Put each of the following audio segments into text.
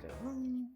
let's go on.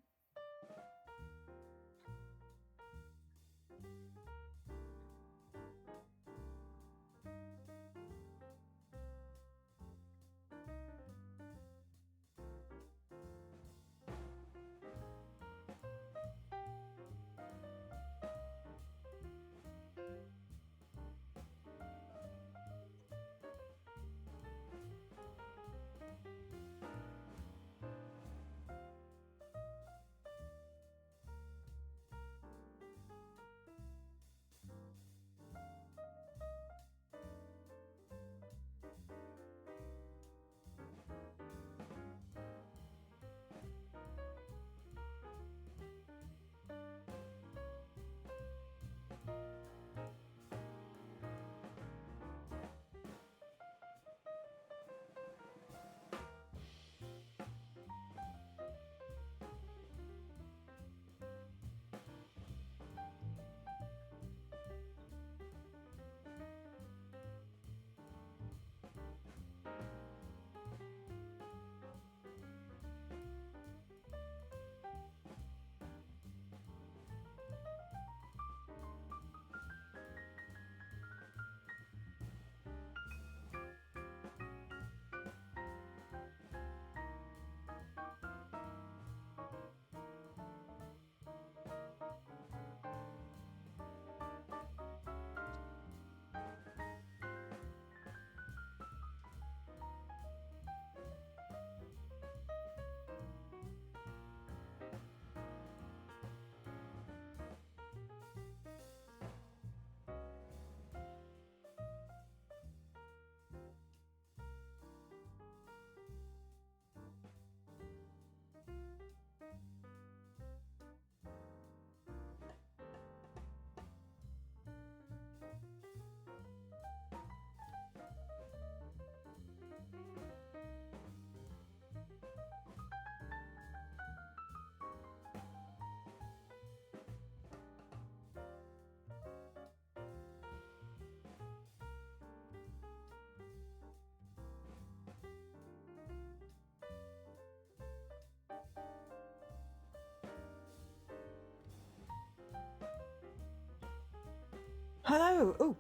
Hello. Oh,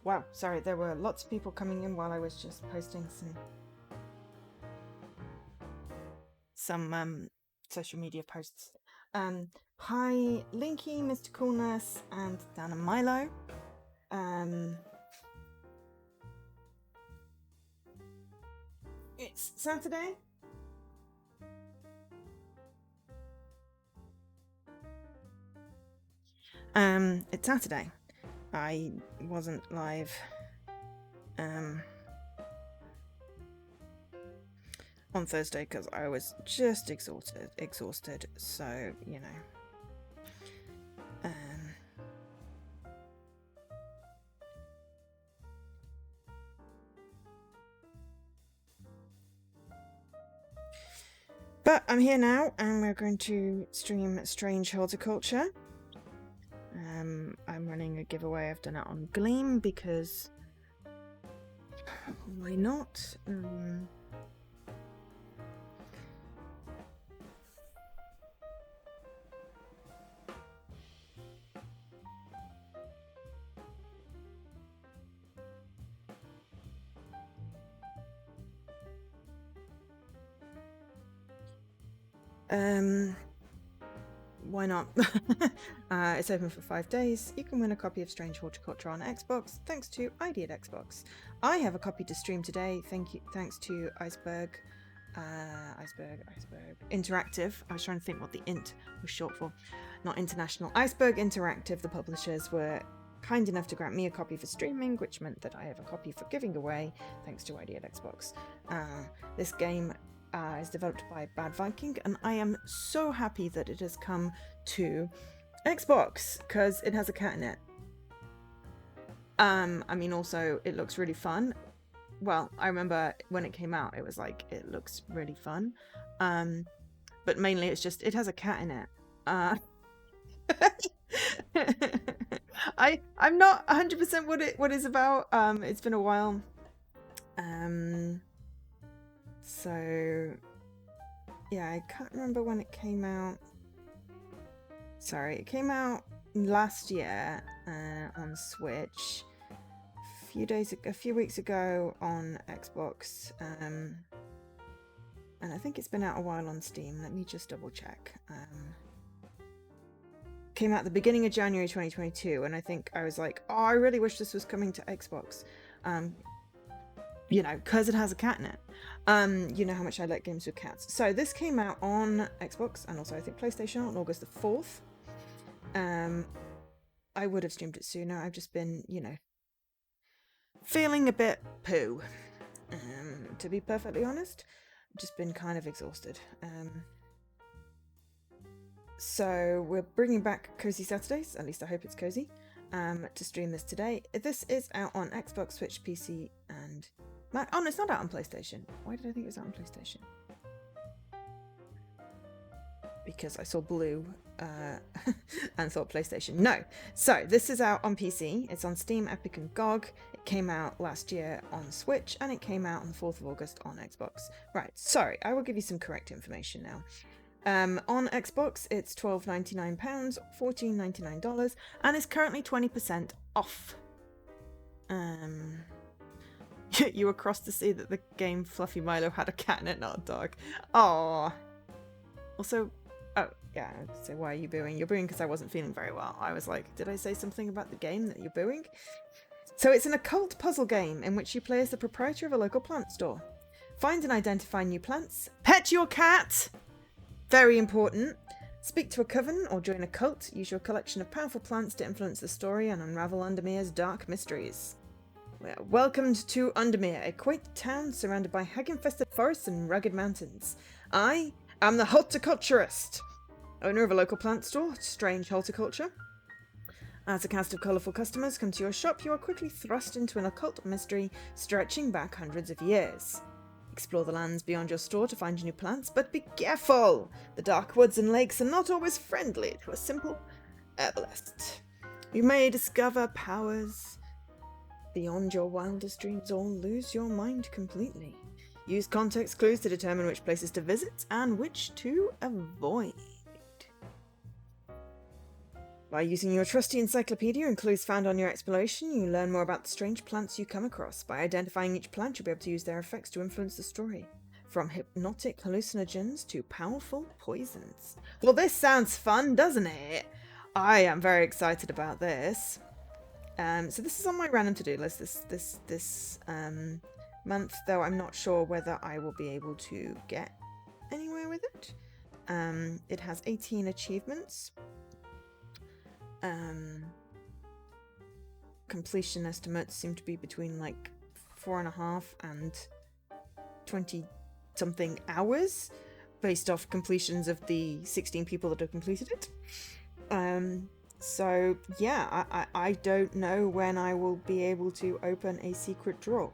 wow. Sorry, there were lots of people coming in while I was just posting some social media posts. Hi, Linky, Mr. Coolness, and Dan and Milo. It's Saturday. It's Saturday. I wasn't live on Thursday because I was just exhausted, so you know. But I'm here now, and we're going to stream Strange Horticulture. I'm running a giveaway. I've done it on Gleam because why not? Why not? It's open for 5 days. You can win a copy of Strange Horticulture on Xbox, thanks to ID at Xbox. I have a copy to stream today. Thanks to Iceberg Interactive. I was trying to think what the int was short for. Not international. Iceberg Interactive, the publishers, were kind enough to grant me a copy for streaming, which meant that I have a copy for giving away, thanks to ID at Xbox. This game is developed by Bad Viking, and I am so happy that it has come to Xbox because it has a cat in it. I mean, also it looks really fun. Well, I remember when it came out, it was like, it looks really fun. But mainly it's just, it has a cat in it. I'm not 100% what it's about. It's been a while. So yeah, I can't remember when it came out. Sorry, it came out last year on Switch. A few weeks ago on Xbox. And I think it's been out a while on Steam. Let me just double check. Came out the beginning of January 2022, and I think I was like, oh, I really wish this was coming to Xbox. You know, because it has a cat in it. You know how much I like games with cats. So this came out on Xbox and also I think PlayStation on August the 4th. I would have streamed it sooner. I've just been, you know, feeling a bit poo. To be perfectly honest. Just been kind of exhausted. So we're bringing back Cozy Saturdays, at least I hope it's cozy, to stream this today. This is out on Xbox, Switch, PC, and Mac. Oh, no, it's not out on PlayStation. Why did I think it was out on PlayStation? Because I saw blue and thought PlayStation. No. So this is out on PC. It's on Steam, Epic, and GOG. It came out last year on Switch, and it came out on the 4th of August on Xbox. Right, sorry, I will give you some correct information now. On Xbox, it's £12.99, $14.99, and it's currently 20% off. You were crossed to see that the game Fluffy Milo had a cat in it, not a dog. Aww. Also, oh, yeah, so why are you booing? You're booing because I wasn't feeling very well. I was like, did I say something about the game that you're booing? So it's an occult puzzle game in which you play as the proprietor of a local plant store. Find and identify new plants. Pet your cat! Very important. Speak to a coven or join a cult. Use your collection of powerful plants to influence the story and unravel Undermere's dark mysteries. We're welcomed to Undermere, a quaint town surrounded by hag-infested forests and rugged mountains. I am the Horticulturist, owner of a local plant store, Strange Horticulture. As a cast of colourful customers come to your shop, you are quickly thrust into an occult mystery stretching back hundreds of years. Explore the lands beyond your store to find new plants, but be careful! The dark woods and lakes are not always friendly to a simple herbalist. You may discover powers beyond your wildest dreams or lose your mind completely. Use context clues to determine which places to visit and which to avoid. By using your trusty encyclopedia and clues found on your exploration, you learn more about the strange plants you come across. By identifying each plant, you'll be able to use their effects to influence the story. From hypnotic hallucinogens to powerful poisons. Well, this sounds fun, doesn't it? I am very excited about this. So this is on my random to-do list this month, though I'm not sure whether I will be able to get anywhere with it. It has 18 achievements. Completion estimates seem to be between like 4.5 and 20 something hours based off completions of the 16 people that have completed it. So yeah, I don't know when I will be able to open a secret drawer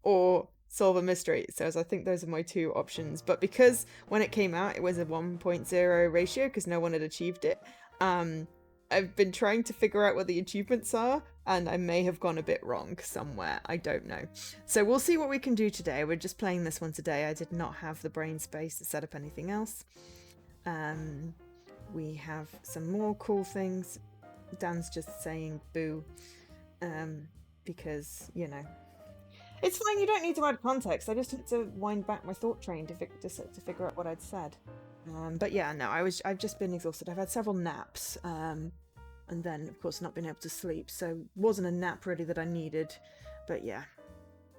or solve a mystery. So I think those are my two options. But because when it came out, it was a 1.0 ratio because no one had achieved it. I've been trying to figure out what the achievements are, and I may have gone a bit wrong somewhere. I don't know. So we'll see what we can do today. We're just playing this one today. I did not have the brain space to set up anything else. We have some more cool things. Dan's just saying boo. Because, you know. It's fine, you don't need to add context. I just had to wind back my thought train to figure out what I'd said. But yeah, no, I've just been exhausted. I've had several naps, and then of course not been able to sleep, so wasn't a nap really that I needed. But yeah,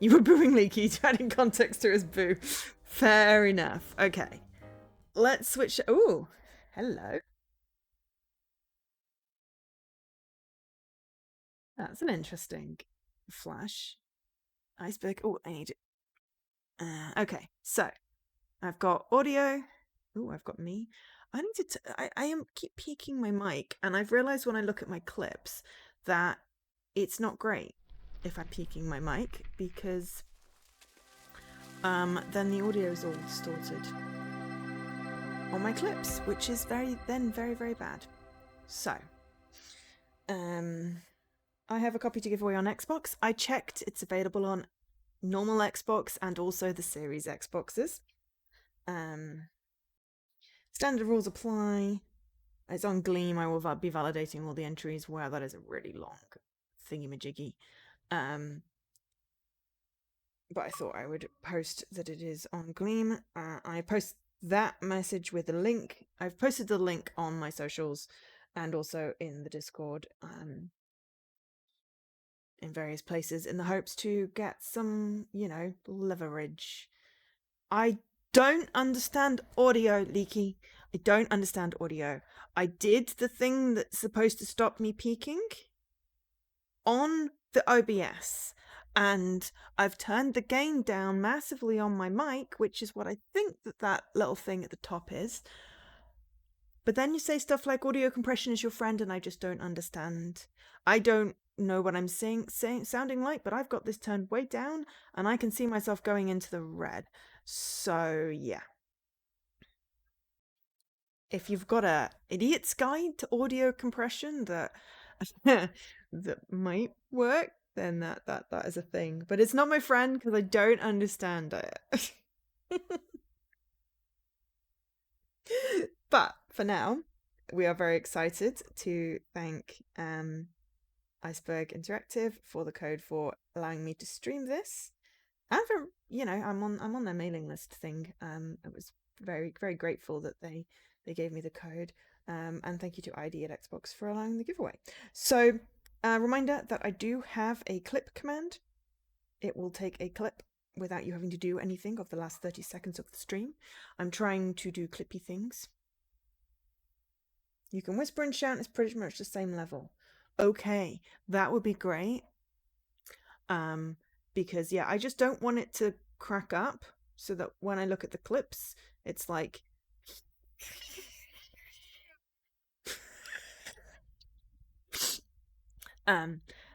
you were booing Leaky, adding context to his boo. Fair enough. Okay, let's switch. Ooh, hello. That's an interesting flash. Iceberg. Oh, I need it. Okay, so I've got audio. Oh, I've got me. I need to. I am keep peeking my mic, and I've realized when I look at my clips that it's not great if I'm peeking my mic because then the audio is all distorted on my clips, which is very bad. So, I have a copy to give away on Xbox. I checked; it's available on normal Xbox and also the Series Xboxes. Standard rules apply. It's on Gleam. I will be validating all the entries. Wow, that is a really long thingy-majiggy. But I thought I would post that it is on Gleam. I post that message with a link. I've posted the link on my socials and also in the Discord, in various places, in the hopes to get some, leverage. I don't understand audio, Leaky. I don't understand audio. I did the thing that's supposed to stop me peaking on the OBS, and I've turned the gain down massively on my mic, which is what I think that little thing at the top is. But then you say stuff like audio compression is your friend, and I just don't understand. I don't know what I'm sounding like, but I've got this turned way down, and I can see myself going into the red. So yeah. If you've got a idiot's guide to audio compression that that might work, then that is a thing. But it's not my friend because I don't understand it. But for now, we are very excited to thank Iceberg Interactive for the code for allowing me to stream this. And for, I'm on their mailing list thing. I was very, very grateful that they gave me the code. And thank you to ID at Xbox for allowing the giveaway. So, reminder that I do have a clip command. It will take a clip without you having to do anything of the last 30 seconds of the stream. I'm trying to do clippy things. You can whisper and shout, it's pretty much the same level. Okay, that would be great. Because yeah, I just don't want it to crack up so that when I look at the clips, it's like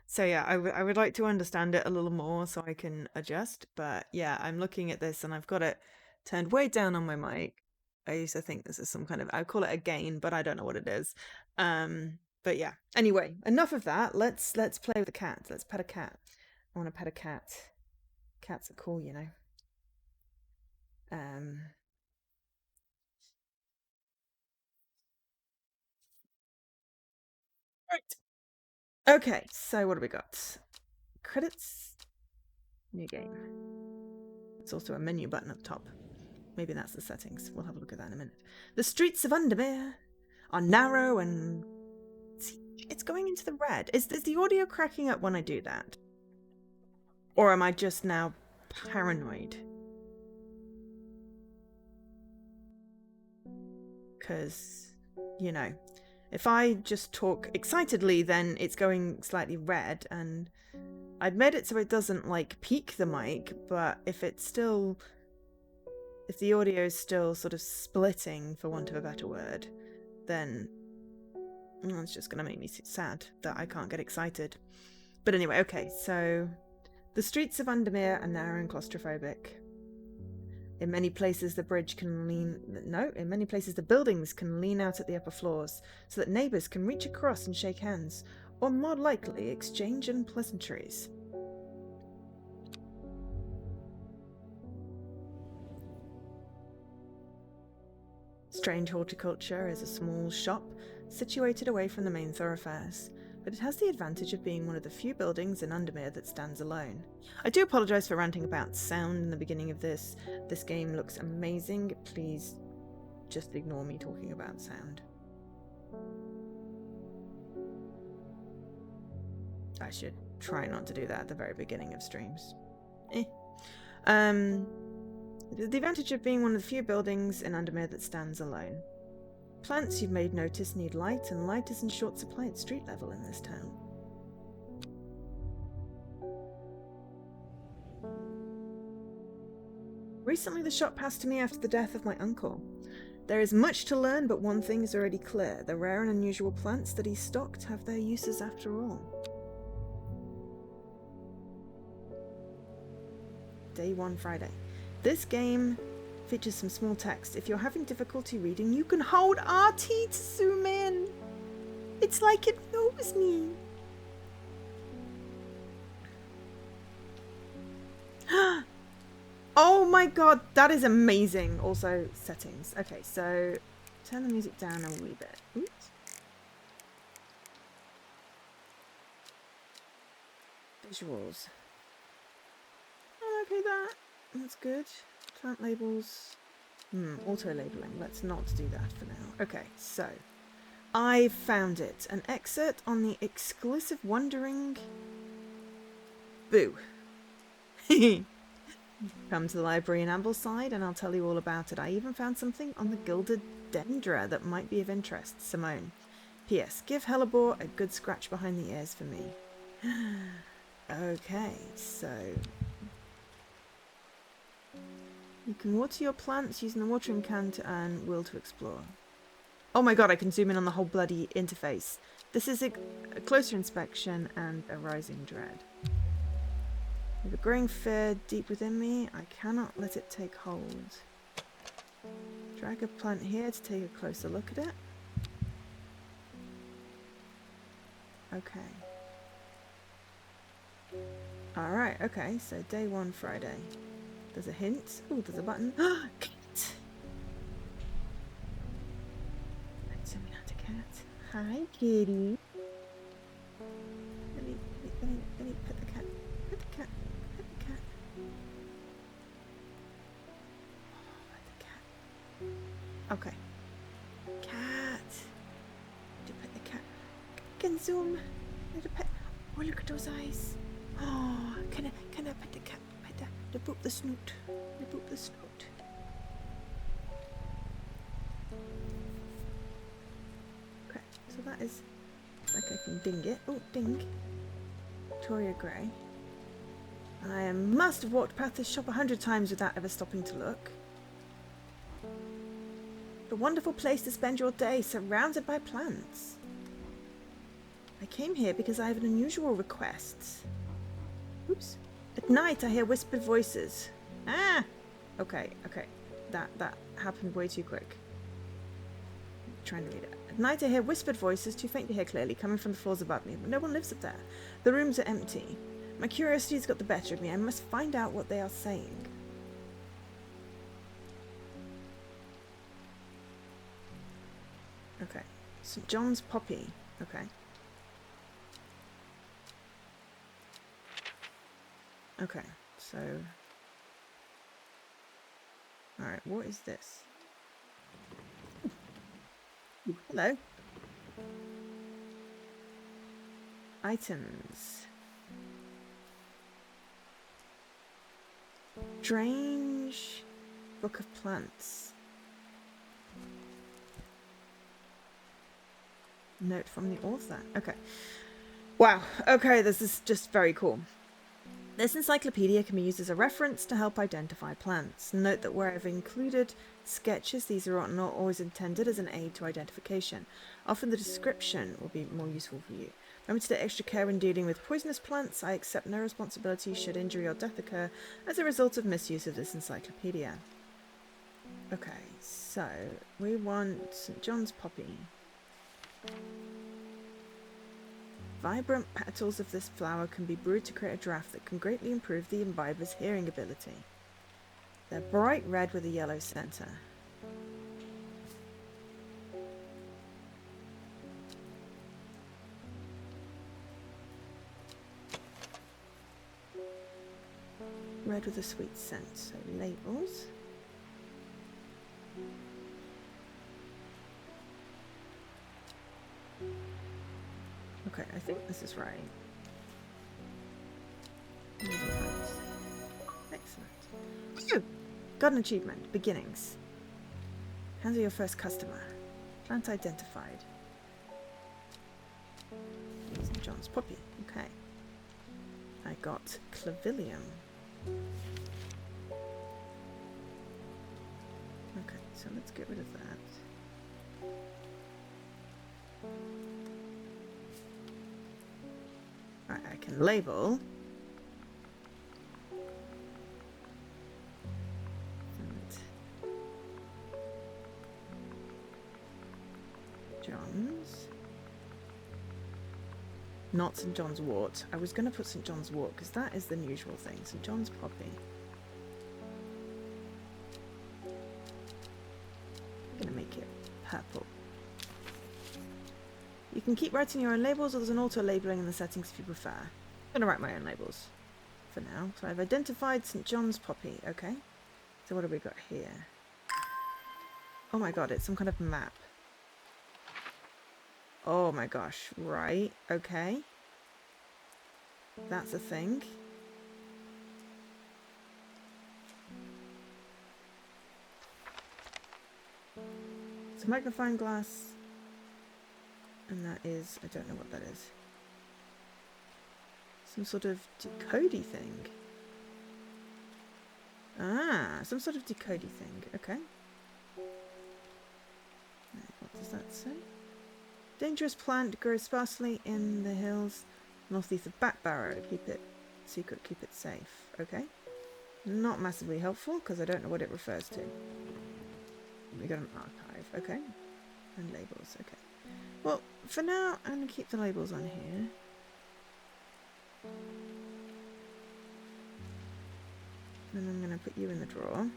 so yeah, I would like to understand it a little more so I can adjust. But yeah, I'm looking at this and I've got it turned way down on my mic. I used to think this is some kind of, I call it a gain, but I don't know what it is. But yeah, anyway, enough of that. Let's play with the cat. Let's pet a cat. I want to pet a cat. Cats are cool, Right. Okay, so what do we got? Credits. New game. It's also a menu button up top. Maybe that's the settings. We'll have a look at that in a minute. The streets of Undermere are narrow and... See, it's going into the red. Is the audio cracking up when I do that? Or am I just now paranoid? Because, if I just talk excitedly, then it's going slightly red, and I've made it so it doesn't, peak the mic, but if the audio is still sort of splitting, for want of a better word, then it's just going to make me sad that I can't get excited. But anyway, okay, so the streets of Undermere are narrow and claustrophobic. In many places the buildings can lean out at the upper floors so that neighbours can reach across and shake hands, or more likely exchange unpleasantries. Strange Horticulture is a small shop situated away from the main thoroughfares, but it has the advantage of being one of the few buildings in Undermere that stands alone. I do apologise for ranting about sound in the beginning of this. This game looks amazing. Please just ignore me talking about sound. I should try not to do that at the very beginning of streams. The advantage of being one of the few buildings in Undermere that stands alone. Plants you've made notice need light, and light is in short supply at street level in this town. Recently the shop passed to me after the death of my uncle. There is much to learn, but one thing is already clear. The rare and unusual plants that he stocked have their uses after all. Day 1 Friday. This game features some small text. If you're having difficulty reading, you can hold RT to zoom in. It's like it knows me. Oh my god, that is amazing. Also, settings. Okay, so turn the music down a wee bit. Oops. Visuals. Oh, okay, that's good. Plant labels. Auto labeling. Let's not do that for now. Okay, so I found it. An excerpt on the exclusive Wandering. Boo. Come to the library in Ambleside and I'll tell you all about it. I even found something on the Gilded Dendra that might be of interest. Simone. P.S. Give Hellebore a good scratch behind the ears for me. Okay, so you can water your plants using the watering can to earn will to explore. Oh my god, I can zoom in on the whole bloody interface. This is a closer inspection and a rising dread. With a growing fear deep within me, I cannot let it take hold. Drag a plant here to take a closer look at it. Okay. Alright, okay, so day 1, Friday. There's a hint. Oh, there's a button. Cat! Let's zoom in at a cat. Hi, kitty. Let me pet the cat. Pet the cat. Pet the cat. Oh, pet the cat. Okay. Cat. Do pet the cat. Can zoom. Little pet. Oh, look at those eyes. Oh, can I pet the cat? Pet the boop the snoot. The boop the snoot. Okay, so that is like I can ding it. Oh, ding. Victoria Grey. I must have walked past this shop 100 times without ever stopping to look. A wonderful place to spend your day, surrounded by plants. I came here because I have an unusual request. Oops. At night I hear whispered voices. Ah! Okay. That happened way too quick. I'm trying to read it. At night I hear whispered voices, too faint to hear clearly, coming from the floors above me, but no one lives up there. The rooms are empty. My curiosity's got the better of me. I must find out what they are saying. Okay. St. John's Poppy. Okay. Okay, so... Alright, what is this? Ooh, hello. Items. Strange Book of Plants. Note from the author. Okay. Wow. Okay, this is just very cool. This encyclopedia can be used as a reference to help identify plants. Note that where I've included sketches, these are not always intended as an aid to identification. Often the description will be more useful for you. Remember to take extra care when dealing with poisonous plants. I accept no responsibility should injury or death occur as a result of misuse of this encyclopedia. Okay, so we want St. John's Poppy. Vibrant petals of this flower can be brewed to create a draft that can greatly improve the imbiber's hearing ability. They're bright red with a yellow center. Red with a sweet scent, so labels. Okay, I think this is right. Excellent. Oh, got an achievement. Beginnings. Handle your first customer. Plant identified. St. John's Poppy. Okay. I got Clavilium. Okay, so let's get rid of that. Right, I can label. John's. Not St. John's Wort. I was going to put St. John's Wort because that is the unusual thing. St. John's Poppy. make it purple. You can keep writing your own labels, or there's an auto-labeling in the settings if you prefer. I'm going to write my own labels for now. So I've identified St. John's poppy. Okay. So what have we got here? Oh my god, it's some kind of map. Oh my gosh. Right. Okay. That's a thing. It's a magnifying glass. And that is, I don't know what that is. Some sort of decodey thing. Ah, some sort of decodey thing. Okay. What does that say? Dangerous plant grows sparsely in the hills northeast of Backbarrow. Keep it secret, keep it safe. Okay. Not massively helpful because I don't know what it refers to. We got an archive. Okay. And labels. Okay. Well, for now, I'm going to keep the labels on here. And I'm going to put you in the drawer.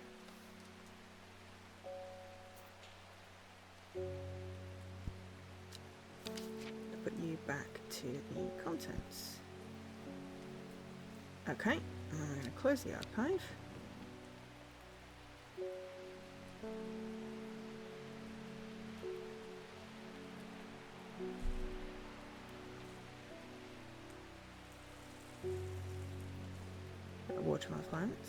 Put you back to the contents. Okay, and then we're going to close the archive. Water my plants.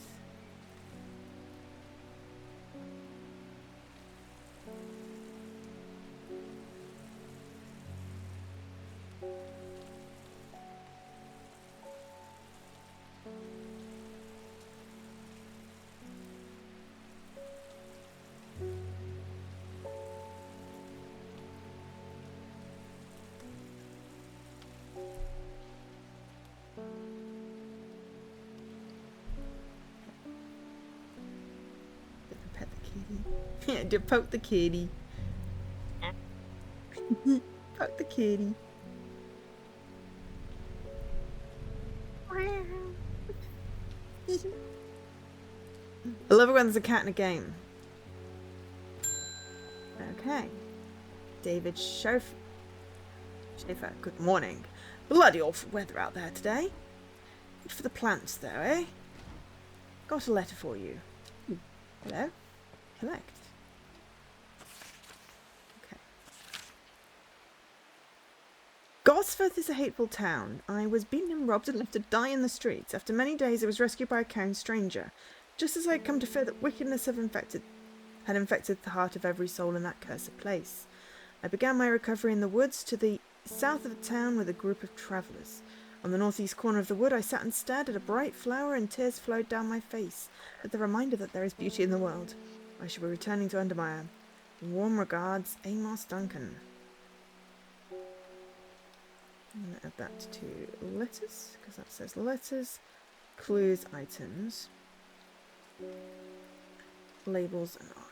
Pet the kitty. Yeah, just poke the kitty. Poke the kitty. I love it when there's a cat in a game. Okay. David Schaefer. Good morning. Bloody awful weather out there today. Good for the plants though, eh? Got a letter for you. Hello? Collect. Okay. Gosforth is a hateful town. I was beaten and robbed and left to die in the streets. After many days I was rescued by a kind stranger. Just as I had come to fear that wickedness had infected the heart of every soul in that cursed place. I began my recovery in the woods to the south of the town with a group of travellers. On the northeast corner of the wood I sat and stared at a bright flower, and tears flowed down my face at the reminder that there is beauty in the world. I shall be returning to Undermire. Warm regards, Amos Duncan. I'm going to add that to letters, because that says letters, clues, items, labels, and archive.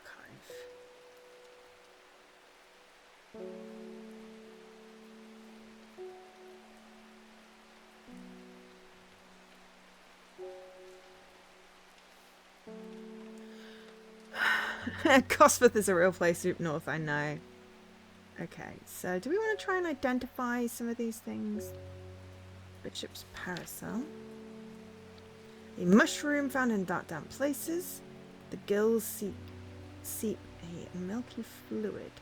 Gosforth is a real place up north, I know. Okay, so do we want to try and identify some of these things? Bishop's parasol. A mushroom found in dark, damp places. The gills seep a milky fluid.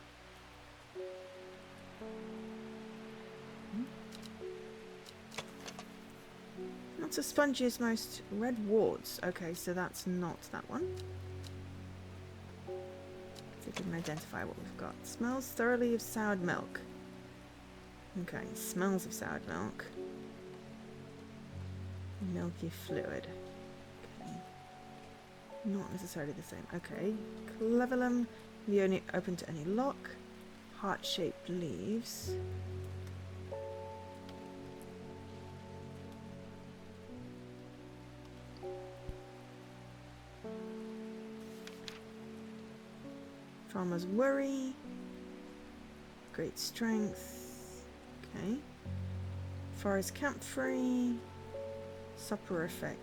Not so spongy as most. Red warts. Okay, so that's not that one. See if we can identify what we've got. Smells thoroughly of soured milk. Okay, smells of soured milk. Milky fluid. Okay. Not necessarily the same. Okay. Clevelum. The only open to any lock. Heart-shaped leaves. Farmer's worry. Great strength. Okay. Forest camphor. Soporific.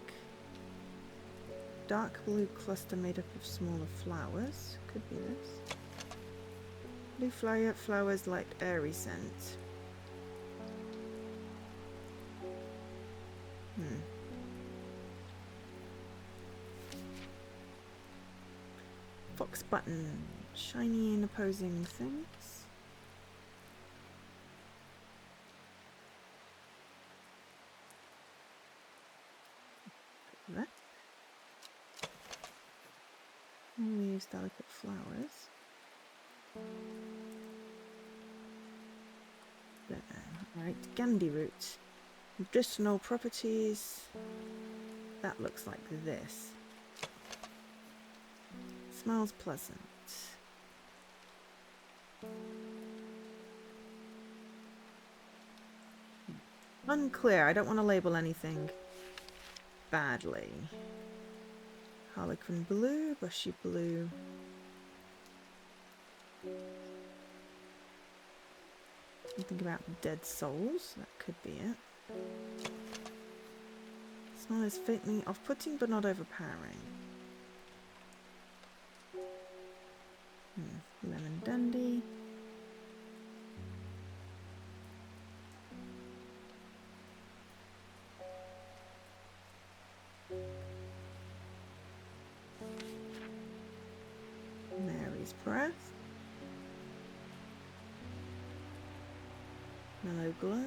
Dark blue cluster made up of smaller flowers. Could be this. Blue flowers light airy scent. Fox button. Shiny and opposing things. That. Leaves, delicate flowers. There. Right, Gandhi root. Medicinal properties. That looks like this. Smells pleasant. Unclear. I don't want to label anything badly. Harlequin blue, bushy blue. Something about dead souls. That could be it. Smell is faintly off-putting but not overpowering. Lemon dandy. Mary's breath. Mellow glow.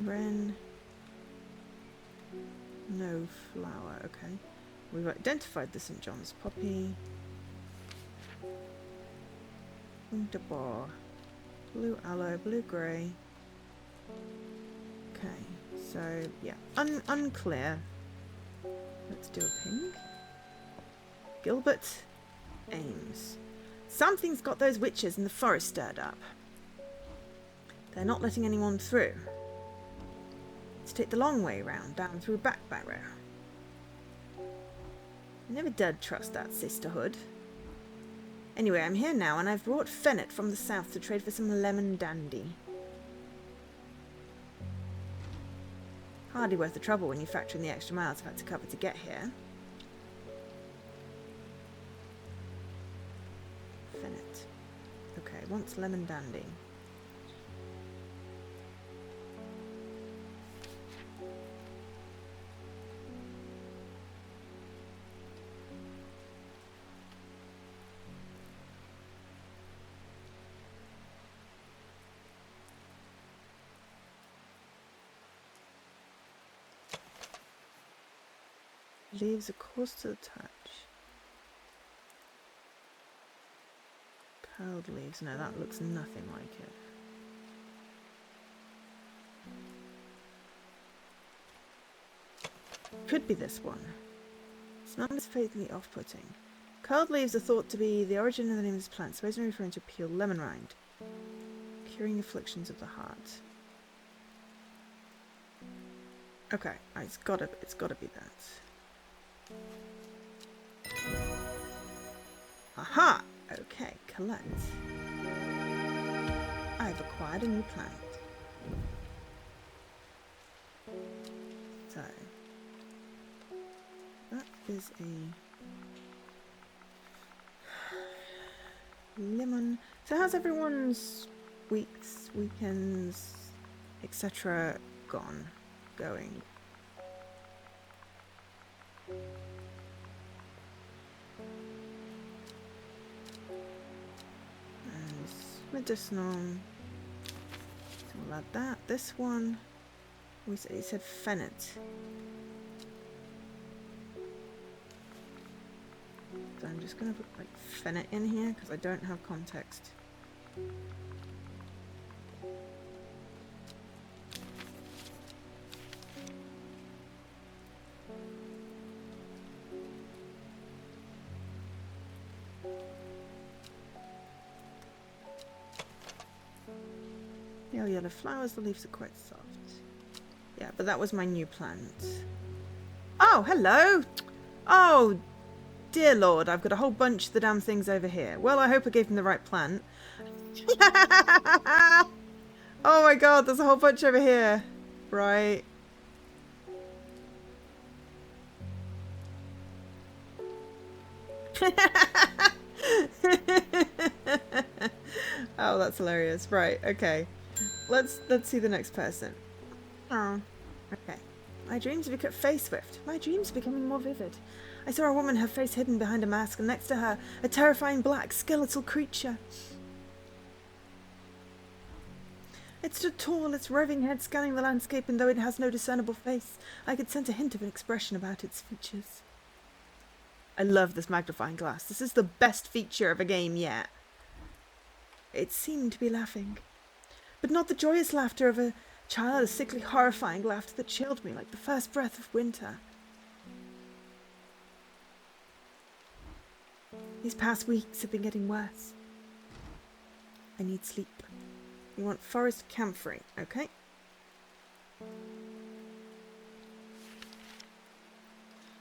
Wren. No flower, okay. We've identified the St. John's poppy. Winter bar. Blue aloe, blue grey. Okay, so yeah, unclear. Let's do a pink. Gilbert Ames. Something's got those witches in the forest stirred up. They're not letting anyone through. Let's take the long way round, down through back barrier. I never did trust that sisterhood. Anyway, I'm here now, and I've brought Fennet from the south to trade for some lemon dandy. Hardly worth the trouble when you factor in the extra miles I've had to cover to get here. Fennet. Okay, wants lemon dandy. Leaves are coarse to the touch. Curled leaves. No, that looks nothing like it. Could be this one. Smell is faintly off-putting. Curled leaves are thought to be the origin of the name of this plant, supposedly referring to pure lemon rind, curing afflictions of the heart. Okay, it's gotta be that. Aha! Okay, collect. I've acquired a new plant. So, that is a lemon. So how's everyone's weeks, weekends, etc. going? Medicinal. So we'll add that. This one, he said Fennet. So I'm just going to put like Fennet in here because I don't have context. Yellow flowers, the leaves are quite soft. Yeah, but that was my new plant. Oh, hello! Oh, dear Lord, I've got a whole bunch of the damn things over here. Well, I hope I gave him the right plant. Oh my god, there's a whole bunch over here. Right. Oh, that's hilarious. Right, okay. Let's see the next person. Oh, okay. My dreams become faceswift. My dreams are becoming more vivid. I saw a woman, her face hidden behind a mask, and next to her, a terrifying black skeletal creature. It stood tall, its roving head scanning the landscape, and though it has no discernible face, I could sense a hint of an expression about its features. I love this magnifying glass. This is the best feature of a game yet. It seemed to be laughing. But not the joyous laughter of a child, a sickly, horrifying laughter that chilled me like the first breath of winter. These past weeks have been getting worse. I need sleep. You want forest camphor, okay?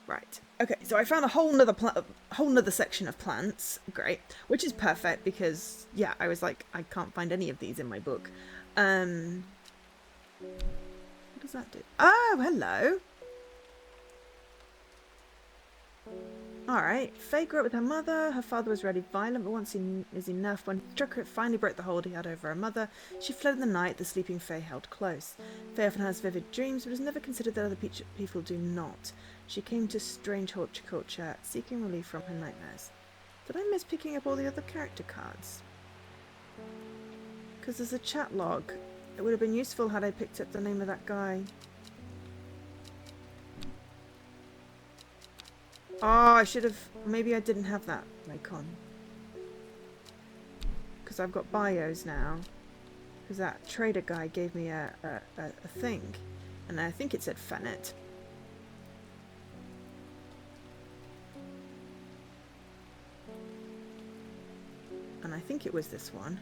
Right. Okay, so I found a whole nother section of plants. Great. Which is perfect because, yeah, I was like, I can't find any of these in my book. What does that do? Oh, hello. Alright, Faye grew up with her mother. Her father was really violent, but once is enough. When he struck her, it finally broke the hold he had over her mother. She fled in the night, the sleeping Faye held close. Faye often has vivid dreams, but has never considered that other people do not. She came to strange horticulture, seeking relief from her nightmares. Did I miss picking up all the other character cards? Because there's a chat log. It would have been useful had I picked up the name of that guy. Oh, I should have... Maybe I didn't have that icon. Because I've got bios now. Because that trader guy gave me a thing. And I think it said Fennett. And I think it was this one.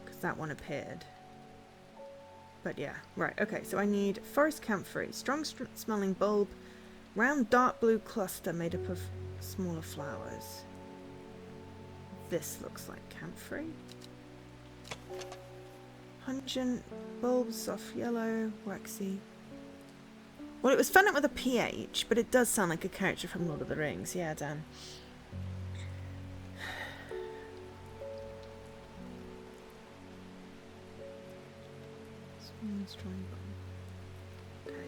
Because that one appeared. But yeah, right, okay. So I need forest camphor, strong smelling bulb, round dark blue cluster made up of smaller flowers. This looks like camphor. Pungent bulbs, soft yellow, waxy. Well, it was Fennett with a PH, but it does sound like a character from Lord of the Rings. Yeah, Dan.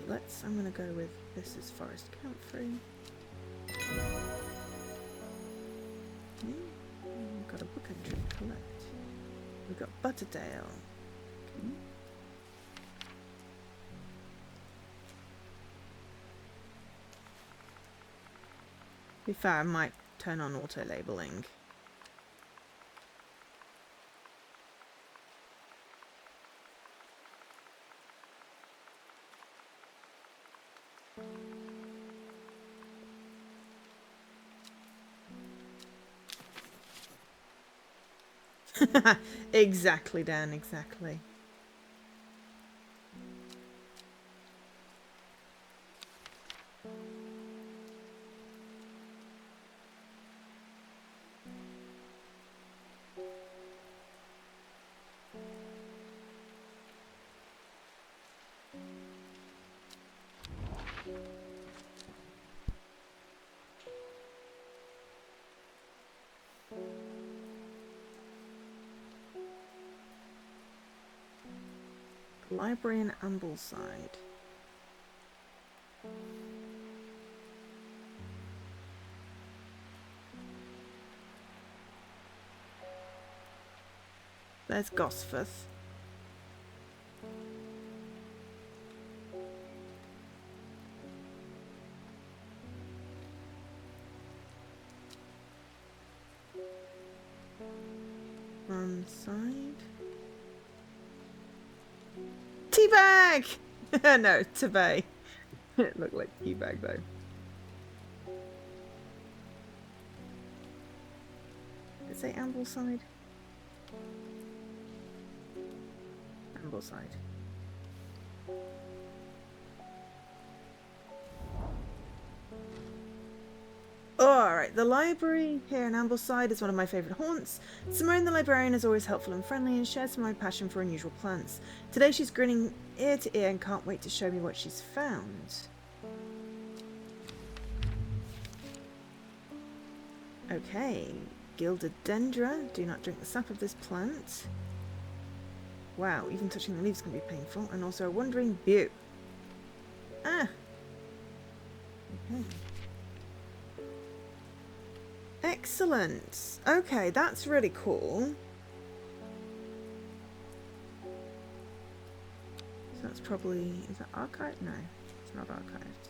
Okay, I'm gonna go with this is forest camphor. We've got a book entry collect. We've got Butterdale. Okay. To be fair, I might turn on auto labeling. Exactly, Dan, exactly. Library in Ambleside. There's Gosforth. Side. Teabag! No, Tabay. It looked like Teabag though. Did it say Ambleside? Ambleside. Alright, the library here in Ambleside is one of my favourite haunts. Simone the librarian is always helpful and friendly and shares my passion for unusual plants. Today she's grinning ear to ear and can't wait to show me what she's found. Okay. Gilded dendra. Do not drink the sap of this plant. Wow, even touching the leaves can be painful. And also a wandering bew. Ah! Okay. Excellent. Okay, that's really cool. So that's probably... Is that archived? No, it's not archived.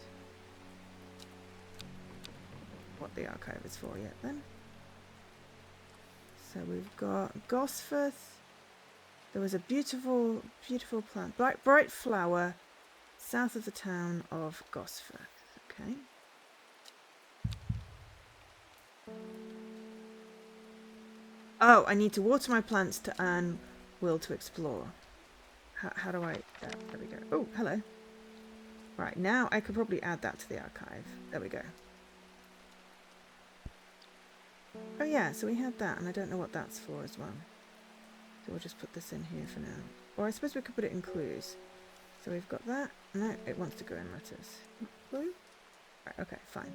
What the archive is for yet then. So we've got Gosforth. There was a beautiful, beautiful plant. Bright flower south of the town of Gosforth. Okay. Oh, I need to water my plants to earn will to explore. How do I... there we go. Oh, hello. Right, now I could probably add that to the archive. There we go. Oh yeah, so we had that, and I don't know what that's for as well. So we'll just put this in here for now. Or I suppose we could put it in clues. So we've got that. No, it wants to go in letters. Clue? Right, okay, fine.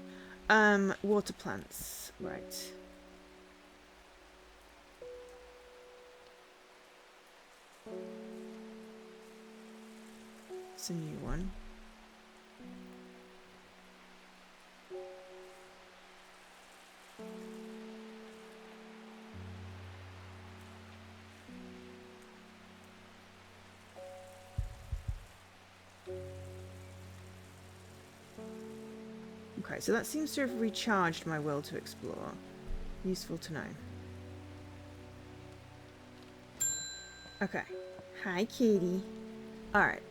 Water plants. Right. It's a new one. Okay, so that seems to have recharged my will to explore. Useful to know. Okay. Hi, kitty. Alright.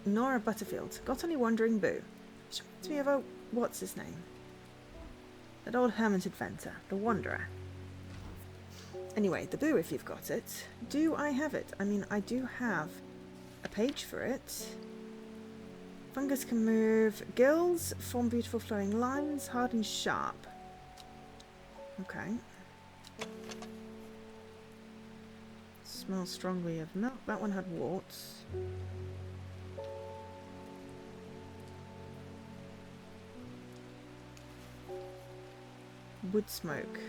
Nora Butterfield. Got any wandering boo? She reminds me of a... what's his name? That old hermit inventor. The Wanderer. Anyway, the boo, if you've got it. Do I have it? I mean, I do have a page for it. Fungus can move. Gills form beautiful flowing lines. Hard and sharp. Okay. Smells strongly of milk. That one had warts. Wood smoke.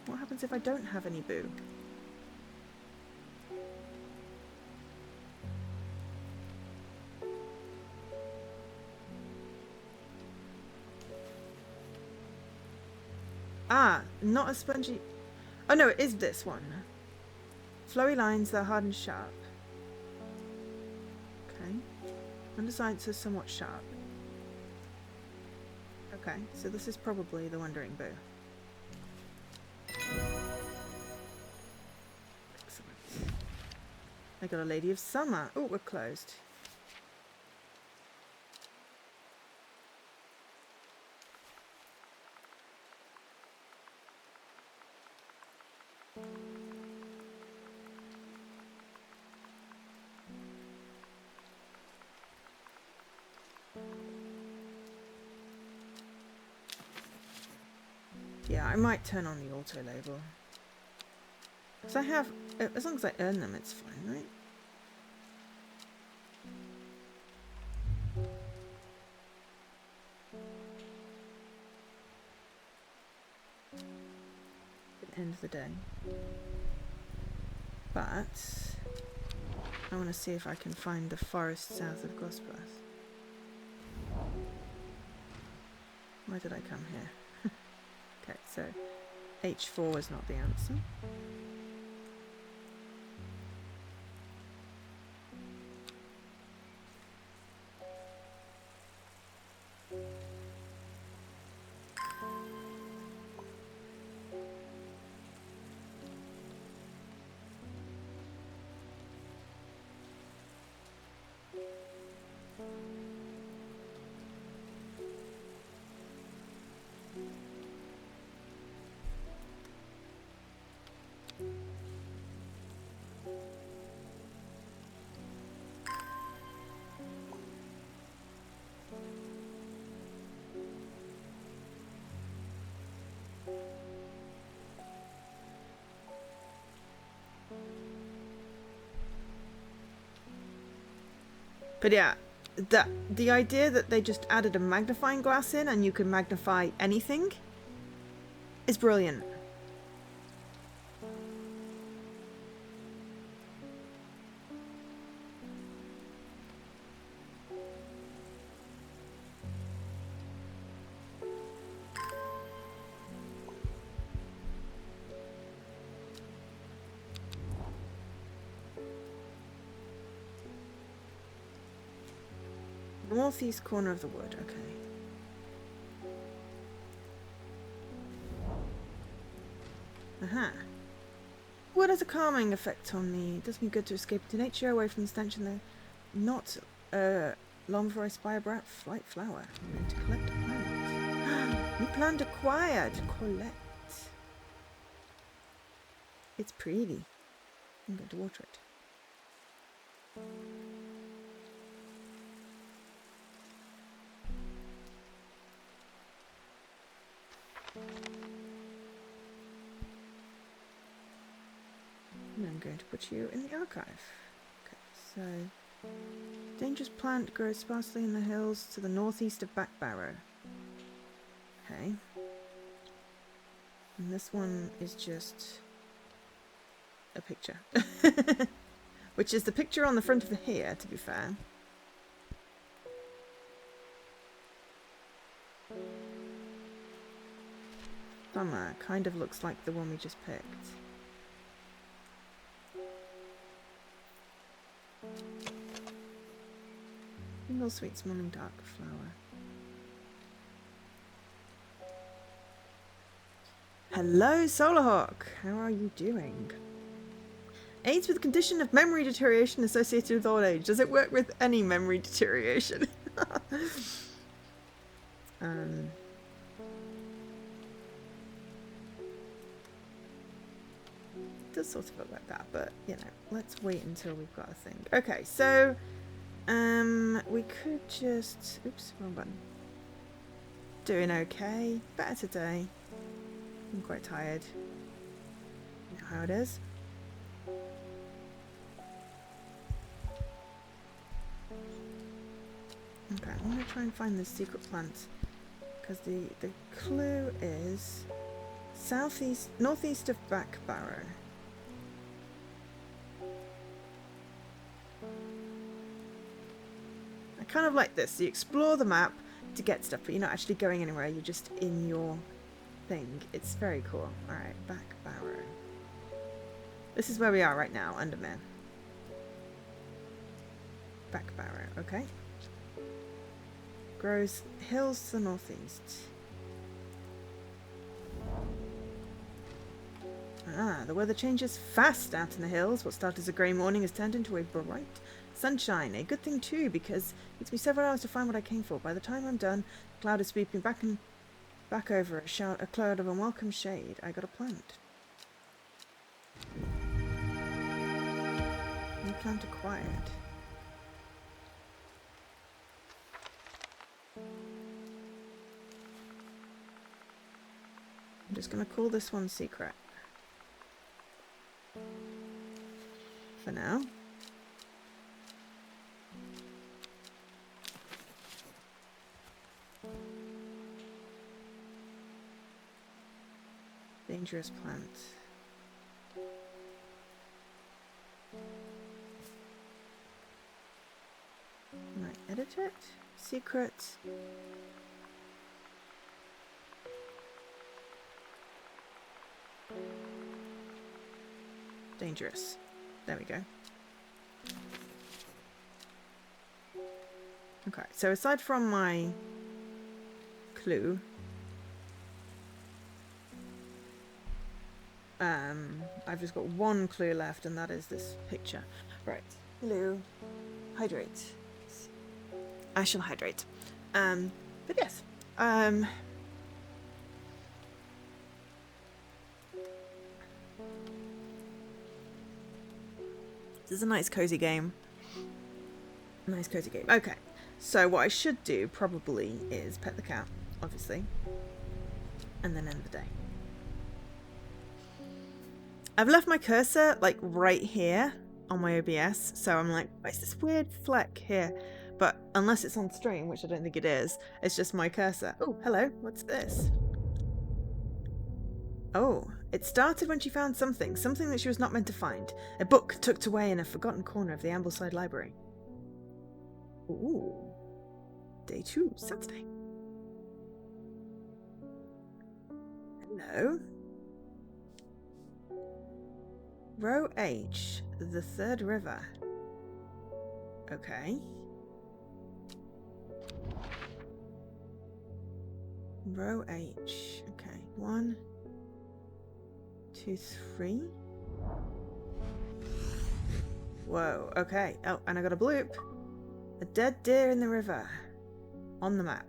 What happens if I don't have any boo? Ah, not a spongy... Oh no, it is this one. Flowy lines, they're hard and sharp. Okay. Underside says somewhat sharp. Okay, so this is probably the Wandering Boo. Excellent. I got a Lady of Summer. Oh, we're closed. Yeah, I might turn on the auto label. Because I have, as long as I earn them, it's fine, right? At the end of the day. But I want to see if I can find the forest south of Gosforth. Why did I come here? Okay, so H4 was not the answer. But yeah, the idea that they just added a magnifying glass in and you can magnify anything is brilliant. Northeast corner of the wood, okay. Aha. Wood has a calming effect on me. It does me good to escape into nature, away from the stench and the... Not, long before I spy a bright flight flower. I'm going to collect a plant. New plant acquired. Collect. It's pretty. I'm going to water it. And I'm going to put you in the archive. Okay, so... Dangerous plant grows sparsely in the hills to the northeast of Back Barrow. Okay. And this one is just... a picture. Which is the picture on the front of the here, to be fair. Summer kind of looks like the one we just picked. Single sweet smelling dark flower. Hello, Solarhawk. How are you doing? Aids with the condition of memory deterioration associated with old age. Does it work with any memory deterioration? It does sort of look like that, but you know, let's wait until we've got a thing. Okay, so we could just, oops, wrong button. Doing okay. Better today. I'm quite tired. You know how it is. Okay, I'm going to try and find this secret plant. Because the clue is northeast of Back Barrow. I kind of like this. You explore the map to get stuff, but you're not actually going anywhere. You're just in your thing. It's very cool. Alright, Back Barrow. This is where we are right now, Undermere. Back Barrow, okay. Grows hills to the northeast. Ah, the weather changes fast out in the hills. What started as a grey morning has turned into a bright sunshine. A good thing too, because it takes me several hours to find what I came for. By the time I'm done, the cloud is sweeping back over a cloud of unwelcome shade. I got a plant. New plant acquired. I'm just going to call this one secret. For now. Dangerous plant. Can I edit it? Secret. Dangerous. There we go. Okay, so aside from my clue, I've just got one clue left, and that is this picture. Right. Clue. Hydrate. I shall hydrate. But yes. This is a nice cozy game. Nice cozy game. Okay. So what I should do probably is pet the cat, obviously. And then end the day. I've left my cursor like right here on my OBS. So I'm like, what's this weird fleck here? But unless it's on stream, which I don't think it is, it's just my cursor. Oh, hello. What's this? Oh, it started when she found something that she was not meant to find. A book tucked away in a forgotten corner of the Ambleside Library. Ooh. Day 2, Saturday. Hello. Row H, the third river. Okay. Row H. Okay. 1, 2, 3. Whoa. Okay. Oh, and I got a bloop. A dead deer in the river. On the map.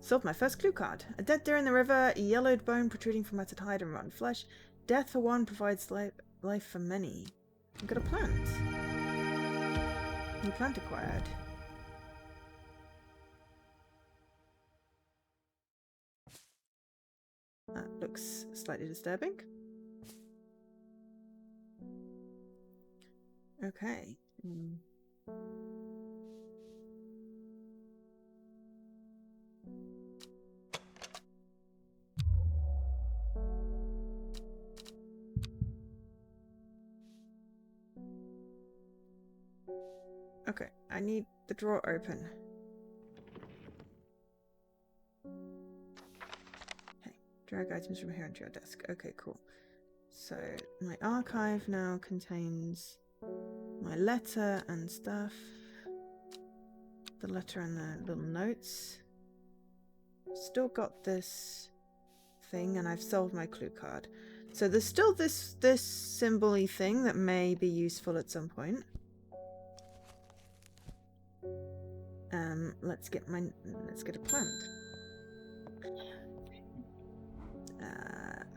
Solved my first clue card. A dead deer in the river, a yellowed bone protruding from matted hide and rotten flesh. Death for one provides life for many. I've got a plant. New plant acquired. That looks slightly disturbing. Okay. Okay, I need the drawer open. Okay, drag items from here onto your desk. Okay, cool. So my archive now contains my letter and stuff. The letter and the little notes. Still got this thing, and I've solved my clue card. So there's still this symbol-y thing that may be useful at some point. Let's get a plant.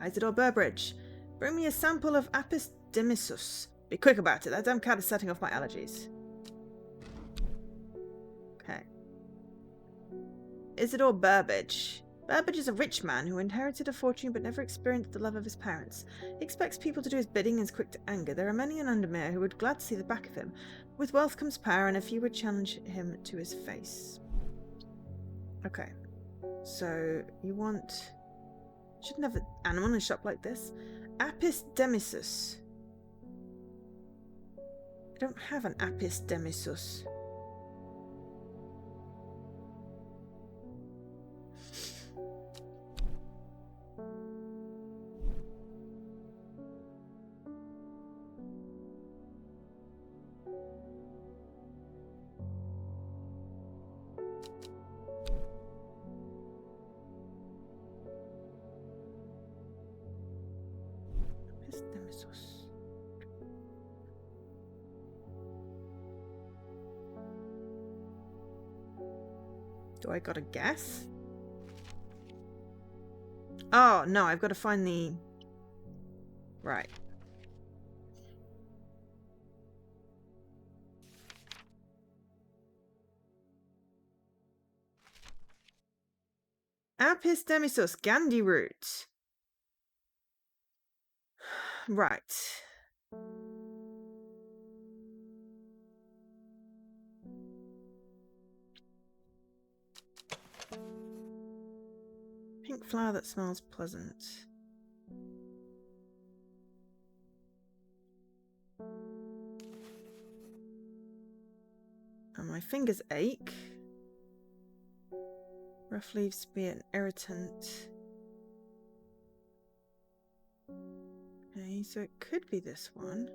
Isidore Burbridge, bring me a sample of Apis demysus. Be quick about it. That damn cat is setting off my allergies. Okay. Isidore Burbridge. Burbridge is a rich man who inherited a fortune but never experienced the love of his parents. He expects people to do his bidding and is quick to anger. There are many in Undermere who would glad to see the back of him. With wealth comes power, and a few would challenge him to his face. Okay. So, you want... Shouldn't have an animal in a shop like this. Apis demysus. I don't have an Apis demysus. Do I got a guess? Oh, no, I've got to find the... Right. Apis demysus, Gandhi root. Right. Pink flower that smells pleasant. And my fingers ache. Rough leaves be an irritant. Okay, so it could be this one.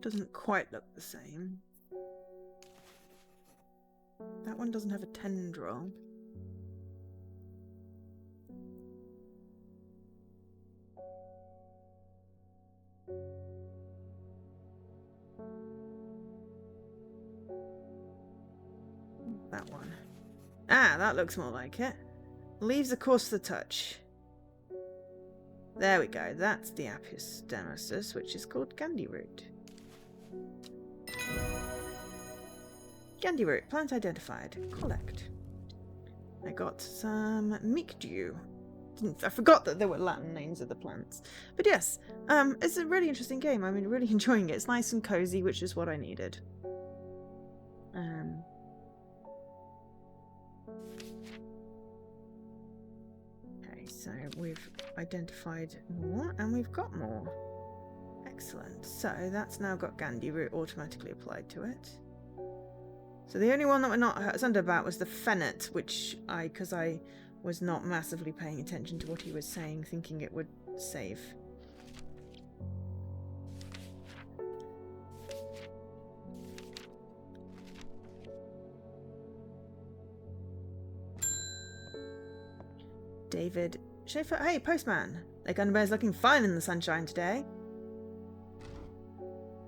Doesn't quite look the same. That one doesn't have a tendril. That one. Ah, that looks more like it. Leaves are coarse to the touch. There we go. That's the Apis demysus, which is called Gandhi root. Gandhi root, plant identified. Collect. I got some meek dew. I forgot that there were Latin names of the plants. But yes, it's a really interesting game. I'm really enjoying it. It's nice and cozy, which is what I needed. Okay, so we've identified more, and we've got more. Excellent. So that's now got Gandhi root automatically applied to it. So the only one that we're not concerned about was the Fennet, which because I was not massively paying attention to what he was saying, thinking it would save. David Schaefer. Hey, postman. The Gunbear's looking fine in the sunshine today.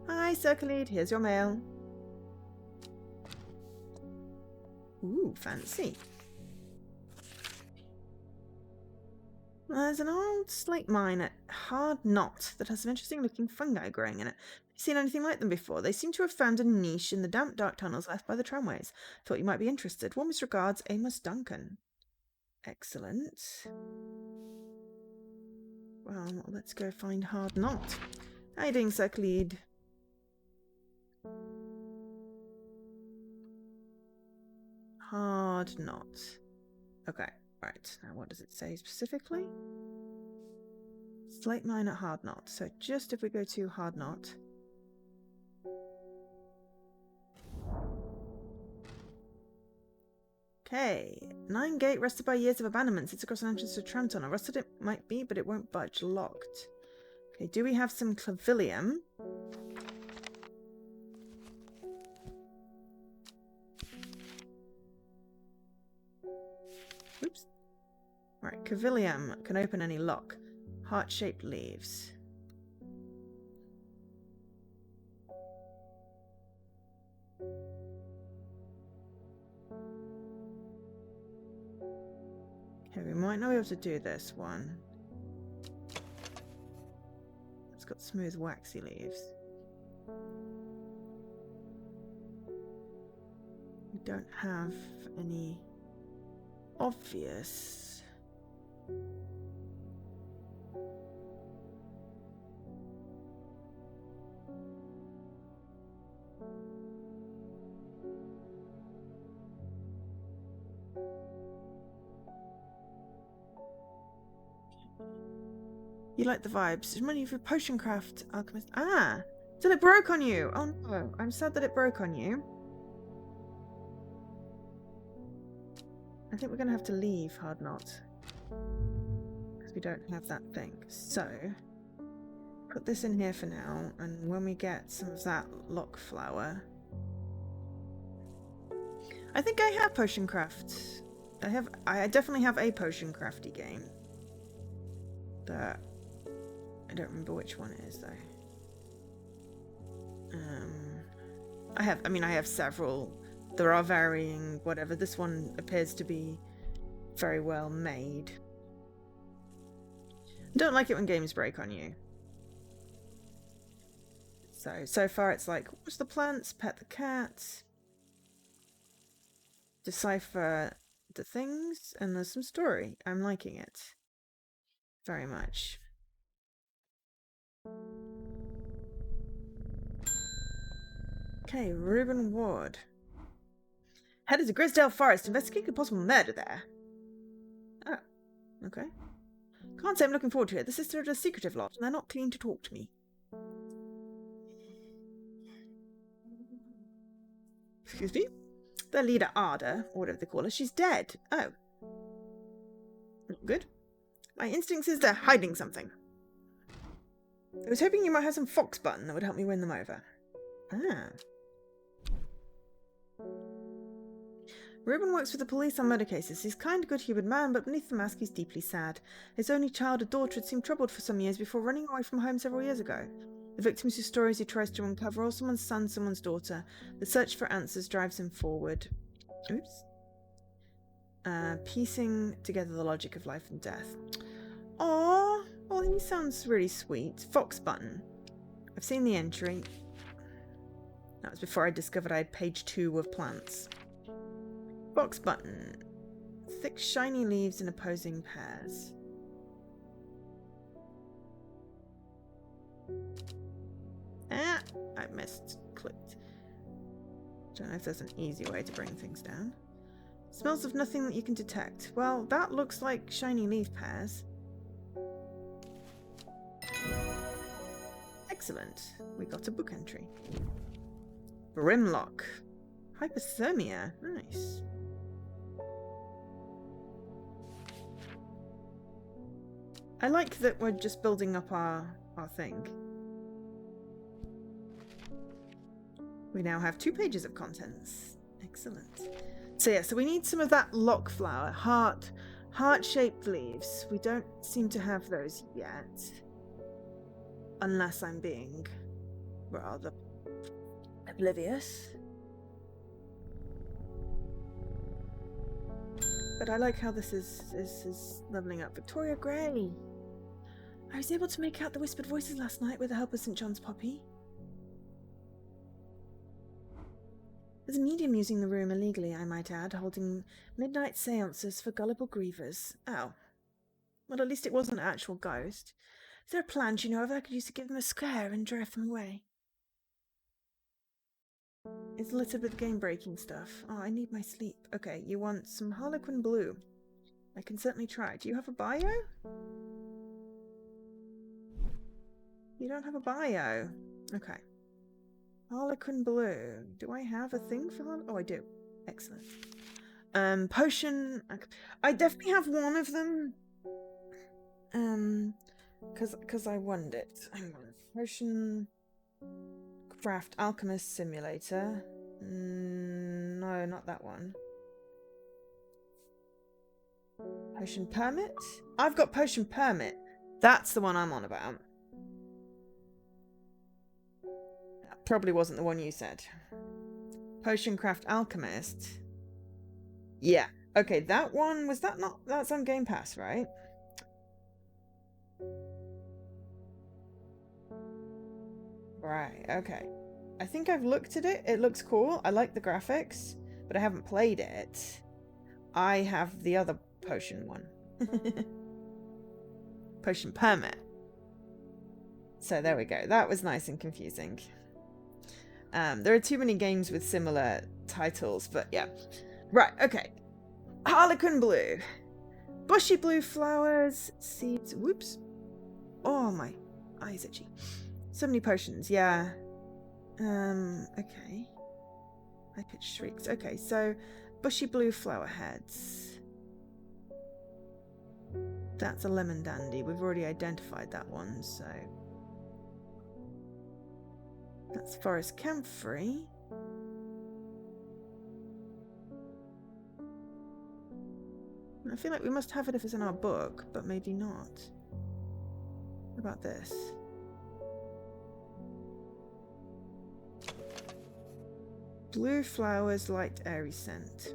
Hi, Circlead. Here's your mail. Ooh, fancy. There's an old slate mine at Hard Knot that has some interesting looking fungi growing in it. Have you seen anything like them before? They seem to have found a niche in the damp, dark tunnels left by the tramways. Thought you might be interested. Warmest regards, Amos Duncan. Excellent. Well, let's go find Hard Knot. How you doing, Circlead? Hard Knot. Okay, right. Now what does it say specifically? Slate mine at Hard Knot. So just if we go to Hard Knot. Okay. 9 gate rusted by years of abandonment. Sits across an entrance to a tram tunnel. Rusted it might be, but it won't budge. Locked. Okay, do we have some clavilium? Oops. Right, clavilium can open any lock. Heart-shaped leaves. Okay, we might not be able to do this one. It's got smooth, waxy leaves. We don't have any obvious. You like the vibes. Money for potion craft alchemist. Ah! Till it broke on you! Oh no, I'm sad that it broke on you. I think we're going to have to leave Hard Knot. Because we don't have that thing. So, put this in here for now, and when we get some of that lock flower... I think I have potion craft. I definitely have a potion crafty game. But I don't remember which one it is though. I have several. There are varying whatever. This one appears to be very well made. I don't like it when games break on you. So far it's like, watch the plants, pet the cat, decipher the things, and there's some story. I'm liking it very much. Okay, Reuben Ward. Headed to Grisdale Forest, investigating a possible murder there. Oh, okay. Can't say I'm looking forward to it. The sisters are a secretive lot, and they're not keen to talk to me. Excuse me? Their leader, Ada, or whatever they call her, she's dead. Oh. Not good. My instincts is they're hiding something. I was hoping you might have some fox button that would help me win them over. Ah. Reuben works with the police on murder cases. He's a kind, good-humoured man, but beneath the mask he's deeply sad. His only child, a daughter, had seemed troubled for some years before running away from home several years ago. The victims whose stories he tries to uncover are someone's son, someone's daughter. The search for answers drives him forward. Oops. Piecing together the logic of life and death. Aww. Well, he sounds really sweet. Fox button. I've seen the entry. That was before I discovered I had page 2 of plants. Fox button. Thick, shiny leaves in opposing pairs. Ah, I clicked. Don't know if there's an easy way to bring things down. Smells of nothing that you can detect. Well, that looks like shiny leaf pears. Excellent. We got a book entry. Brimlock. Hypothermia. Nice. I like that we're just building up our thing. We now have 2 pages of contents. Excellent. So yeah, so we need some of that lock flower. Heart-shaped leaves. We don't seem to have those yet. Unless I'm being rather oblivious. But I like how this is leveling up. Victoria Gray. I was able to make out the whispered voices last night with the help of St. John's Poppy. There's a medium using the room illegally, I might add, holding midnight seances for gullible grievers. Oh. Well, at least it wasn't an actual ghost. Is there a plant you know of I could use to give them a scare and drive them away? It's littered with game-breaking stuff. Oh, I need my sleep. Okay, you want some Harlequin Blue. I can certainly try. Do you have a bio? You don't have a bio. Okay. Harlequin Blue. Do I have a thing for Harlequin? Oh, I do. Excellent. Potion. I definitely have one of them. Because I won it. Hang on. Potion. Craft Alchemist Simulator. No, not that one. Potion Permit? I've got Potion Permit. That's the one I'm on about. That probably wasn't the one you said. Potion Craft Alchemist. Yeah. Okay, that one, was that not... That's on Game Pass, right? Right, okay. I think I've looked at it. It looks cool. I like the graphics, but I haven't played it. I have the other potion one. Potion Permit. So there we go. That was nice and confusing. There are too many games with similar titles, but yeah. Right, okay. Harlequin Blue. Bushy blue flowers, seeds. Whoops. Oh, my eyes itchy. So many potions, yeah. Okay. High pitched shrieks. Okay, so bushy blue flower heads. That's a lemon dandy. We've already identified that one, so that's forest camphor. I feel like we must have it if it's in our book, but maybe not. What about this? Blue flowers, light airy scent.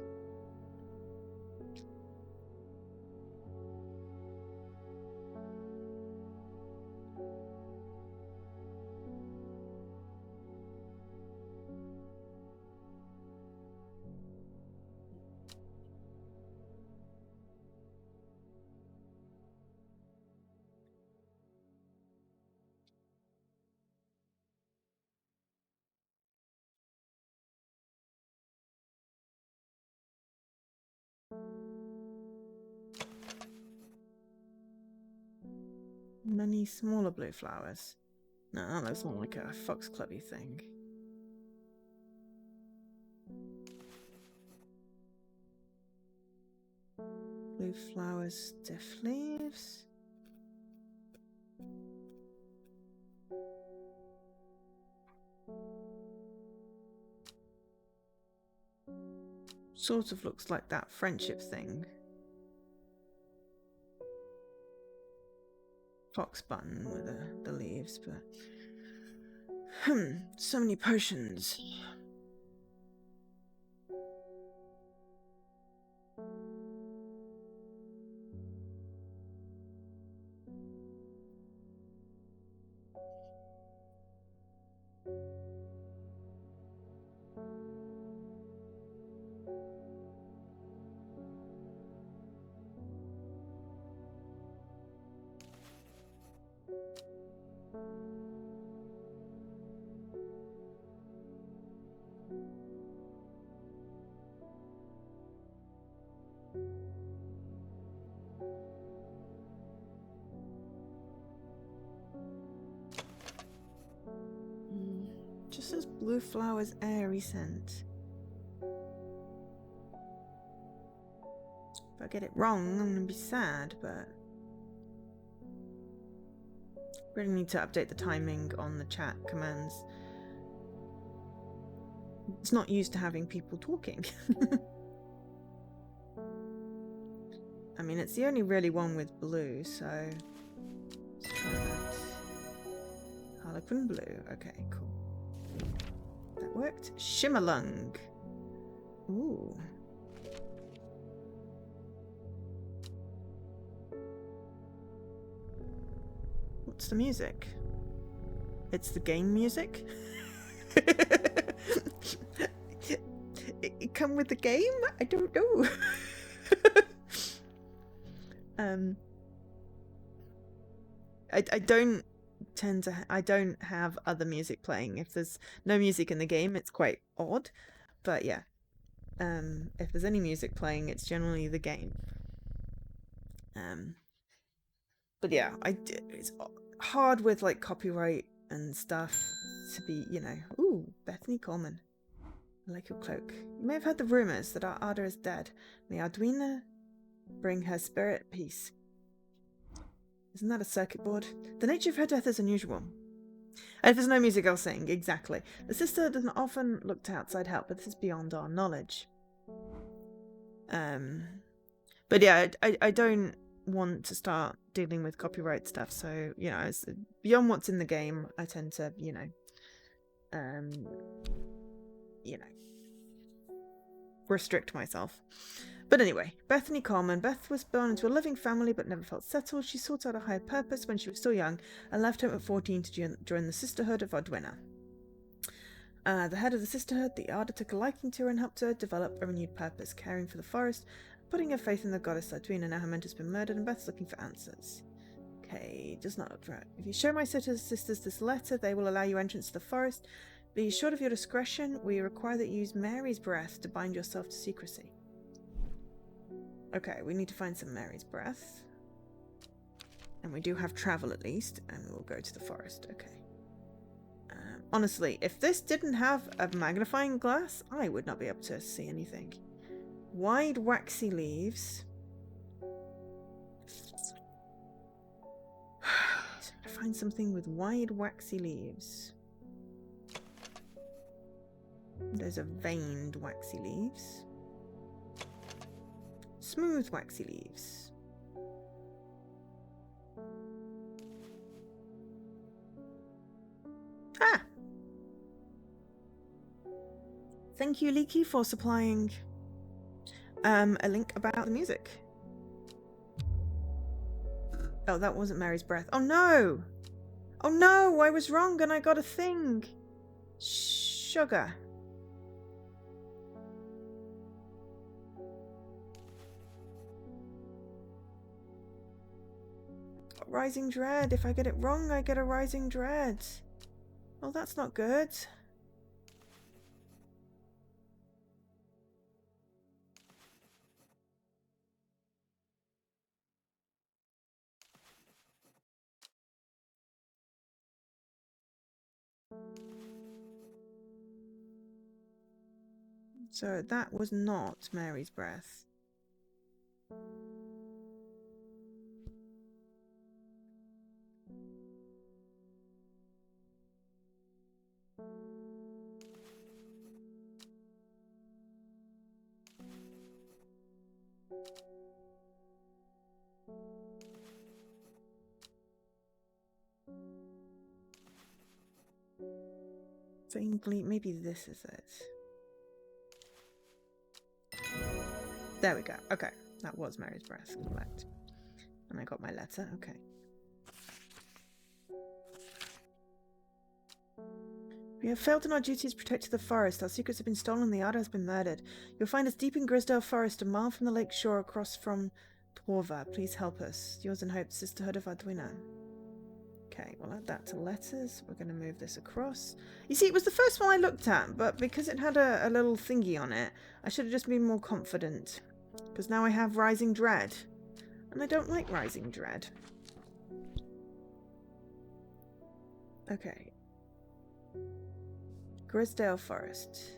Many smaller blue flowers. No, that looks more like a foxglove-y thing. Blue flowers, stiff leaves. Sort of looks like that friendship thing. Fox button with the leaves, but... so many potions. Just as blue flowers airy scent. If I get it wrong, I'm gonna be sad, but really need to update the timing on the chat commands. It's not used to having people talking. I mean, it's the only really one with blue, so let's try that. Harlequin blue. Okay, cool. That worked. Shimmerlung. Ooh. What's the music? It's the game music? It come with the game? I don't know. I don't tend to I don't have other music playing. If there's no music in the game, it's quite odd. But yeah, if there's any music playing, it's generally the game. But yeah, it's hard with like copyright and stuff to be, you know. Ooh, Bethany Coleman. I like your cloak. You may have heard the rumors that our Ada is dead. May Arduina bring her spirit peace. Isn't that a circuit board? The nature of her death is unusual. And if there's no music, I'll sing. Exactly. The sister doesn't often look to outside help, but this is beyond our knowledge. But yeah, I don't want to start dealing with copyright stuff. So, you know, it's beyond what's in the game, I tend to, you know, restrict myself. But anyway, Bethany Coleman. Beth was born into a loving family but never felt settled. She sought out a higher purpose when she was still young and left home at 14 to join the Sisterhood of Arduina. The head of the Sisterhood, the Ada, took a liking to her and helped her develop a renewed purpose, caring for the forest, putting her faith in the goddess Arduina. Now her mentor's been murdered and Beth's looking for answers. Okay, does not look right. If you show my sisters this letter, they will allow you entrance to the forest. Be assured of your discretion. We require that you use Mary's breath to bind yourself to secrecy. Okay, we need to find some Mary's breath. And we do have travel at least, and we'll go to the forest. Okay. Honestly, if this didn't have a magnifying glass, I would not be able to see anything. Wide, waxy leaves. Find something with wide, waxy leaves. Those are veined, waxy leaves. Smooth, waxy leaves. Ah! Thank you, Leaky, for supplying a link about the music. Oh, that wasn't Mary's breath. Oh no! Oh no! I was wrong and I got a thing! Sugar. Rising Dread. If I get it wrong, I get a Rising Dread. Oh, that's not good. So that was not Mary's breath. Vaguely, maybe this is it. There we go. Okay, that was Mary's breath. Correct. And I got my letter. Okay. We have failed in our duties protecting the forest. Our secrets have been stolen. The Ada has been murdered. You'll find us deep in Grisdale Forest, a mile from the lake shore, across from Torva. Please help us. Yours in hope, Sisterhood of Arduina. Okay, we'll add that to letters. We're going to move this across. You see, it was the first one I looked at, but because it had a little thingy on it, I should have just been more confident. Because now I have Rising Dread. And I don't like Rising Dread. Okay. Grisdale Forest.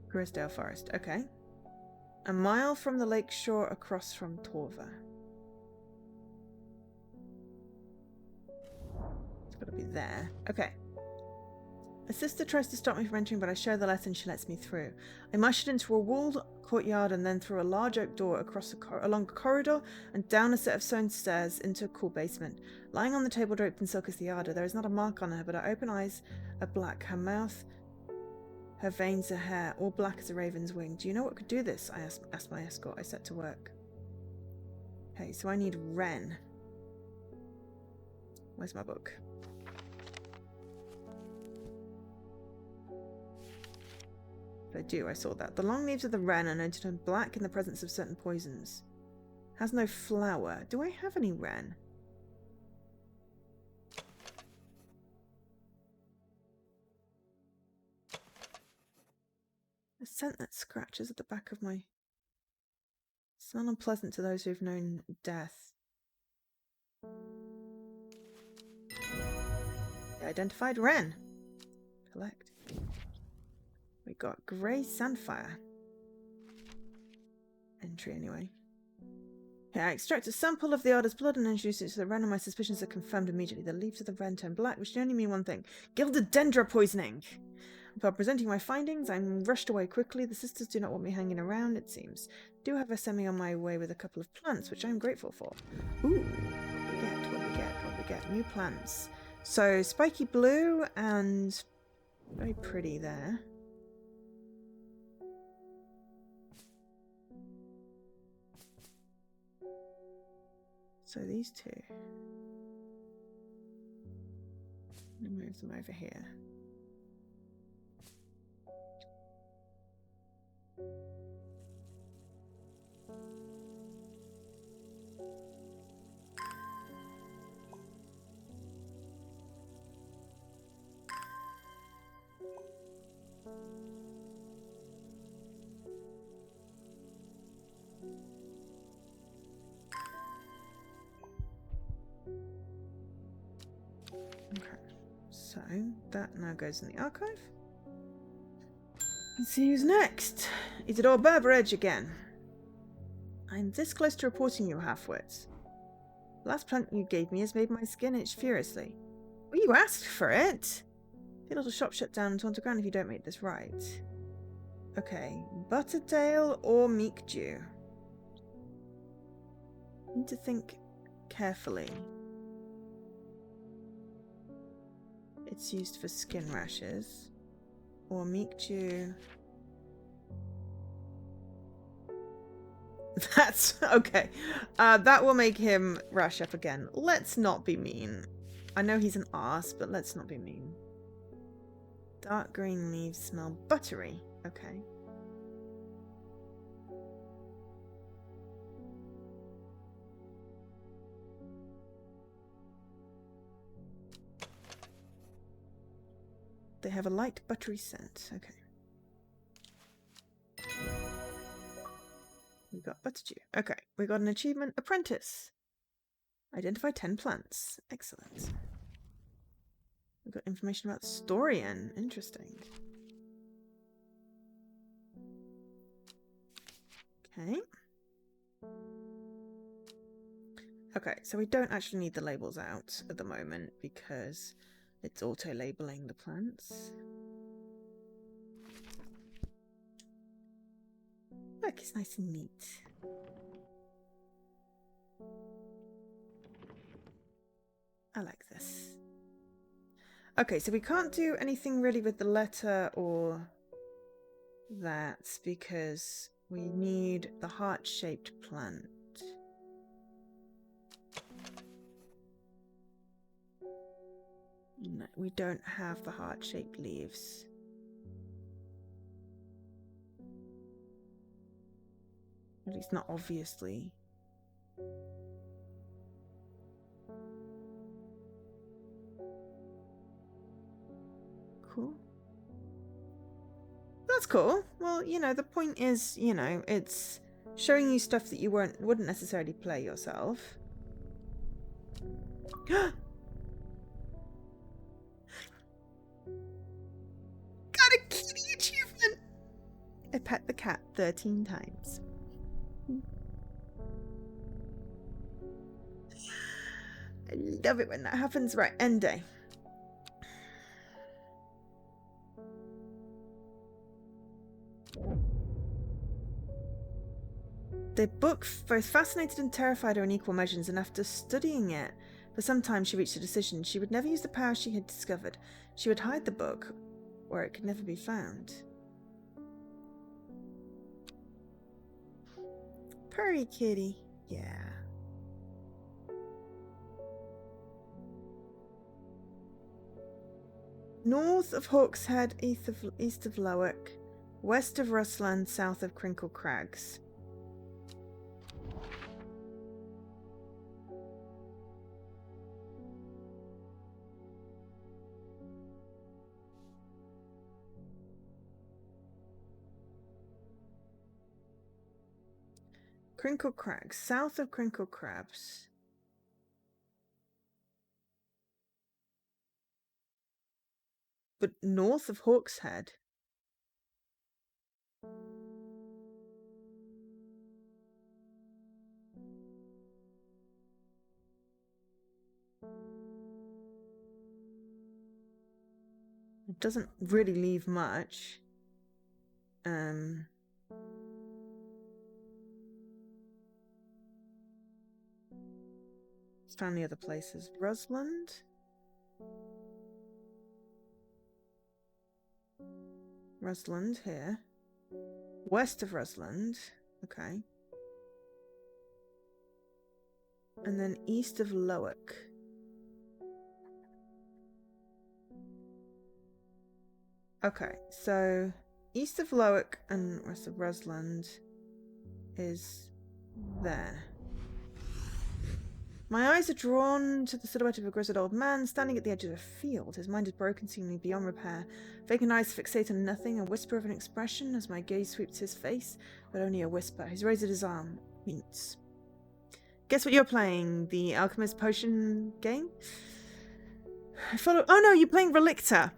Grisdale Forest, okay. A mile from the lake shore across from Torva. It's got to be there. Okay. A sister tries to stop me from entering, but I show the letter and she lets me through. I'm ushered into a walled courtyard and then through a large oak door across along a corridor and down a set of stone stairs into a cool basement. Lying on the table draped in silk is the Arda. There is not a mark on her, but her open eyes are black. Her mouth, her veins are hair, all black as a raven's wing. Do you know what could do this? I asked my escort. I set to work. Okay, so I need Wren. Where's my book? I do, I saw that. The long leaves of the wren are known to turn black in the presence of certain poisons. Has no flower. Do I have any wren? A scent that scratches at the back of my... It's not unpleasant to those who've known death. I identified wren. Collect. We got grey sandfire. Entry anyway. Yeah, I extract a sample of the Arda's blood and introduce it to the wren, and my suspicions are confirmed immediately. The leaves of the wren turn black, which can only mean one thing. Gilded dendra poisoning! Upon presenting my findings, I'm rushed away quickly. The sisters do not want me hanging around, it seems. Do have a semi on my way with a couple of plants, which I'm grateful for. Ooh, what we get? New plants. So, spiky blue and very pretty there. So these two. I'm going to move them over here. Okay, so that now goes in the archive. Let's see who's next. Isidore Berberidge again. I'm this close to reporting you, halfwits. The last plant you gave me has made my skin itch furiously. Well, you asked for it. The little shop shut down and torn to ground if you don't make this right. Okay, Buttertail or Meek Dew? Need to think carefully. It's used for skin rashes. Or Meek Dew. That's okay. That will make him rash up again. Let's not be mean. I know he's an arse, but let's not be mean. Dark green leaves smell buttery. Okay. They have a light buttery scent. Okay. We got Butterdew. Okay. We got an achievement. Apprentice. Identify 10 plants. Excellent. We got information about Storian. Interesting. Okay. Okay, so we don't actually need the labels out at the moment because it's auto-labeling the plants. Look, it's nice and neat. I like this. Okay, so we can't do anything really with the letter or that because we need the heart-shaped plant. No, we don't have the heart-shaped leaves. At least not obviously. Cool. That's cool. Well, you know, the point is, you know, it's showing you stuff that you wouldn't necessarily play yourself. Got a kitty achievement! I pet the cat 13 times. I love it when that happens. Right, end day. The book both fascinated and terrified her in equal measures, and after studying it for some time she reached a decision. She would never use the power she had discovered. She would hide the book where it could never be found. Purry kitty. Yeah. North of Hawk's Head, east of Lowick, west of Russland, south of Crinkle Crags. Crinkle Crags, south of Crinkle Crabs. But north of Hawk's Head. It doesn't really leave much. Let's find the other places. Rusland. Rusland here. West of Rusland. Okay. And then east of Lowick. Okay, so east of Lowick and west of Rusland is there. My eyes are drawn to the silhouette of a grizzled old man standing at the edge of a field. His mind is broken, seemingly beyond repair. Vacant eyes fixate on nothing, a whisper of an expression as my gaze sweeps his face, but only a whisper. He's raised his arm. Winks. Guess what you're playing? The Alchemist Potion game? I follow. Oh no, you're playing Relicta.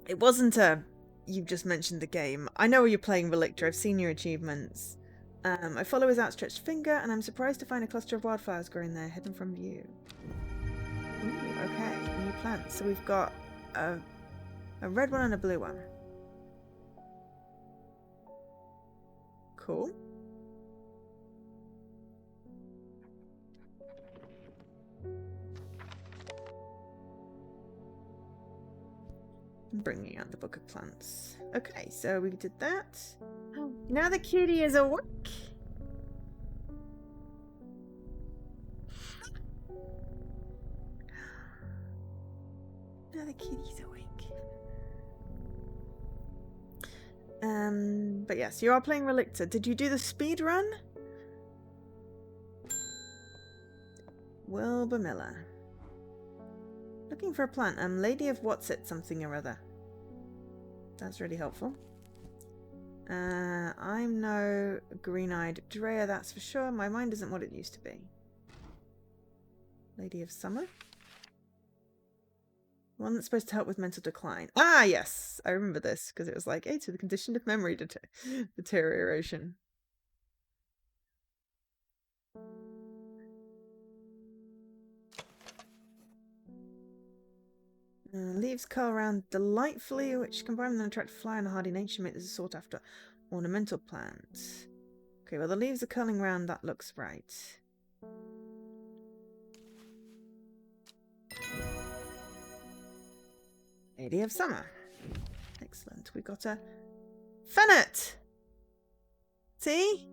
It wasn't a. You just mentioned the game. I know you're playing Relicta. I've seen your achievements. I follow his outstretched finger, and I'm surprised to find a cluster of wildflowers growing there, hidden from view. Ooh, okay, new plants. So we've got a red one and a blue one. Cool. I'm bringing out the book of plants. Okay, so we did that. Oh, now the kitty is awake. Now the kitty's awake. But yes, you are playing Relicta. Did you do the speed run? Wilbur Miller. Looking for a plant. Lady of what's it something or other. That's really helpful. I'm no green-eyed Drea, that's for sure. My mind isn't what it used to be. Lady of Summer? One that's supposed to help with mental decline. Ah, yes! I remember this, because it was like, aids with the condition of memory deterioration. Leaves curl around delightfully, which combined with an attractive fly and a hardy nature make this a sought after ornamental plant. Okay, well the leaves are curling around, that looks right. Lady of Summer. Excellent. We got a Fennett! See?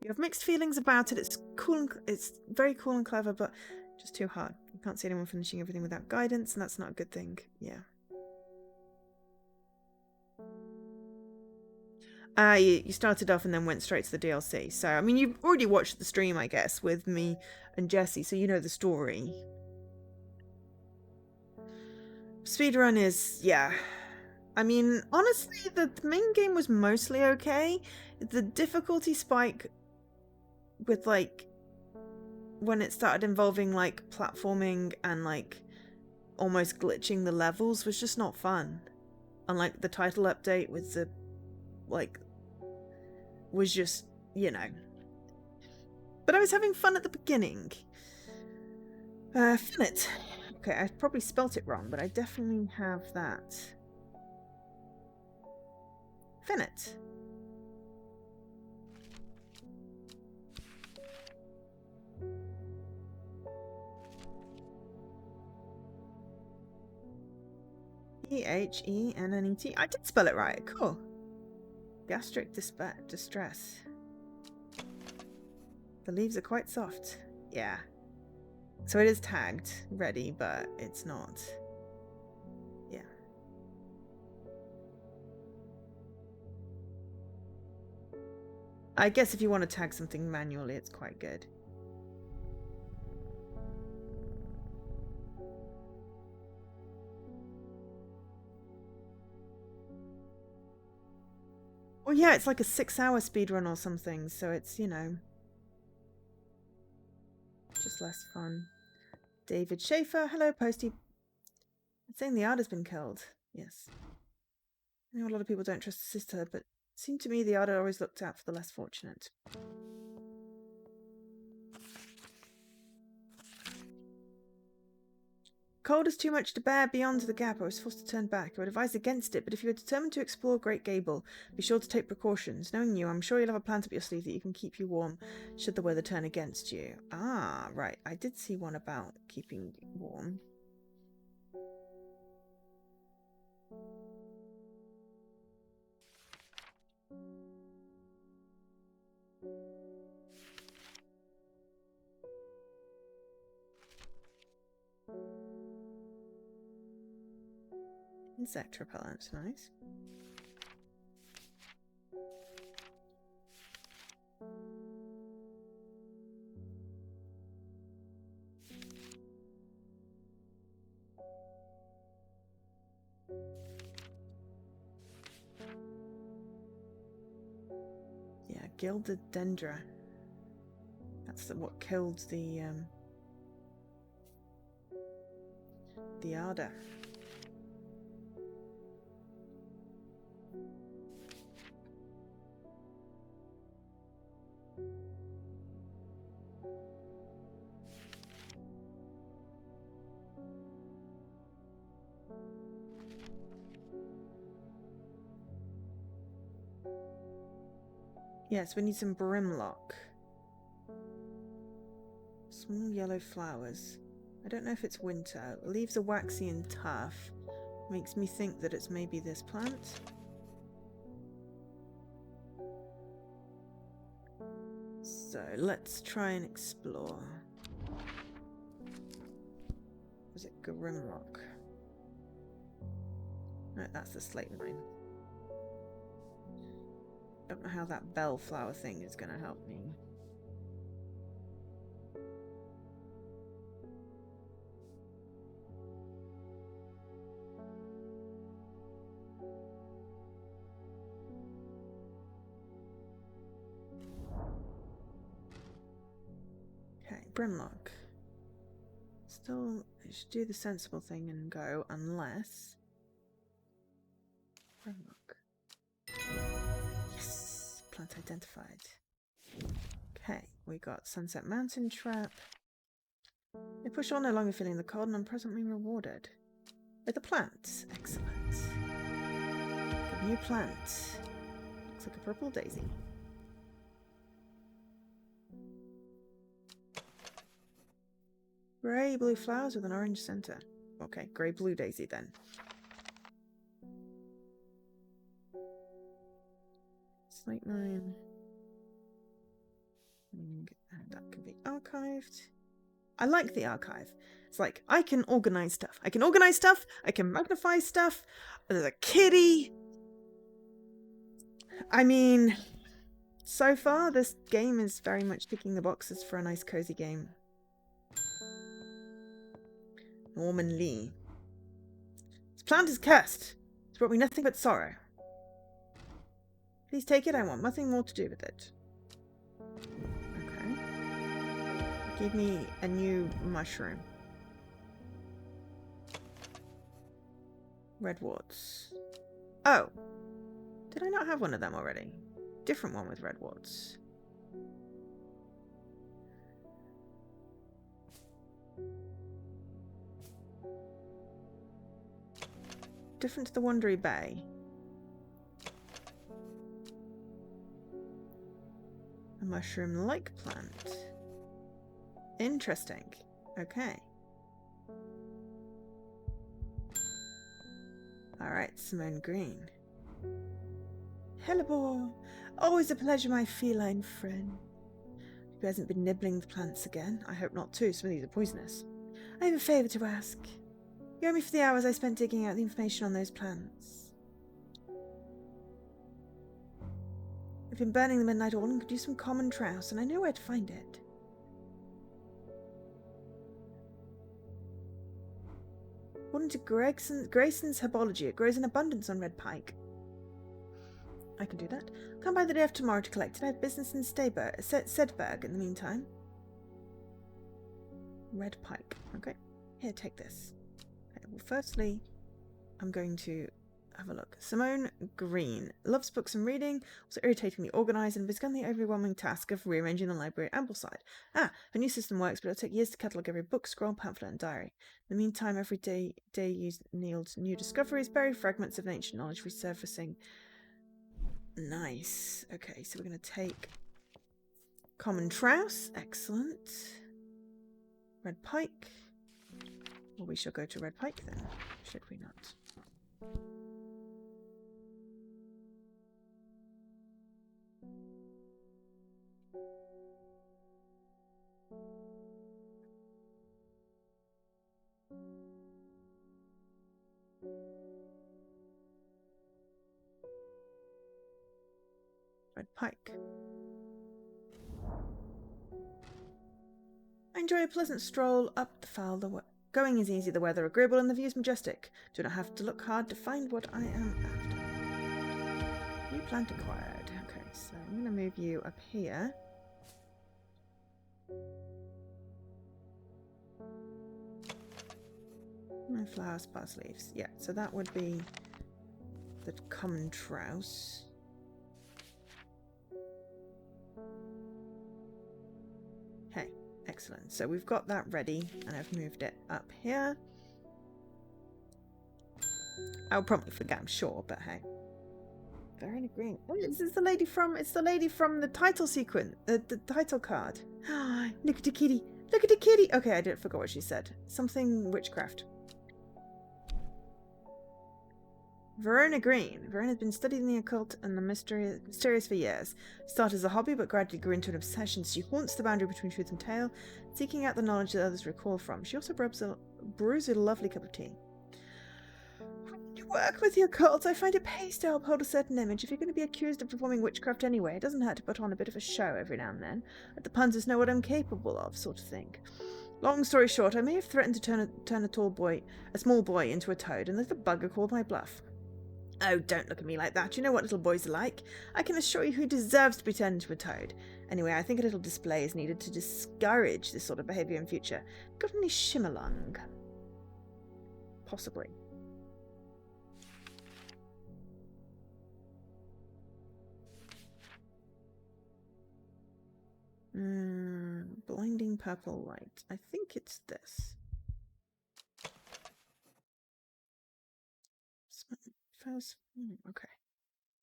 You have mixed feelings about it. It's cool. It's very cool and clever, but just too hard. You can't see anyone finishing everything without guidance, and that's not a good thing. Yeah. You started off and then went straight to the DLC. So, I mean, you've already watched the stream, I guess, with me and Jesse, so you know the story. Speedrun is, yeah. I mean, honestly, the main game was mostly okay. The difficulty spike with, like, when it started involving, like, platforming and, like, almost glitching the levels was just not fun. And, like, the title update with the, like, was just, you know. But I was having fun at the beginning. Finnet. Okay, I probably spelt it wrong, but I definitely have that. Finnet. Phennet. I did spell it right. Cool. Gastric distress. The leaves are quite soft. Yeah. So it is tagged ready, but it's not. Yeah. I guess if you want to tag something manually, it's quite good. Well, yeah, it's like a 6-hour speedrun or something, so it's, you know, just less fun. David Schaefer, hello, Posty. It's saying the Arda's been killed. Yes. I know a lot of people don't trust the sister, but it seemed to me the Arda always looked out for the less fortunate. Cold is too much to bear beyond the gap. I was forced to turn back. I would advise against it, but if you are determined to explore Great Gable, be sure to take precautions. Knowing you, I'm sure you'll have a plan up your sleeve that you can keep you warm should the weather turn against you. Ah, right. I did see one about keeping warm. Insect repellent, nice. Yeah, gilded dendra. That's what killed the Arda. Yes, we need some brimlock. Small yellow flowers. I don't know if it's winter. Leaves are waxy and tough. Makes me think that it's maybe this plant. So let's try and explore. Was it Grimlock? No, that's the slate mine. Don't know how that bellflower thing is going to help me. Okay, Brimlock. Still, I should do the sensible thing and go, unless... Brimlock. Yes! Plant identified. Okay, we got Sunset Mountain Trap. They push on, no longer feeling the cold, and I'm presently rewarded. With a plant. Excellent. Good new plant. Looks like a purple daisy. Grey blue flowers with an orange center. Okay, grey blue daisy then. Slate mine. And that can be archived. I like the archive. It's like, I can organize stuff. I can organize stuff. I can magnify stuff. There's a kitty. I mean, so far this game is very much ticking the boxes for a nice cozy game. Norman Lee. This plant is cursed. It's brought me nothing but sorrow. Please take it. I want nothing more to do with it. Okay. Give me a new mushroom. Redwards. Oh. Did I not have one of them already? Different one with redwards. Different to the Wandery Bay. A mushroom-like plant. Interesting. Okay. Alright, Simone Green. Hellebore! Always a pleasure, my feline friend. Who hasn't been nibbling the plants again? I hope not too. Some of these are poisonous. I have a favour to ask. You owe me for the hours I spent digging out the information on those plants. I've been burning the midnight oil and could use some common trouse, and I know where to find it. According to Grayson's Herbology, it grows in abundance on Red Pike. I can do that. Come by the day after tomorrow to collect it. I have business in Sedberg in the meantime. Red Pike. Okay. Here, take this. Okay, well, firstly, I'm going to have a look. Simone Green. Loves books and reading, also irritatingly organised, and begun the overwhelming task of rearranging the library at Ambleside. Her new system works, but it'll take years to catalogue every book, scroll, pamphlet, and diary. In the meantime, every day yields new discoveries, buried fragments of ancient knowledge resurfacing. Nice. Okay, so we're going to take common trouse. Excellent. Red Pike. Well, we shall go to Red Pike then, should we not? Red Pike. I enjoy a pleasant stroll up the foul. Going is easy, the weather agreeable, and the views majestic. Do not have to look hard to find what I am after. New plant acquired. Okay, so I'm going to move you up here. No flowers, sparse leaves. Yeah, so that would be the common trouse. Okay, excellent. So we've got that ready, and I've moved it up here. I'll probably forget, I'm sure, but hey. Very green. Oh, this is the lady from. It's the lady from the title sequence, the title card. Look at the kitty. Look at the kitty. Okay, I didn't forget what she said. Something witchcraft. Verona Green. Verona has been studying the occult and the mysterious for years. Started as a hobby, but gradually grew into an obsession. She haunts the boundary between truth and tale, seeking out the knowledge that others recoil from. She also brews a lovely cup of tea. When you work with the occult, I find it pays to uphold a certain image. If you're going to be accused of performing witchcraft anyway, it doesn't hurt to put on a bit of a show every now and then. Let the punters know what I'm capable of, sort of thing. Long story short, I may have threatened to turn a small boy into a toad, and the little bugger called my bluff. Oh, don't look at me like that. You know what little boys are like. I can assure you who deserves to be turned into a toad. Anyway, I think a little display is needed to discourage this sort of behaviour in future. Got any shimmerlung? Possibly. Blinding purple light. I think it's this. Okay.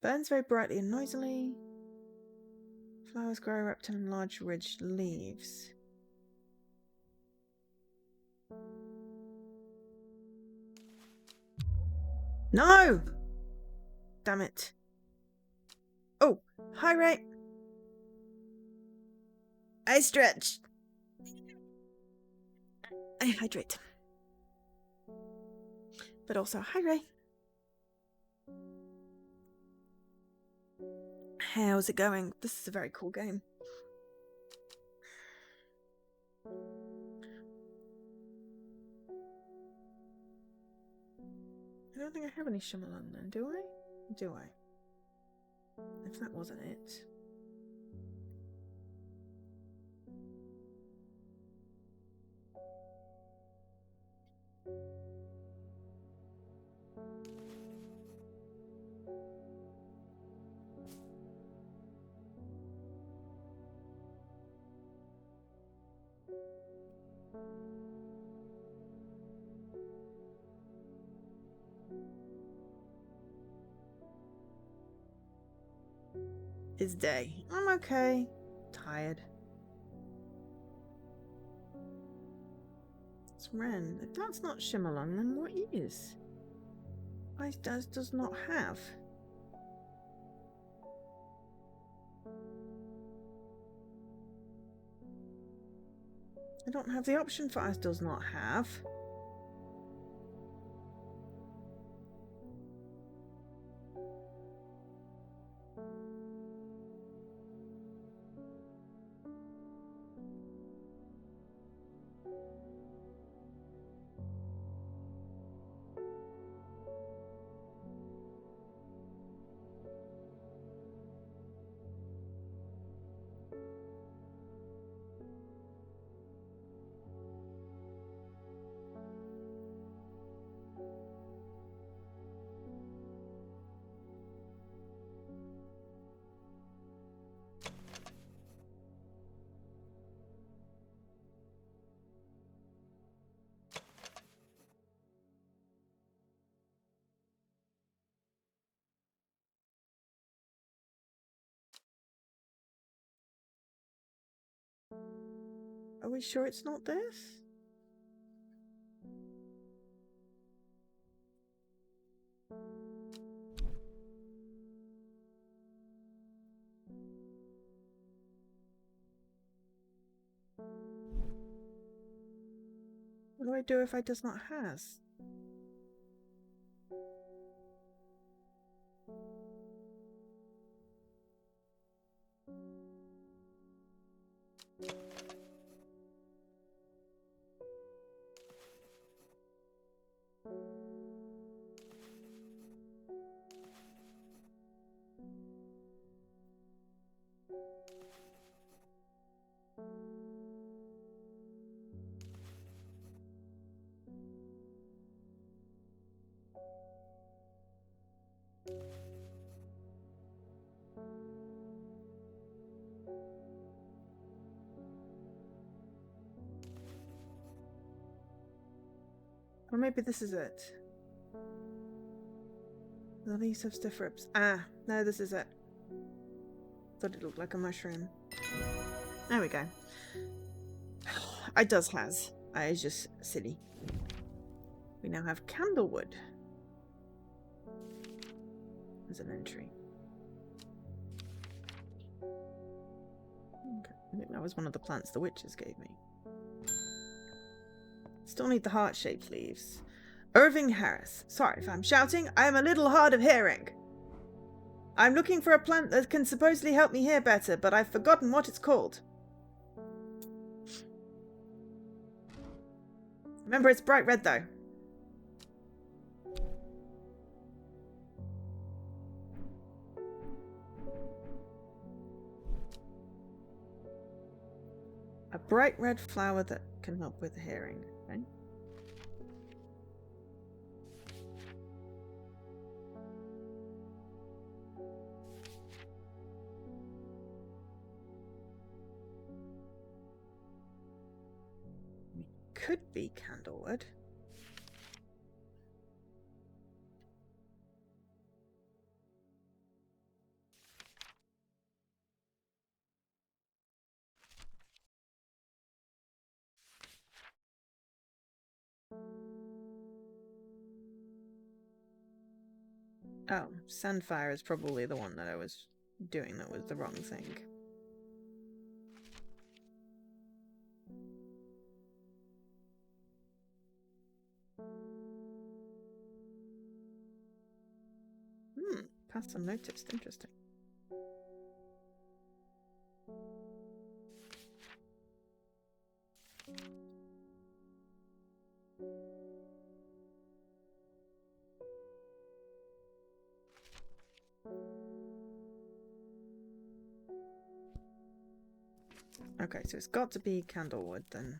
Burns very brightly and noisily. Flowers grow wrapped in large ridged leaves. No! Damn it. Oh, hi Ray. I stretch. I hydrate. But also, hi Ray. How's it going? This is a very cool game. I don't think I have any Shyamalan then, do I? Do I? If that wasn't it. It's day. I'm okay. Tired. It's Ren. If that's not Shyamalan, then what is? Ice does not have. I don't have the option for Ice does not have. Are we sure it's not this? What do I do if I does not has? Or maybe this is it. The leaves have stiff ribs. Ah, no, this is it. Thought it looked like a mushroom. There we go. I does has. I is just silly. We now have candlewood as an entry. Okay. I think that was one of the plants the witches gave me. Still need the heart-shaped leaves. Irving Harris. Sorry if I'm shouting. I am a little hard of hearing. I'm looking for a plant that can supposedly help me hear better, but I've forgotten what it's called. Remember, it's bright red, though. A bright red flower that can help with hearing. Okay. Could be candlewood. Oh, Sandfire is probably the one that I was doing that was the wrong thing. Pass unnoticed. Interesting. Okay, so it's got to be candlewood then.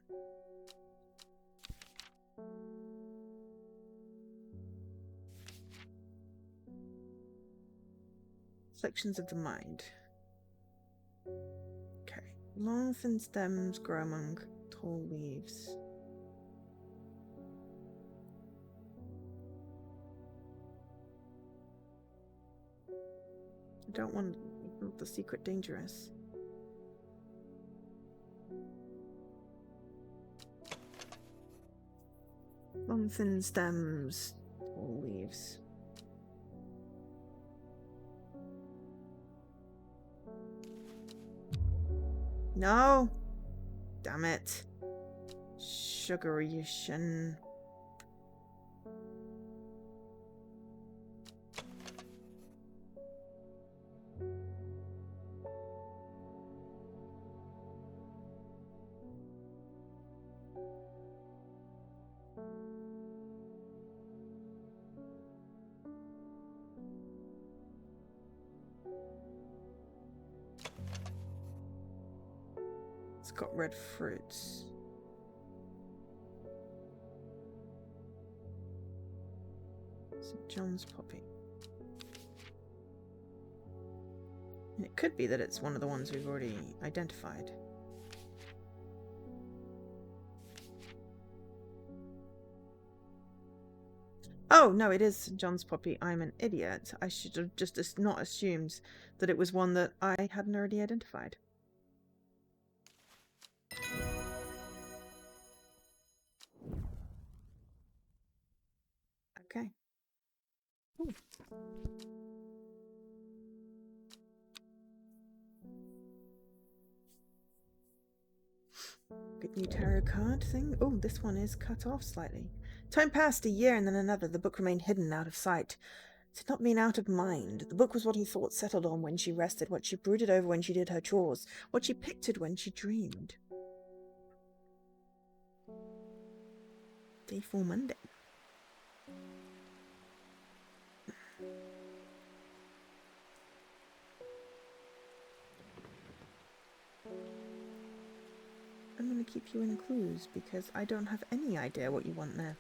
Afflictions of the mind. Okay. Long thin stems grow among tall leaves. I don't want the secret dangerous. Long thin stems, tall leaves. No! Damn it. Sugaration. It's got red fruits. St. John's poppy. And it could be that it's one of the ones we've already identified. Oh, no, it is St. John's poppy. I'm an idiot. I should have just not assumed that it was one that I hadn't already identified. Okay. Ooh. Good new tarot card thing. Oh, this one is cut off slightly. Time passed, a year and then another. The book remained hidden, out of sight. It had not been out of mind. The book was what her thoughts settled on when she rested, what she brooded over when she did her chores, what she pictured when she dreamed. Day 4 Monday. I'm going to keep you in clues because I don't have any idea what you want there.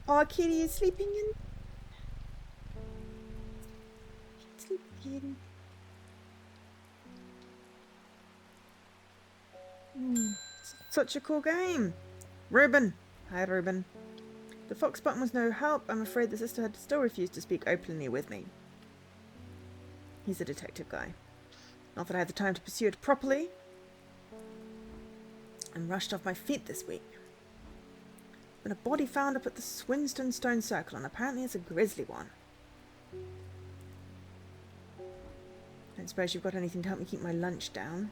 Oh, Kitty is sleeping in. Sleep, Kitty. Such a cool game. Reuben. Hi, Reuben. The fox button was no help. I'm afraid the sister had still refused to speak openly with me. He's a detective guy. Not that I had the time to pursue it properly. I'm rushed off my feet this week. Been a body found up at the Swinston Stone Circle, and apparently it's a grisly one. Don't suppose you've got anything to help me keep my lunch down.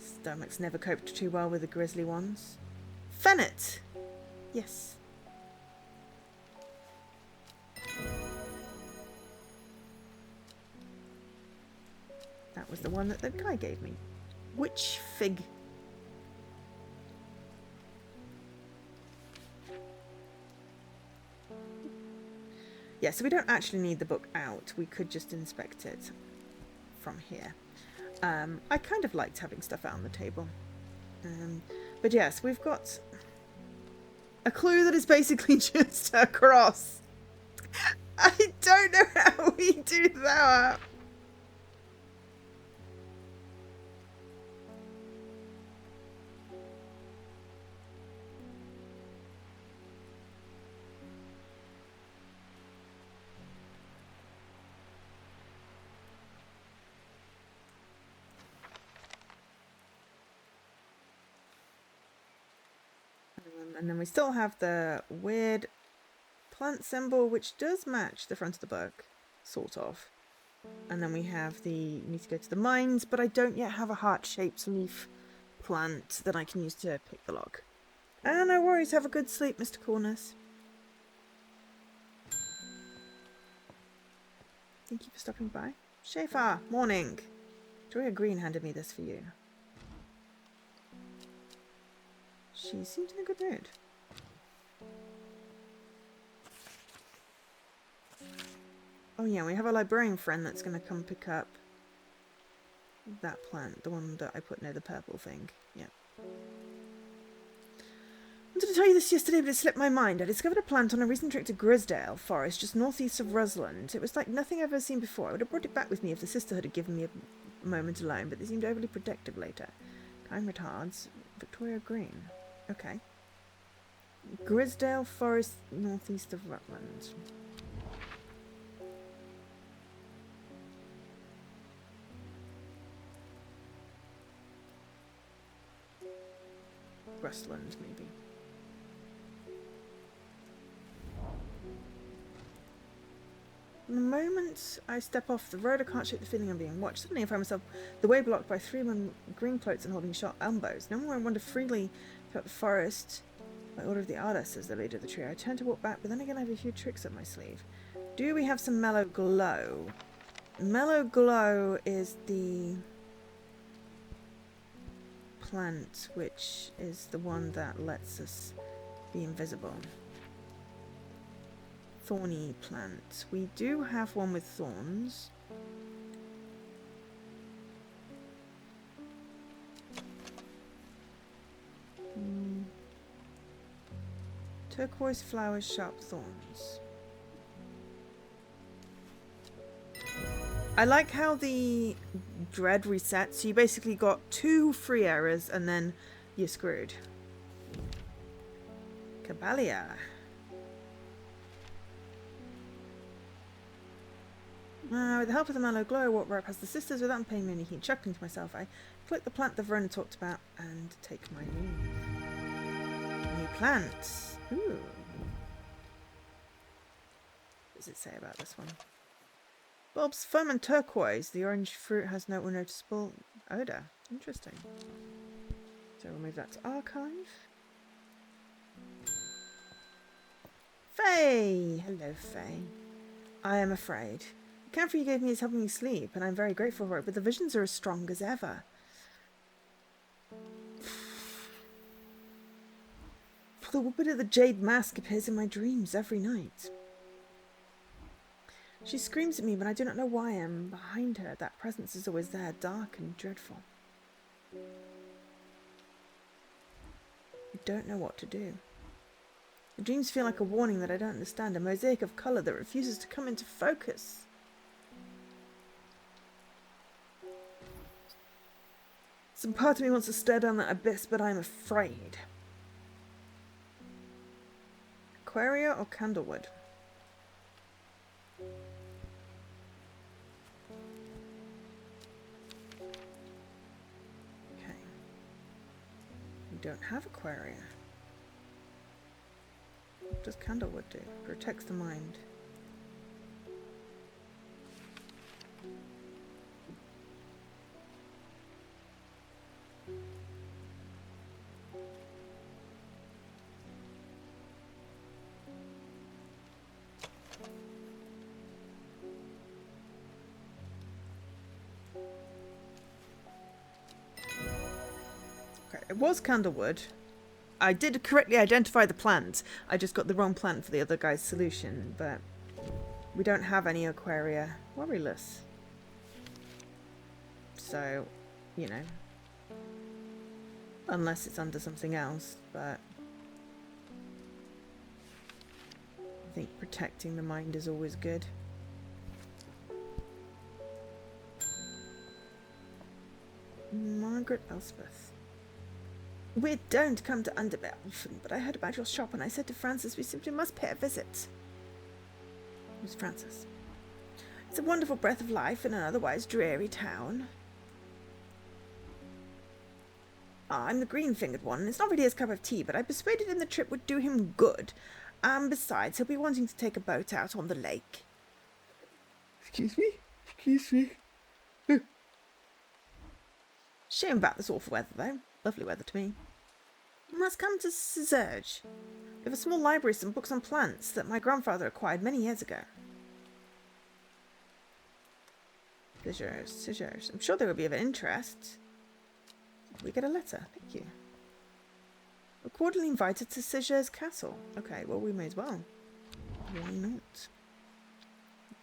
Stomach's never coped too well with the grisly ones. Fennet! Yes. That was the one that the guy gave me. Which fig? Yeah, so we don't actually need the book out. We could just inspect it from here. I kind of liked having stuff out on the table. But yes, we've got a clue that is basically just a cross. I don't know how we do that. And then we still have the weird plant symbol, which does match the front of the book, sort of. And then we have the need to go to the mines, but I don't yet have a heart-shaped leaf plant that I can use to pick the lock. And no worries, have a good sleep, Mr. Corners. Thank you for stopping by. Shafar, morning. Joya Green handed me this for you. She seems in a good mood. Oh yeah, we have a librarian friend that's going to come pick up That plant, the one that I put near the purple thing. Yeah. I wanted to tell you this yesterday, but it slipped my mind. I discovered a plant on a recent trip to Grisdale Forest, just northeast of Rusland. It was like nothing I've ever seen before. I would have brought it back with me if the sisterhood had given me a moment alone, but they seemed overly protective later. Time retards. Victoria Green. Okay. Grisdale Forest, northeast of Rutland. Rustland, maybe. The moment I step off the road, I can't shake the feeling I'm being watched. Suddenly I find myself the way blocked by 3 men green cloaks and holding short elbows. No more I wander freely throughout the forest by order of the Arda, says the leader of the trio. I turn to walk back, but then again I have a few tricks up my sleeve. Do we have some Mellow Glow? Mellow Glow is the plant which is the one that lets us be invisible. Thorny plant. We do have one with thorns. Turquoise flowers, sharp thorns. I like how the dread resets. So you basically got 2 free errors and then you're screwed. Caballia. With the help of the Mallow Glow, I walk right past the sisters without paying me any heed. Chuckling to myself, I click the plant the Verona talked about and take my leave. New plants. Ooh. What does it say about this one? Bulbs firm and turquoise. The orange fruit has no noticeable odour. Interesting. So we'll move that to archive. Faye! Hello, Faye. I am afraid. The camphor you gave me is helping me sleep, and I'm very grateful for it, but the visions are as strong as ever. The bit of the jade mask appears in my dreams every night. She screams at me, but I do not know why I am behind her. That presence is always there, dark and dreadful. I don't know what to do. The dreams feel like a warning that I don't understand, a mosaic of colour that refuses to come into focus. Some part of me wants to stare down that abyss, but I'm afraid. Aquaria or Candlewood? Okay. We don't have Aquaria. What does Candlewood do? Protects the mind. Okay, it was Candlewood. I did correctly identify the plant. I just got the wrong plant for the other guy's solution, but we don't have any Aquaria. Worryless. So, you know. Unless it's under something else, but I think protecting the mind is always good. Margaret Elspeth. We don't come to Underbell often, but I heard about your shop and I said to Francis we simply must pay a visit. Who's Francis? It's a wonderful breath of life in an otherwise dreary town. I'm the green-fingered one, and it's not really his cup of tea, but I persuaded him the trip would do him good. And besides, he'll be wanting to take a boat out on the lake. Excuse me? Excuse me? Shame about this awful weather, though. Lovely weather to me. You must come to Serge. We have a small library, some books on plants that my grandfather acquired many years ago. Scissors. I'm sure they would be of interest. We get a letter. Thank you. We're cordially invited to Siger's castle. Okay, well, we may as well. Why not?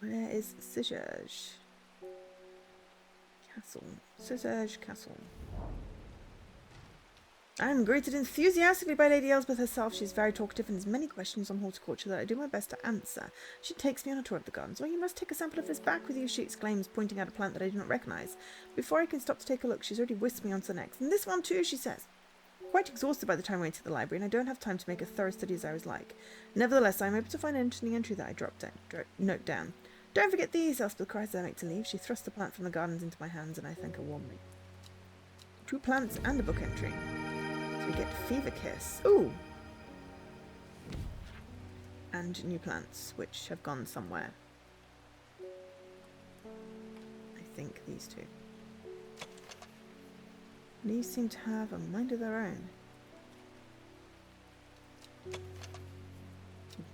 Where is Siger's? Castle. Scissors Castle. I am greeted enthusiastically by Lady Elspeth herself. She is very talkative and has many questions on horticulture that I do my best to answer. She takes me on a tour of the gardens. Well, you must take a sample of this back with you, she exclaims, pointing out a plant that I do not recognise. Before I can stop to take a look, she's already whisked me on to the next. And this one too, she says. Quite exhausted by the time I went to the library, and I don't have time to make a thorough study as I was like. Nevertheless, I am able to find an interesting entry that I note down. Don't forget these, Elspeth cries as I make to leave. She thrusts the plant from the gardens into my hands, and I thank her warmly. 2 plants and a book entry. So we get Fever Kiss. Ooh! And new plants, which have gone somewhere. I think these 2. These seem to have a mind of their own.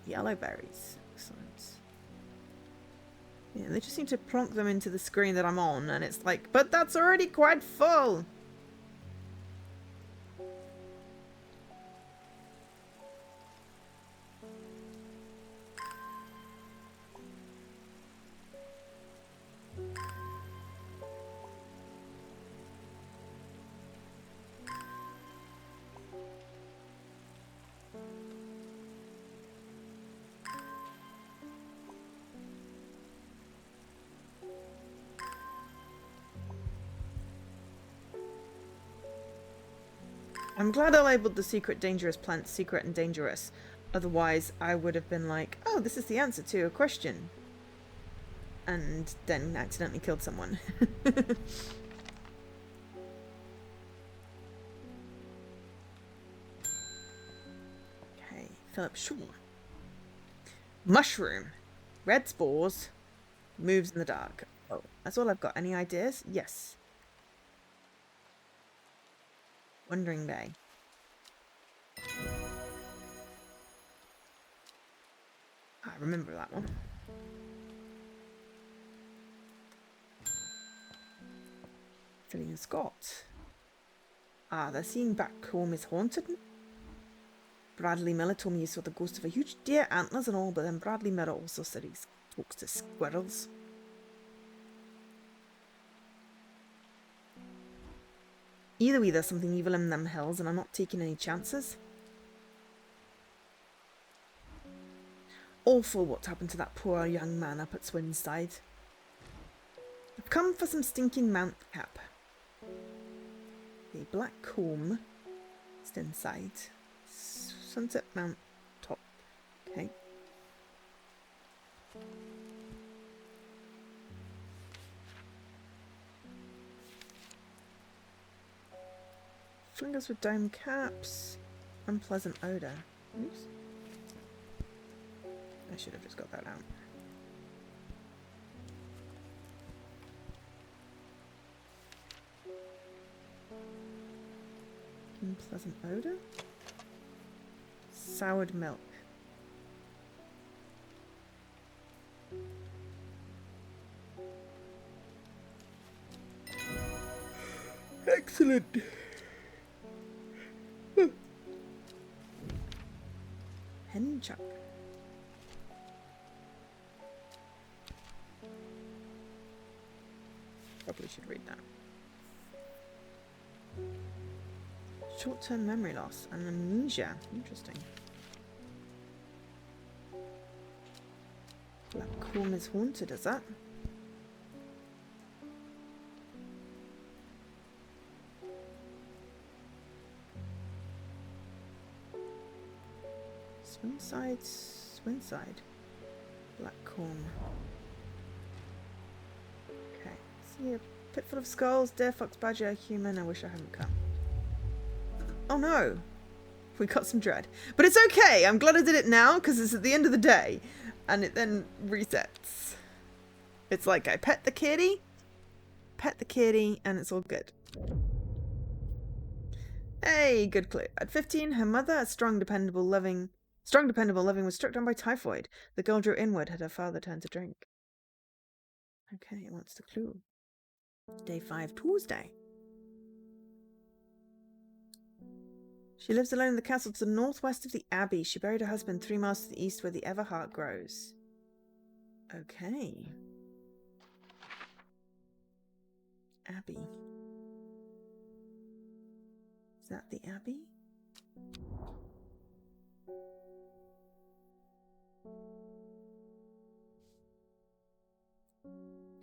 Yellow berries. Excellent. Yeah, they just seem to plonk them into the screen that I'm on, and it's like, but that's already quite full! I'm glad I labelled the secret dangerous plant secret and dangerous. Otherwise, I would have been like, oh, this is the answer to a question. And then accidentally killed someone. Okay, Philip Shaw. Mushroom. Red spores. Moves in the dark. Oh, that's all I've got. Any ideas? Yes. Wandering Bay. I remember that one. Fillion Scott. Ah, they're seeing back home is haunted. Bradley Miller told me he saw the ghost of a huge deer, antlers and all, but then Bradley Miller also said he talks to squirrels. Either way, there's something evil in them hills, and I'm not taking any chances. Awful what happened to that poor young man up at Swinside. I've come for some stinking mount cap. The black comb. It's inside. Sunset Mount top. Okay. Fungus with dome caps. Unpleasant odour. Oops. I should have just got that out. Unpleasant odour. Soured milk. Excellent. Henchuck. Probably should read that. Short-term memory loss and amnesia. Interesting. Black comb is haunted, is that? Swinside. Black comb. Okay. See a pit full of skulls, deer, fox, badger, human. I wish I hadn't come. Oh no! We got some dread. But it's okay! I'm glad I did it now, because it's at the end of the day. And it then resets. It's like I pet the kitty, and it's all good. Hey, good clue. At 15, her mother, a strong, dependable, loving, was struck down by typhoid. The girl drew inward, had her father turn to drink. Okay, what's the clue? Day 5, Tuesday. She lives alone in the castle to the northwest of the abbey. She buried her husband 3 miles to the east where the Everheart grows. Okay. Abbey. Is that the Abbey?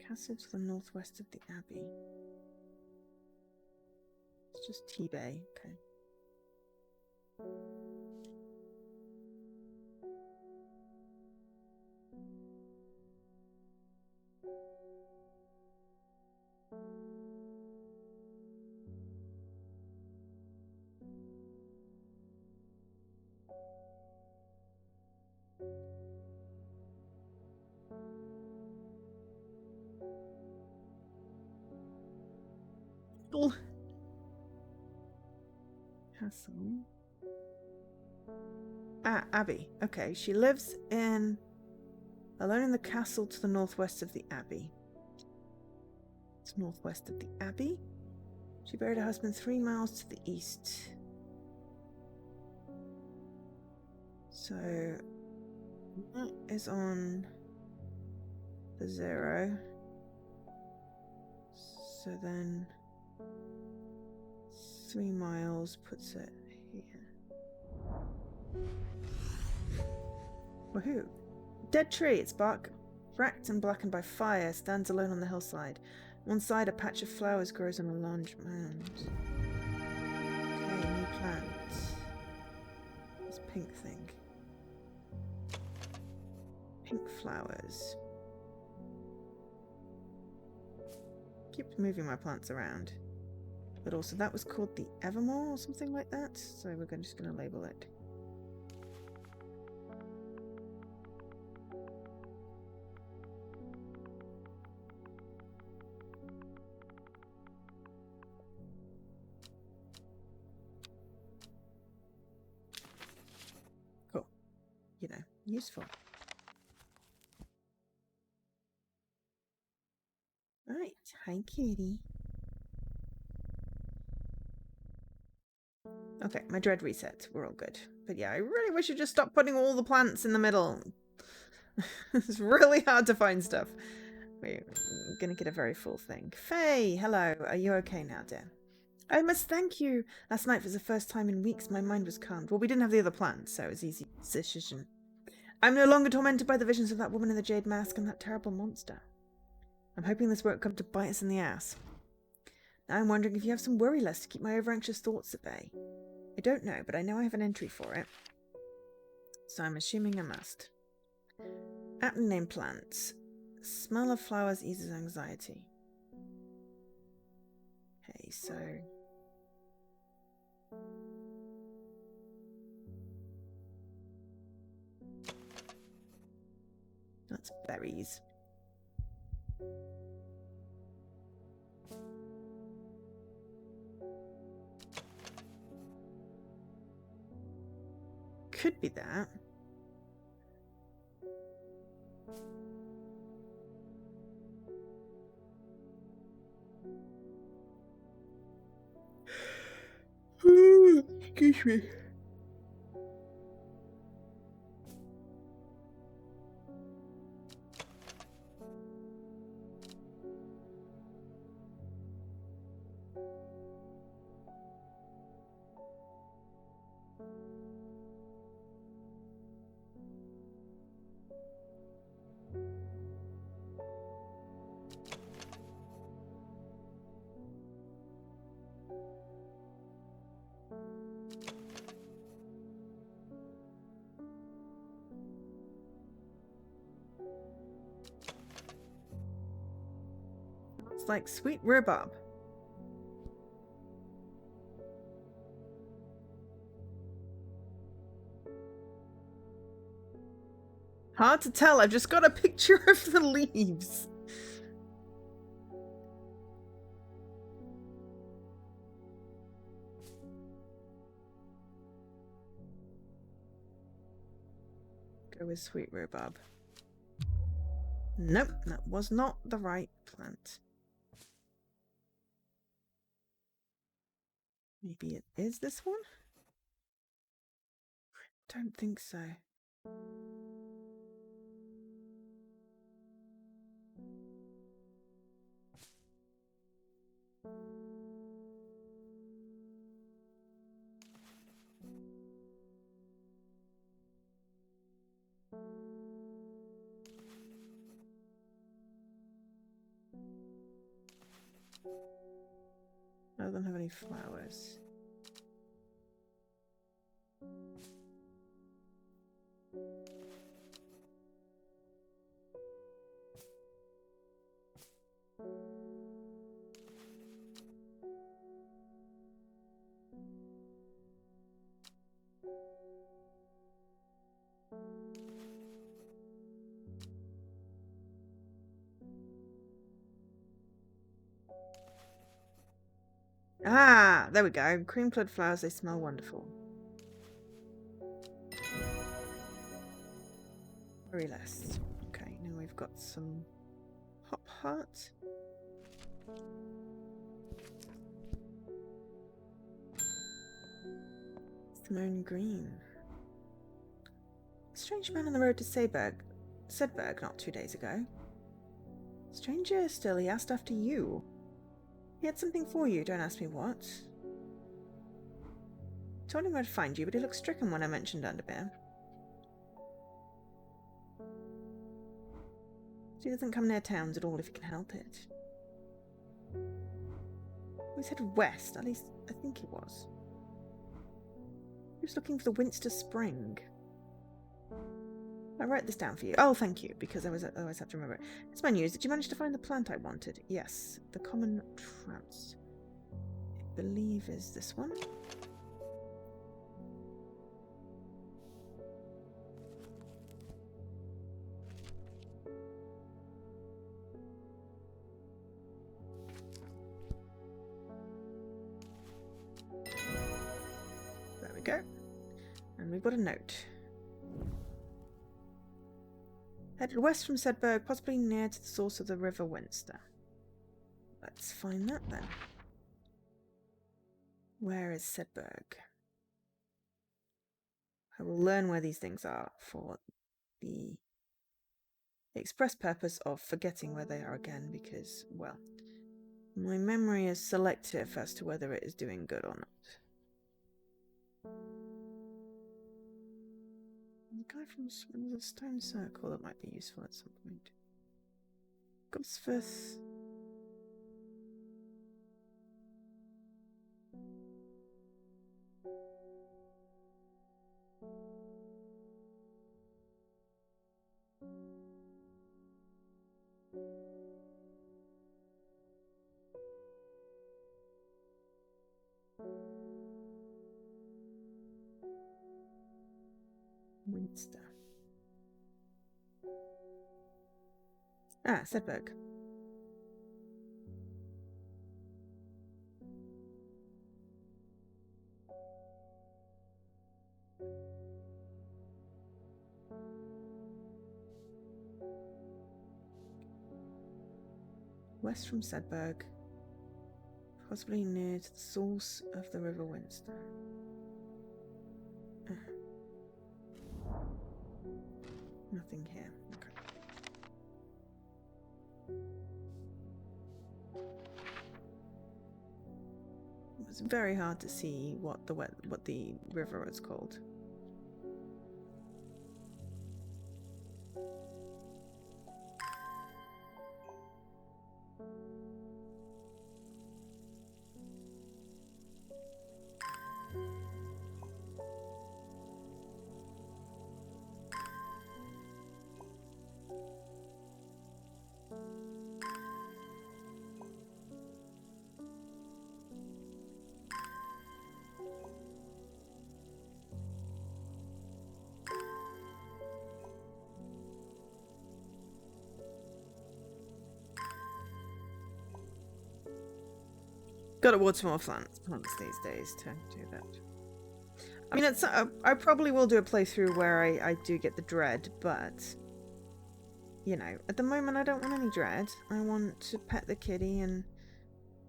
Castle to the northwest of the Abbey. It's just T-Bay, okay. Castle. Ah, Abbey. Okay, she lives alone in the castle to the northwest of the Abbey. It's northwest of the Abbey. She buried her husband 3 miles to the east. So that is on the 0. So then 3 miles puts it here. Woohoo! Dead tree, its bark cracked and blackened by fire, stands alone on the hillside. One side, a patch of flowers grows on a large mound. Okay, new plant. This pink thing. Pink flowers. Keep moving my plants around. But also that was called the Evermore or something like that. So we're just going to label it. Cool. You know, useful. Right. Hi, kitty. Okay, my dread reset. We're all good. But yeah, I really wish you'd just stop putting all the plants in the middle. It's really hard to find stuff. We're gonna get a very full thing. Faye, hello. Are you okay now, dear? I must thank you. Last night was the first time in weeks my mind was calmed. Well, we didn't have the other plants, so it was easy decision. I'm no longer tormented by the visions of that woman in the jade mask and that terrible monster. I'm hoping this won't come to bite us in the ass. Now I'm wondering if you have some worry less to keep my over-anxious thoughts at bay. I don't know, but I know I have an entry for it. So I'm assuming I must. Aptly named plants. Smell of flowers eases anxiety. Okay, so... that's berries. Could be that. Excuse me. It's like sweet rhubarb. Hard to tell. I've just got a picture of the leaves. Go with sweet rhubarb. Nope, that was not the right plant. Maybe it is this one? Don't think so. of them have any flowers. Ah, there we go. Cream-clad flowers, they smell wonderful. Very less. Okay, now we've got some hop heart. Simone Green. Strange man on the road to Sedberg not 2 days ago. Stranger still, he asked after you. He had something for you, don't ask me what. Told him where to find you, but he looked stricken when I mentioned Underbear. He doesn't come near towns at all if he can help it. He said west, at least I think he was. He was looking for the Winster Spring. I wrote this down for you. Oh, thank you, because I always have to remember it. It's my news. Did you manage to find the plant I wanted? Yes, the common trounce. I believe is this one. There we go. And we've got a note. Headed west from Sedberg, possibly near to the source of the River Winster. Let's find that then. Where is Sedberg? I will learn where these things are for the express purpose of forgetting where they are again because, well, my memory is selective as to whether it is doing good or not. The guy from the Stone Circle that might be useful at some point. Gosforth. Winster. Ah, Sedberg. West from Sedberg, possibly near to the source of the River Winster. Nothing here. Okay. It was very hard to see what the river was called. Gotta water more plants these days to do that. I mean, it's I probably will do a playthrough where I do get the dread, but you know, at the moment I don't want any dread. I want to pet the kitty and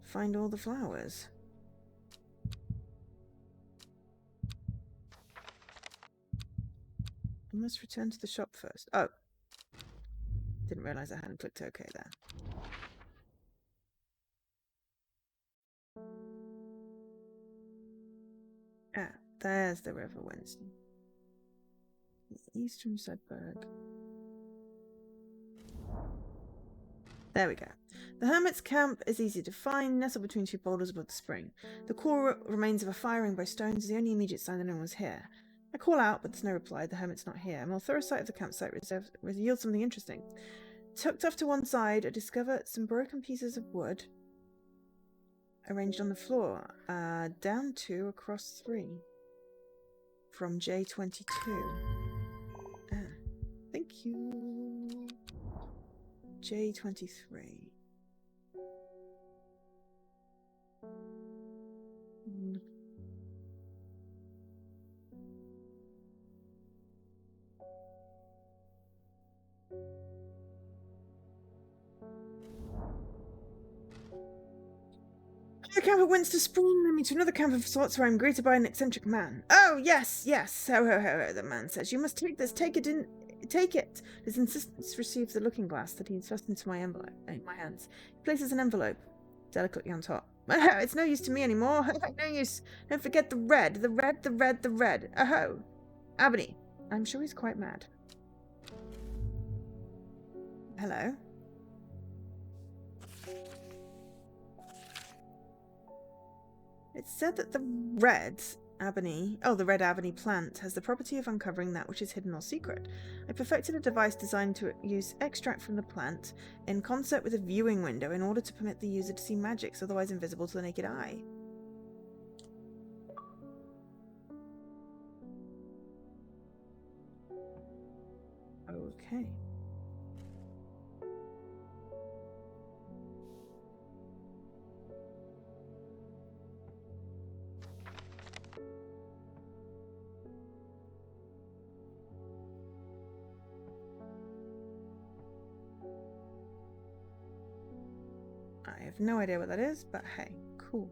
find all the flowers. I must return to the shop first. Oh. Didn't realise I hadn't clicked OK there. Ah, there's the River Winster. East from Sedberg. There we go. The hermit's camp is easy to find, nestled between two boulders above the spring. The core remains of a firing by stones is the only immediate sign that no one was here. I call out, but there's no reply. The hermit's not here. A more thorough sight of the campsite reveals something interesting. Tucked off to one side, I discover some broken pieces of wood arranged on the floor. Down 2, across 3. From J22. Thank you. J23. The camp of Winster Spawn led me to another camp of sorts where I'm greeted by an eccentric man. Oh, yes, yes. Ho, ho, ho, the man says. You must take this. Take it. His insistence receives the looking glass that he thrust into my envelope in my hands. He places an envelope delicately on top. It's no use to me anymore. No use. Don't forget the red. The red, the red, the red. Oh, Abney. I'm sure he's quite mad. Hello. It said that the red ebony plant has the property of uncovering that which is hidden or secret. I perfected a device designed to use extract from the plant in concert with a viewing window in order to permit the user to see magics otherwise invisible to the naked eye. Okay. I have no idea what that is, but hey, cool.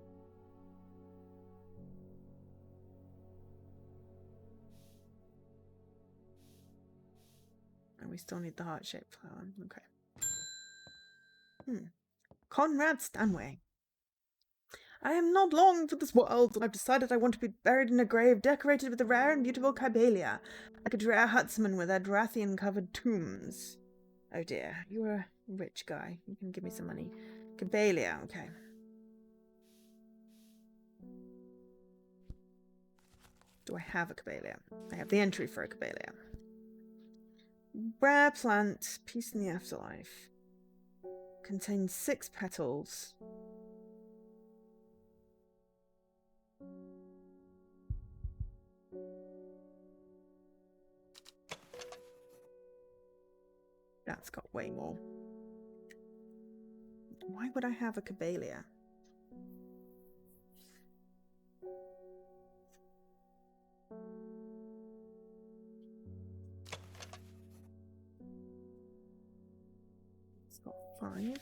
And we still need the heart-shaped flower. Okay. Conrad Stanway. I am not long for this world, and I've decided I want to be buried in a grave decorated with the rare and beautiful Kybalia, like a rare huntsman with their Drathian-covered tombs. Oh dear, you're a rich guy. You can give me some money. Kybalia, okay. Do I have a Kybalia? I have the entry for a Kybalia. Rare plant, peace in the afterlife. Contains 6 petals. That's got way more. Why would I have a Kybalia? It's got 5.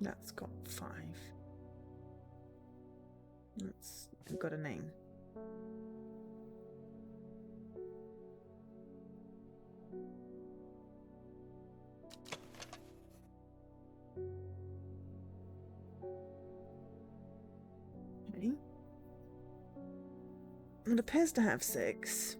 That's got 5. That's got a name. Okay. It appears to have 6.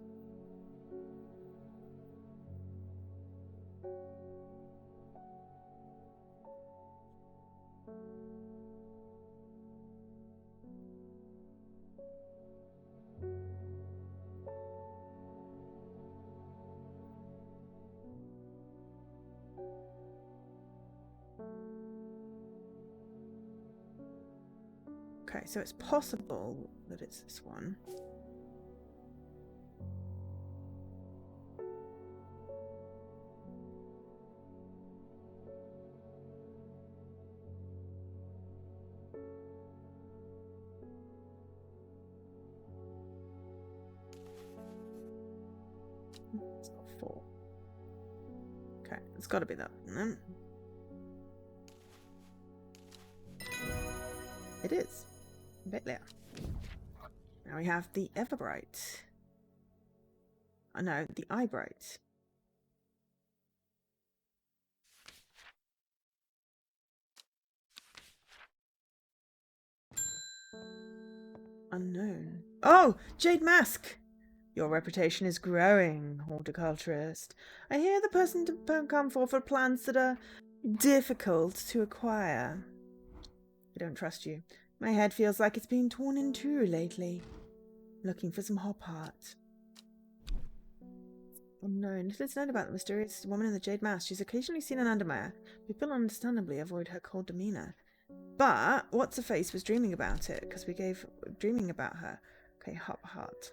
Okay, so it's possible that it's this one. It's got 4. Okay, it's got to be that one. It is. Now we have the Everbright. Oh no, the Eyebright. Unknown. Oh, Jade Mask. Your reputation is growing, horticulturist. I hear the person to come for plants that are difficult to acquire. I don't trust you. My head feels like it's been torn in two lately. Looking for some hop heart. Unknown. Little is known about the mysterious woman in the jade mask. She's occasionally seen in Undermire. People understandably avoid her cold demeanor. But What's-her-face was dreaming about it, because we gave dreaming about her. Okay, hop heart.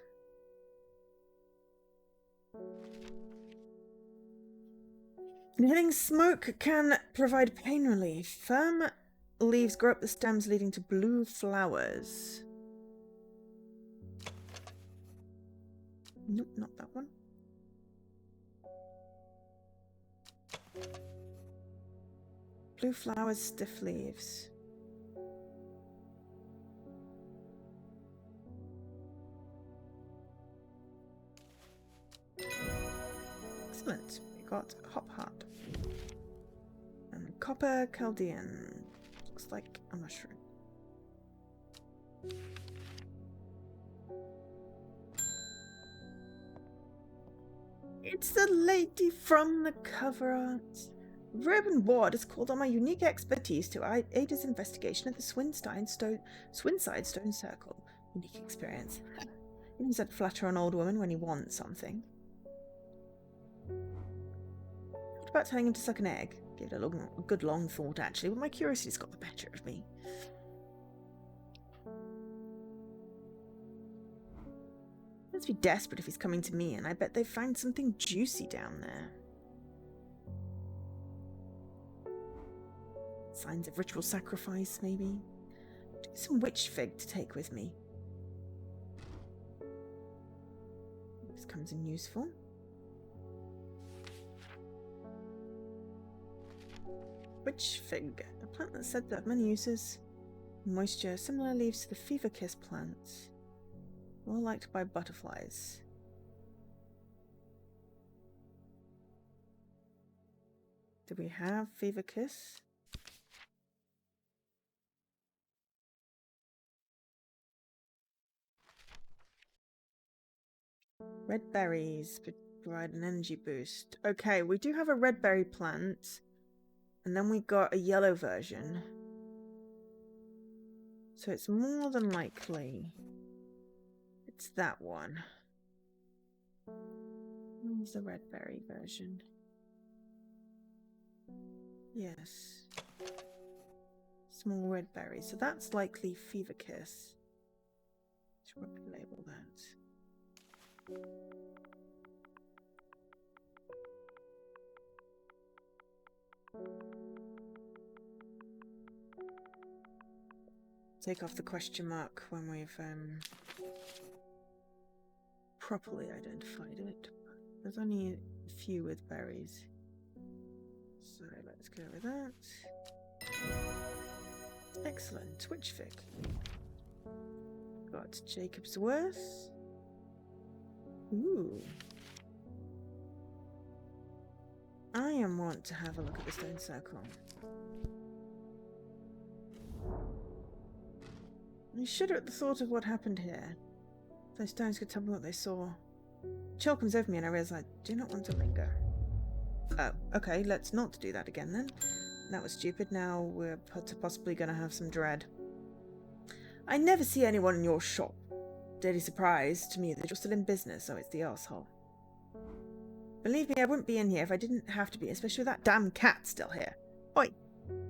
Inhaling smoke can provide pain relief. Firm leaves grow up the stems, leading to blue flowers. Nope, not that one. Blue flowers, stiff leaves. Excellent. We got hop heart. And copper Chaldean. Looks like a mushroom. It's the lady from the cover art. Reuben Ward has called on my unique expertise to aid his investigation at the Swinside Stone Circle. Unique experience. He knows how to flatter an old woman when he wants something. What about telling him to suck an egg? Give it a good long thought, actually, but my curiosity's got the better of me. He must be desperate if he's coming to me, and I bet they've found something juicy down there. Signs of ritual sacrifice, maybe? Some witch fig to take with me. This comes in useful. Witch fig, a plant that's said to have many uses. Moisture, similar leaves to the fever kiss plant. Well liked by butterflies. Do we have fever kiss? Red berries provide an energy boost. Okay, we do have a red berry plant. And then we got a yellow version. So it's more than likely it's that one. Where's the red berry version? Yes. Small red berry. So that's likely fever kiss. Should probably label that. Take off the question mark when we've properly identified it. There's only a few with berries. So let's go with that. Excellent. Witch fig. Got Jacob's Worth. Ooh. I want to have a look at the stone circle. I shudder at the thought of what happened here. Those stones could tell me what they saw. Chill comes over me and I realize I do not want to linger. Oh, okay, let's not do that again then. That was stupid. Now we're possibly going to have some dread. I never see anyone in your shop. Daily surprise to me that you're still in business, so it's the arsehole. Believe me, I wouldn't be in here if I didn't have to be, especially with that damn cat still here. Oi!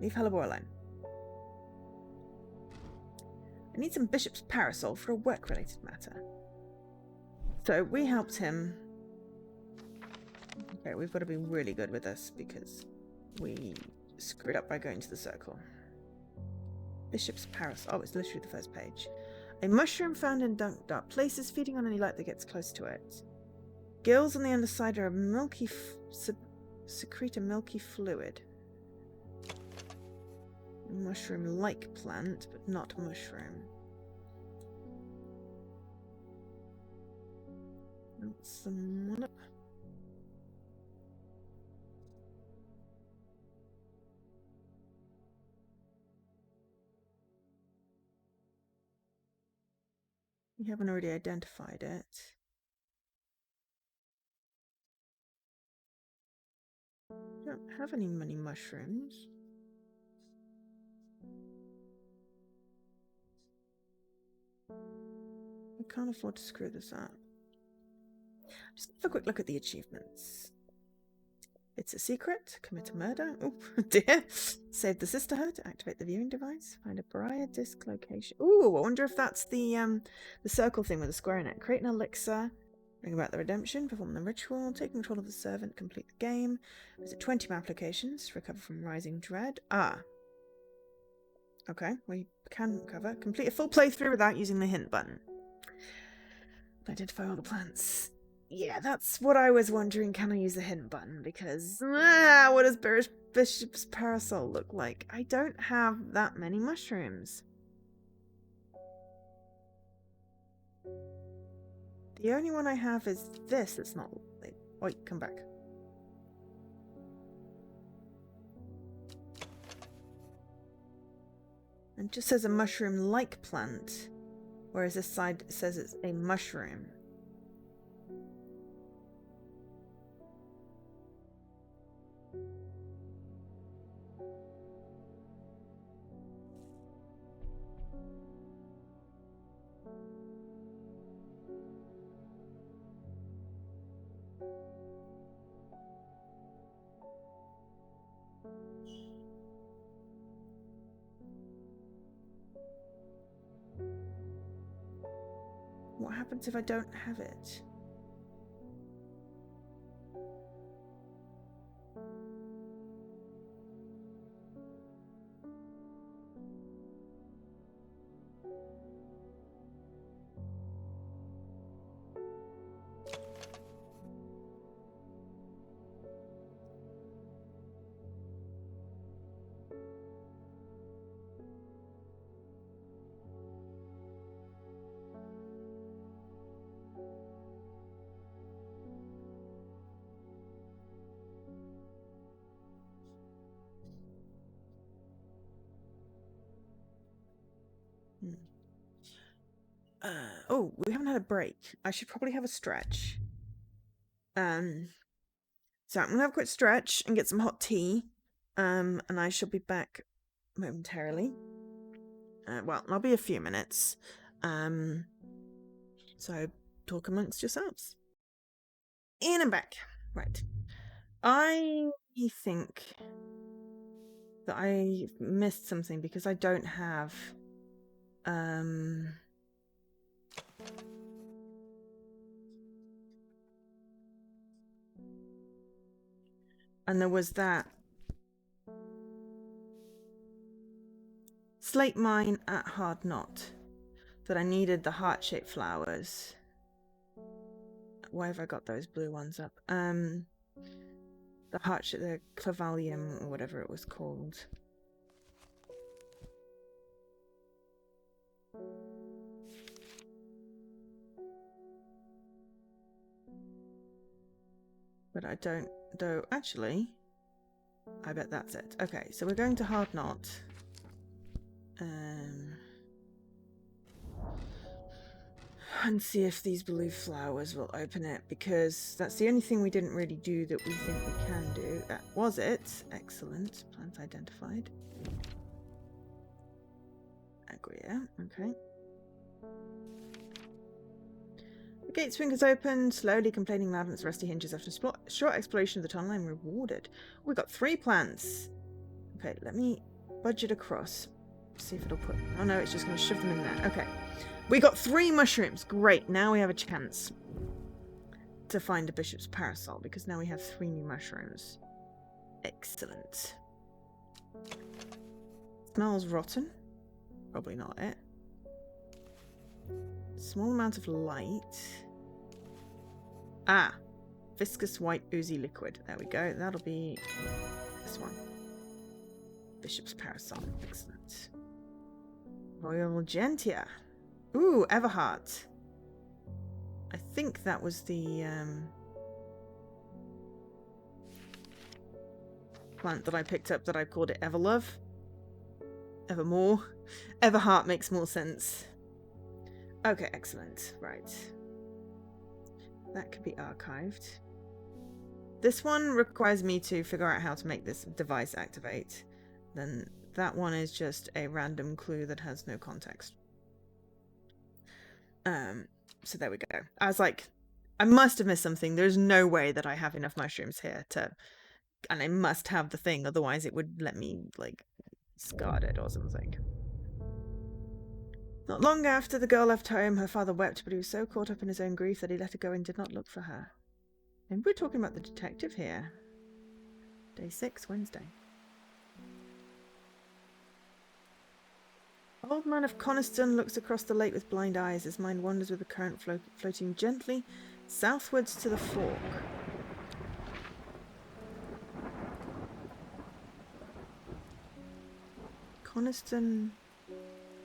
Leave Hellebore alone. I need some Bishop's parasol for a work-related matter. So we helped him. Okay, we've got to be really good with this because we screwed up by going to the circle. Bishop's parasol. Oh, it's literally the first page. A mushroom found in dark places, feeding on any light that gets close to it. Gills on the underside are a milky secrete a milky fluid. Mushroom-like plant, but not mushroom. That's some one up. We haven't already identified it. I don't have any money mushrooms. I can't afford to screw this up. Just have a quick look at the achievements. It's a secret. Commit a murder. Oh dear. Save the sisterhood. Activate the viewing device. Find a Briar disc location. Ooh, I wonder if that's the circle thing with the square in it. Create an elixir. Bring about the redemption. Perform the ritual. Take control of the servant. Complete the game. Visit 20 map locations. Recover from rising dread. Ah. Okay, we can cover. Complete a full playthrough without using the hint button. Identify all the plants. Yeah, that's what I was wondering. Can I use the hint button? Because, what does Bishop's Parasol look like? I don't have that many mushrooms. The only one I have is this. That's not... Wait, come back. It just says a mushroom-like plant, whereas this side says it's a mushroom. What happens if I don't have it? Oh, we haven't had a break. I should probably have a stretch. So I'm gonna have a quick stretch and get some hot tea. And I shall be back momentarily. Well, I'll be a few minutes. So talk amongst yourselves. In and back. Right. I think that I missed something because I don't have and there was that slate mine at Hard Knot that I needed the heart-shaped flowers. Why have I got those blue ones up? The heart-shaped, the clavalium or whatever it was called. But I don't, though, actually, I bet that's it. Okay, so we're going to Hard Knot. And see if these blue flowers will open it, because that's the only thing we didn't really do that we think we can do. That was it. Excellent. Plant identified. Agria, okay. The gate swing is open, slowly complaining loud on its rusty hinges after a short exploration of the tunnel. I'm rewarded. We got 3 plants. Okay, let me budget across. See if it'll put... Oh no, it's just going to shove them in there. Okay. We got 3 mushrooms. Great. Now we have a chance to find a Bishop's Parasol, because now we have 3 new mushrooms. Excellent. Smells rotten. Probably not it. Small amount of light. Ah. Viscous white oozy liquid. There we go. That'll be this one. Bishop's Parasol. Excellent. Royal Gentia. Ooh, Everheart. I think that was the plant that I picked up that I called it Everlove. Evermore. Everheart makes more sense. Okay, excellent. Right. That could be archived. This one requires me to figure out how to make this device activate. Then that one is just a random clue that has no context. So there we go. I was like, I must have missed something. There's no way that I have enough mushrooms here to... And I must have the thing, otherwise it would let me, like, discard it or something. Not long after the girl left home, her father wept, but he was so caught up in his own grief that he let her go and did not look for her. And we're talking about the detective here. Day 6, Wednesday. Old man of Coniston looks across the lake with blind eyes. His mind wanders with the current floating gently southwards to the fork. Coniston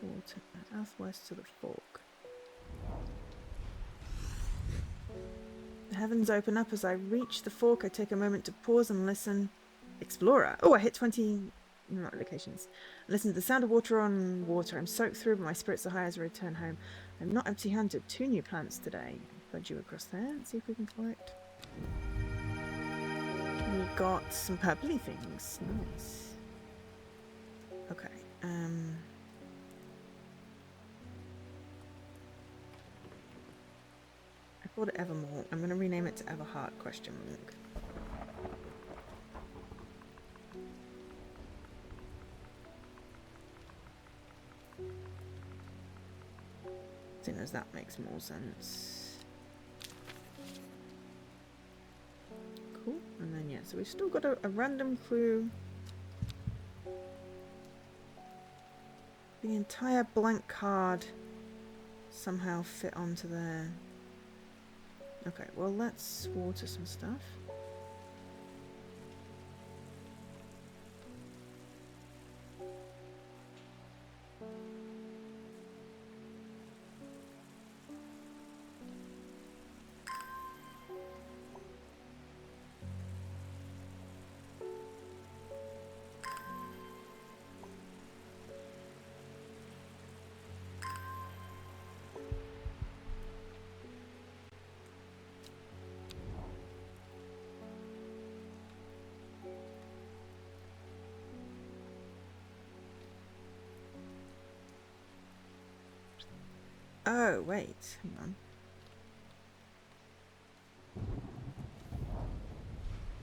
water, southwest to the fork. The heavens open up as I reach the fork. I take a moment to pause and listen. Explorer. Oh, I hit 20 locations. I listen to the sound of water on water. I'm soaked through, but my spirits are high as I return home. I'm not empty-handed. 2 new plants today. Fudge you across there and see if we can collect. We got some purpley things. Nice. Okay. I called it Evermore. I'm going to rename it to Everheart ? Seeing as that makes more sense. Cool. And then, yeah, so we've still got a random clue. The entire blank card somehow fit onto there. Okay, well, let's water some stuff. Oh, wait. Hang on.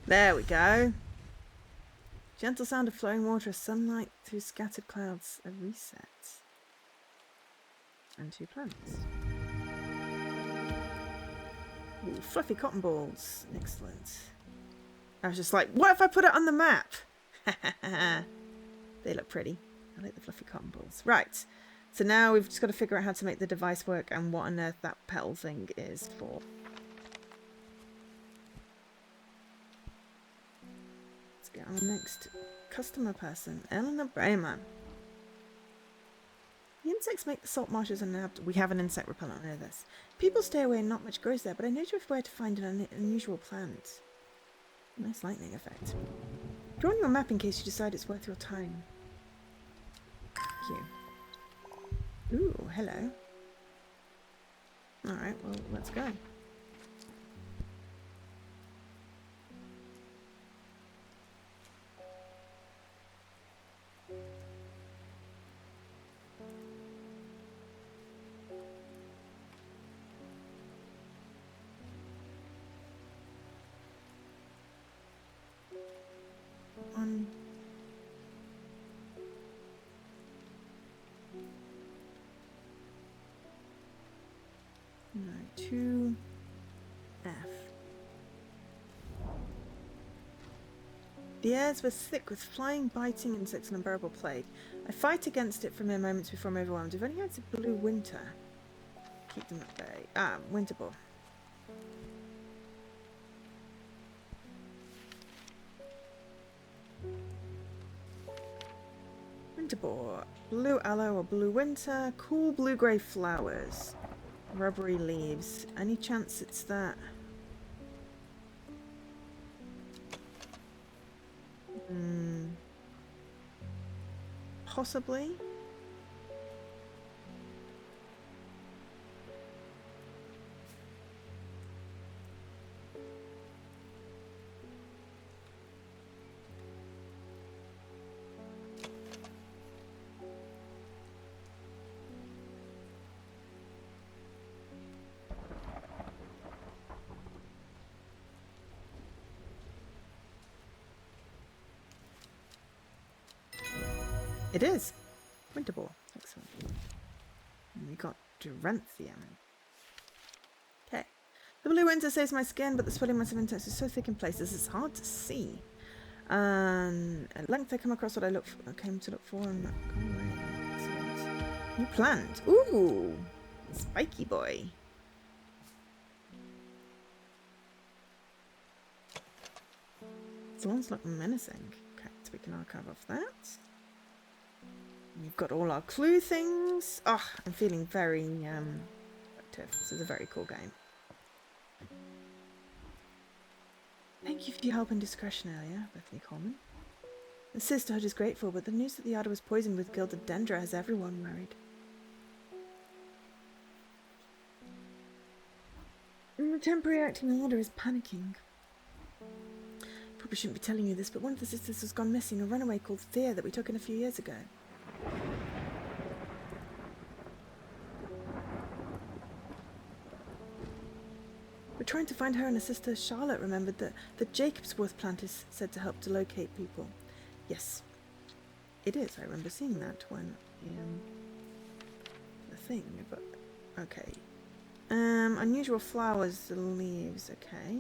There we go. Gentle sound of flowing water, sunlight through scattered clouds, a reset. And 2 plants. Ooh, fluffy cotton balls. Excellent. I was just like, what if I put it on the map? They look pretty. I like the fluffy cotton balls. Right. So now we've just got to figure out how to make the device work and what on earth that petal thing is for. Let's get our next customer person, Eleanor Brayman. The insects make the salt marshes uninhabitable. We have an insect repellent, I know this. People stay away and not much grows there, but I know where to find an unusual plant. Nice lightning effect. Draw on your map in case you decide it's worth your time. Thank you. Ooh, hello. Alright, well, let's go. One. No, 2 F. The airs were thick with flying, biting insects and unbearable plague. I fight against it for mere moments before I'm overwhelmed. If only I had a blue winter. Keep them at bay. Ah, winter boar. Winter boar. Blue aloe or blue winter. Cool blue-grey flowers. Rubbery leaves. Any chance it's that? Possibly. It is. Winter ball. Excellent. And we got Duranthium. Okay. The blue winter saves my skin, but the sweating massive intense is so thick in places it's hard to see. At length I come across what I came to look for and go away. Excellent. New plant. Ooh! Spiky boy. Thorns look menacing. Okay, so we can archive off that. We've got all our clue things. Oh, I'm feeling very active. This is a very cool game. Thank you for your help and discretion earlier, Bethany Coleman. The sisterhood is grateful, but the news that the Arda was poisoned with gilded dendra has everyone worried. And the temporary acting order is panicking. Probably shouldn't be telling you this, but one of the sisters has gone missing, a runaway called Thea that we took in a few years ago. We're trying to find her, and her sister Charlotte remembered that the Jacobsworth plant is said to help to locate people. Yes, it is. I remember seeing that one in the thing, but okay. Unusual flowers, the leaves, okay.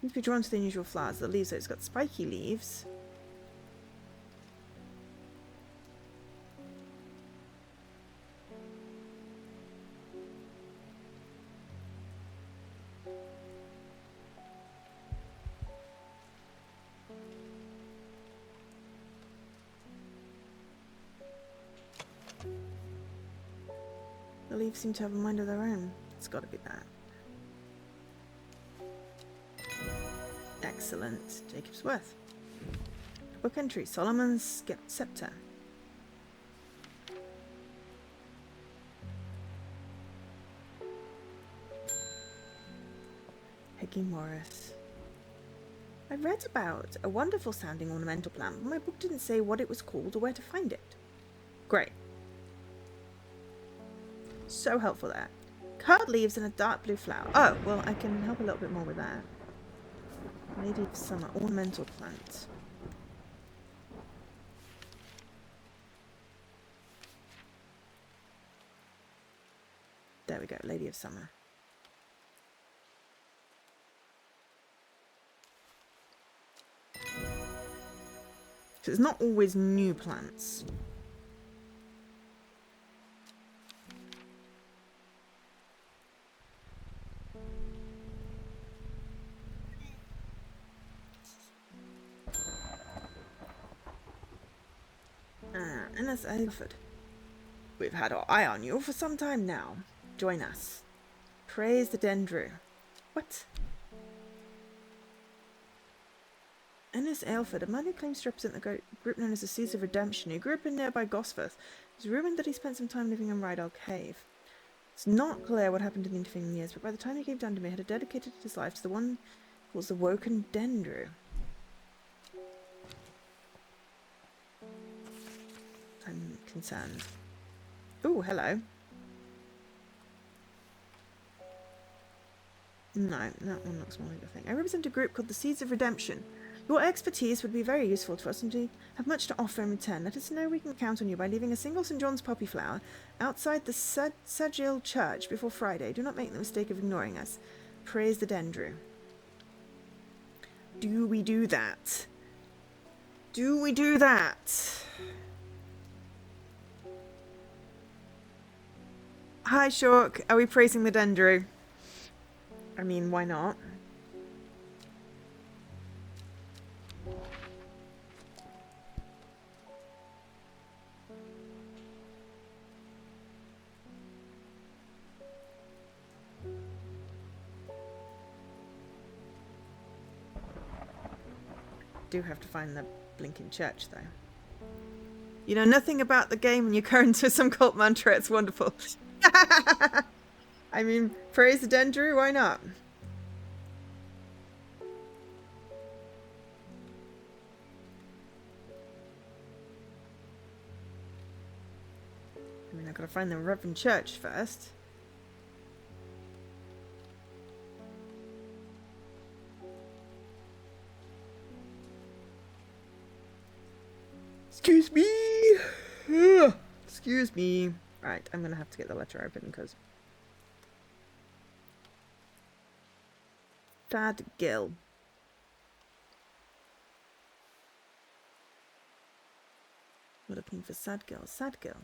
Need to be drawn to the unusual flowers, the leaves, so it's got spiky leaves. The leaves seem to have a mind of their own. It's got to be that. Excellent. Jacobsworth. Book entry. Solomon's Scepter. Peggy Morris. I read about a wonderful sounding ornamental plant, but my book didn't say what it was called or where to find it. Great. So helpful there. Curled leaves and a dark blue flower. Oh, well, I can help a little bit more with that. Lady of Summer, ornamental plant. There we go, Lady of Summer. So it's not always new plants. Ennis Alford. We've had our eye on you for some time now. Join us. Praise the Dendru. What? Ennis Aylford, a man who claims to represent the group known as the Seeds of Redemption, who grew up in nearby Gosforth. It's rumoured that he spent some time living in Rydal Cave. It's not clear what happened in the intervening years, but by the time he came down to me, he had dedicated his life to the one who was the Woken Dendru. I'm concerned. Oh, hello. No, that one looks more like a thing. I represent a group called the Seeds of Redemption. Your expertise would be very useful to us, and we have much to offer in return. Let us know we can count on you by leaving a single St. John's poppy flower outside the Sagil Church before Friday. Do not make the mistake of ignoring us. Praise the Dendru. Do we do that? Do we do that? Hi, Shork. Are we praising the Dendru? I mean, why not? Do have to find the blinking church, though. You know nothing about the game and you go into some cult mantra. It's wonderful. I mean, praise the Dendru, why not? I mean, I've got to find the Reverend Church first. Excuse me. Excuse me. Right, I'm gonna have to get the letter open because Sad Gill. We're looking for Sad Gill. Sad Gill.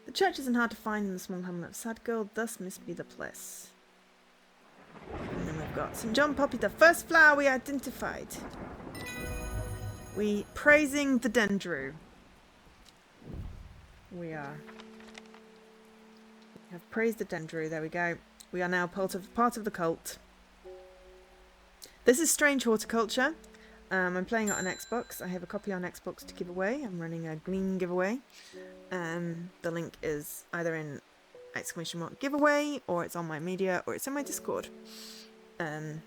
The church isn't hard to find in the small hamlet of Sad Gill, thus must be the place. And then we've got St. John Poppy, the first flower we identified. We praising the dendru. We have praised the dendru. There we go. We are now part of the cult. This is Strange Horticulture. I'm playing it on Xbox. I have a copy on Xbox to give away. I'm running a Gleam giveaway. The link is either in ! giveaway, or it's on my media, or it's in my Discord. So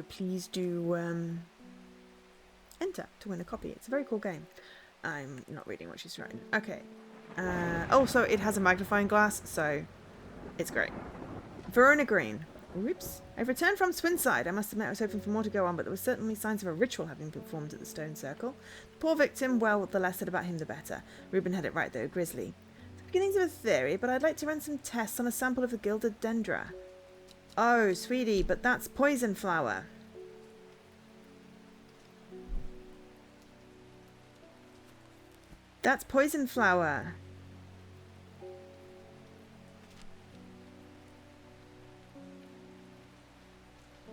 please do enter to win a copy. It's a very cool game. I'm not reading what she's writing. Okay. Also, it has a magnifying glass, so it's great. Verona Green. Whoops. I've returned from Swinside. I must admit I was hoping for more to go on, but there were certainly signs of a ritual having been performed at the stone circle. The poor victim, well, the less said about him the better. Reuben had it right though, Grizzly. The beginnings of a theory, but I'd like to run some tests on a sample of the gilded dendra. Oh, sweetie, but that's poison flower. That's poison flower.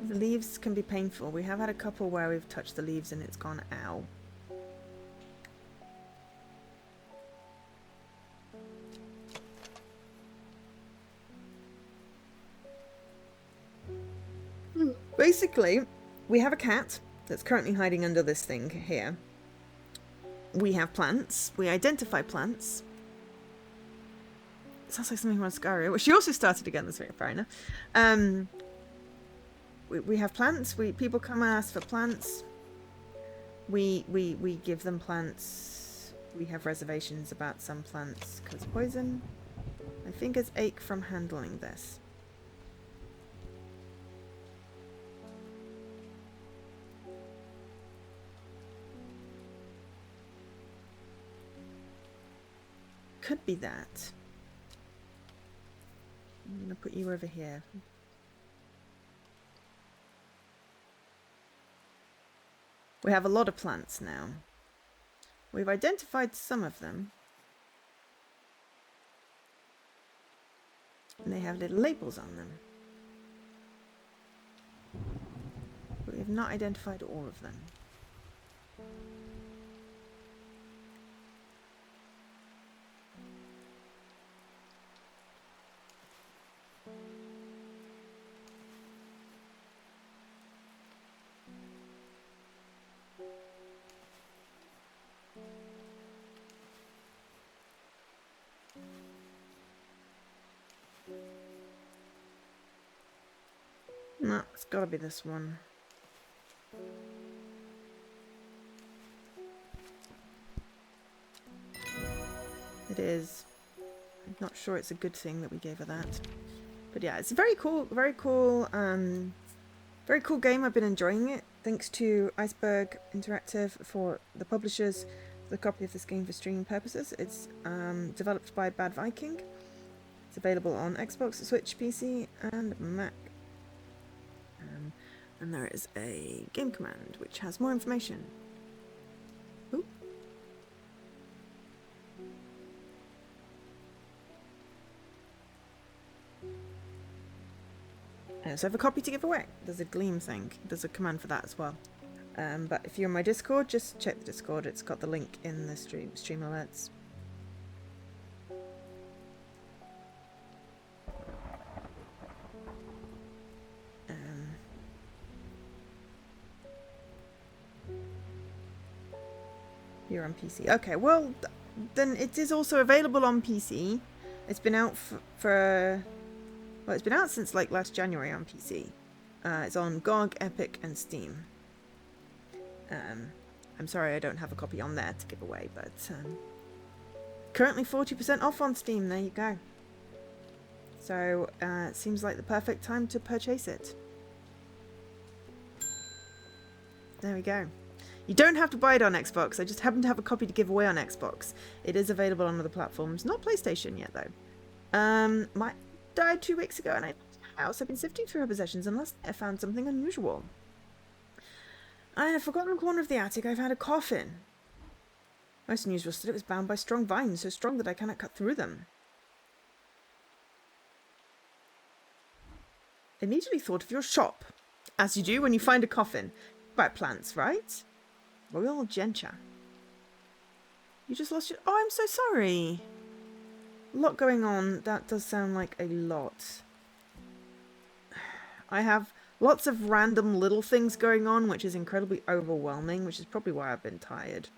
The leaves can be painful. We have had a couple where we've touched the leaves and it's gone ow. Basically, we have a cat that's currently hiding under this thing here. We have plants. We identify plants. It sounds like something from Skyrim. Well, she also started again this week, fair enough. We have plants. People come and ask for plants. We give them plants. We have reservations about some plants because poison. My fingers ache from handling this. Could be that. I'm gonna put you over here. We have a lot of plants now. We've identified some of them. And they have little labels on them. But we have not identified all of them. No, it's gotta be this one. It is. I'm not sure it's a good thing that we gave her that. But yeah, it's a very cool game. I've been enjoying it. Thanks to Iceberg Interactive for the publishers, the copy of this game for streaming purposes. It's developed by Bad Viking. It's available on Xbox, Switch, PC, and Mac. And there is a game command which has more information. Ooh. So I have a copy to give away. There's a Gleam thing. There's a command for that as well. But if you're in my Discord, just check the Discord. It's got the link in the stream alerts. You're on PC. Okay, well, then it is also available on PC. It's been out well, it's been out since like last January on PC. It's on GOG, Epic, and Steam. I'm sorry I don't have a copy on there to give away, but currently 40% off on Steam. There you go. So it seems like the perfect time to purchase it. There we go. You don't have to buy it on Xbox. I just happen to have a copy to give away on Xbox. It is available on other platforms. Not PlayStation yet, though. My died 2 weeks ago, and I left the house. I've been sifting through her possessions, and last night I found something unusual. In a forgotten corner of the attic, I found a coffin. Most unusual was that it was bound by strong vines, so strong that I cannot cut through them. Immediately thought of your shop, as you do when you find a coffin. About plants, right? Royal Gencha. You just lost your... Oh, I'm so sorry. A lot going on. That does sound like a lot. I have lots of random little things going on, which is incredibly overwhelming, which is probably why I've been tired.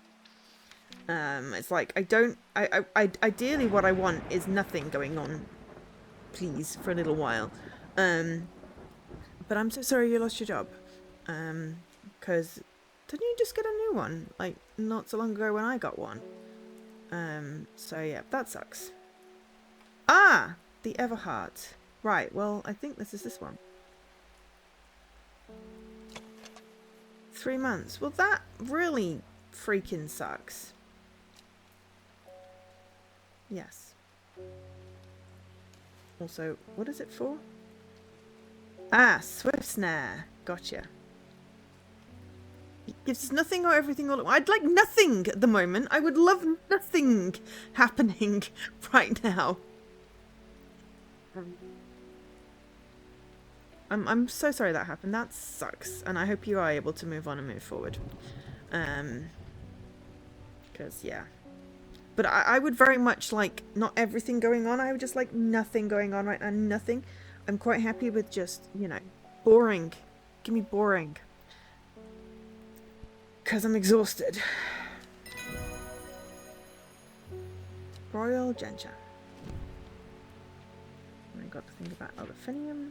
It's like, ideally what I want is nothing going on, please, for a little while. But I'm so sorry you lost your job. Because didn't you just get a new one? Like, not so long ago when I got one. So yeah, that sucks. Ah! The Everheart. Right, well, I think this is this one. 3 months. Well, that really freaking sucks. Yes. Also, what is it for? Ah, Swift Snare. Gotcha. It gives us nothing or everything all at once. I'd like nothing at the moment. I would love nothing happening right now. I'm so sorry that happened. That sucks. And I hope you are able to move on and move forward. Because, yeah. But I would very much like not everything going on. I would just like nothing going on right now. Nothing. I'm quite happy with just, you know, boring. Give me boring. Because I'm exhausted. Royal Gencha. I got to think about Olefinium.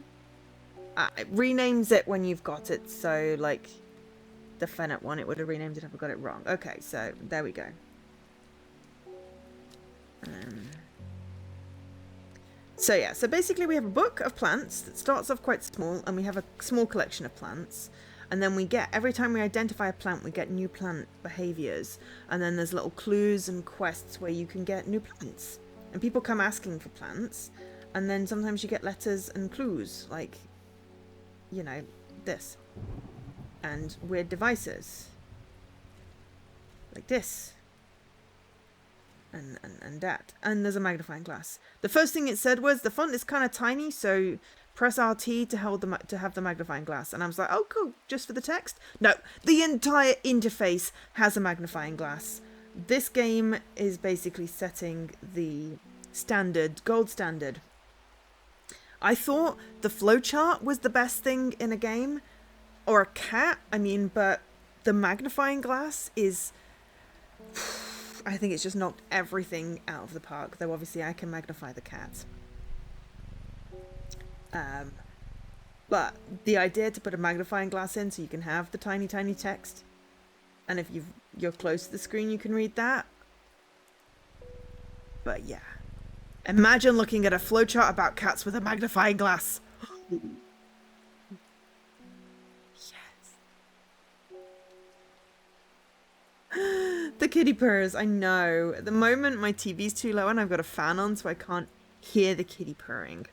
It renames it when you've got it. So, like, the Fennec one, it would have renamed it if I got it wrong. Okay, so there we go. So yeah, so basically we have a book of plants that starts off quite small, and we have a small collection of plants, and then we get, every time we identify a plant, we get new plant behaviors, and then there's little clues and quests where you can get new plants, and people come asking for plants, and then sometimes you get letters and clues, like, you know, this, and weird devices, like this. And that. And there's a magnifying glass. The first thing it said was, the font is kind of tiny, so press RT to have the magnifying glass. And I was like, oh, cool, just for the text? No, the entire interface has a magnifying glass. This game is basically setting the standard, gold standard. I thought the flowchart was the best thing in a game, or a cat, I mean, but the magnifying glass is... I think it's just knocked everything out of the park, though obviously I can magnify the cat. But the idea to put a magnifying glass in so you can have the tiny, tiny text, and if you're close to the screen, you can read that. But yeah. Imagine looking at a flowchart about cats with a magnifying glass. The kitty purrs, I know. At the moment, my TV's too low and I've got a fan on, so I can't hear the kitty purring.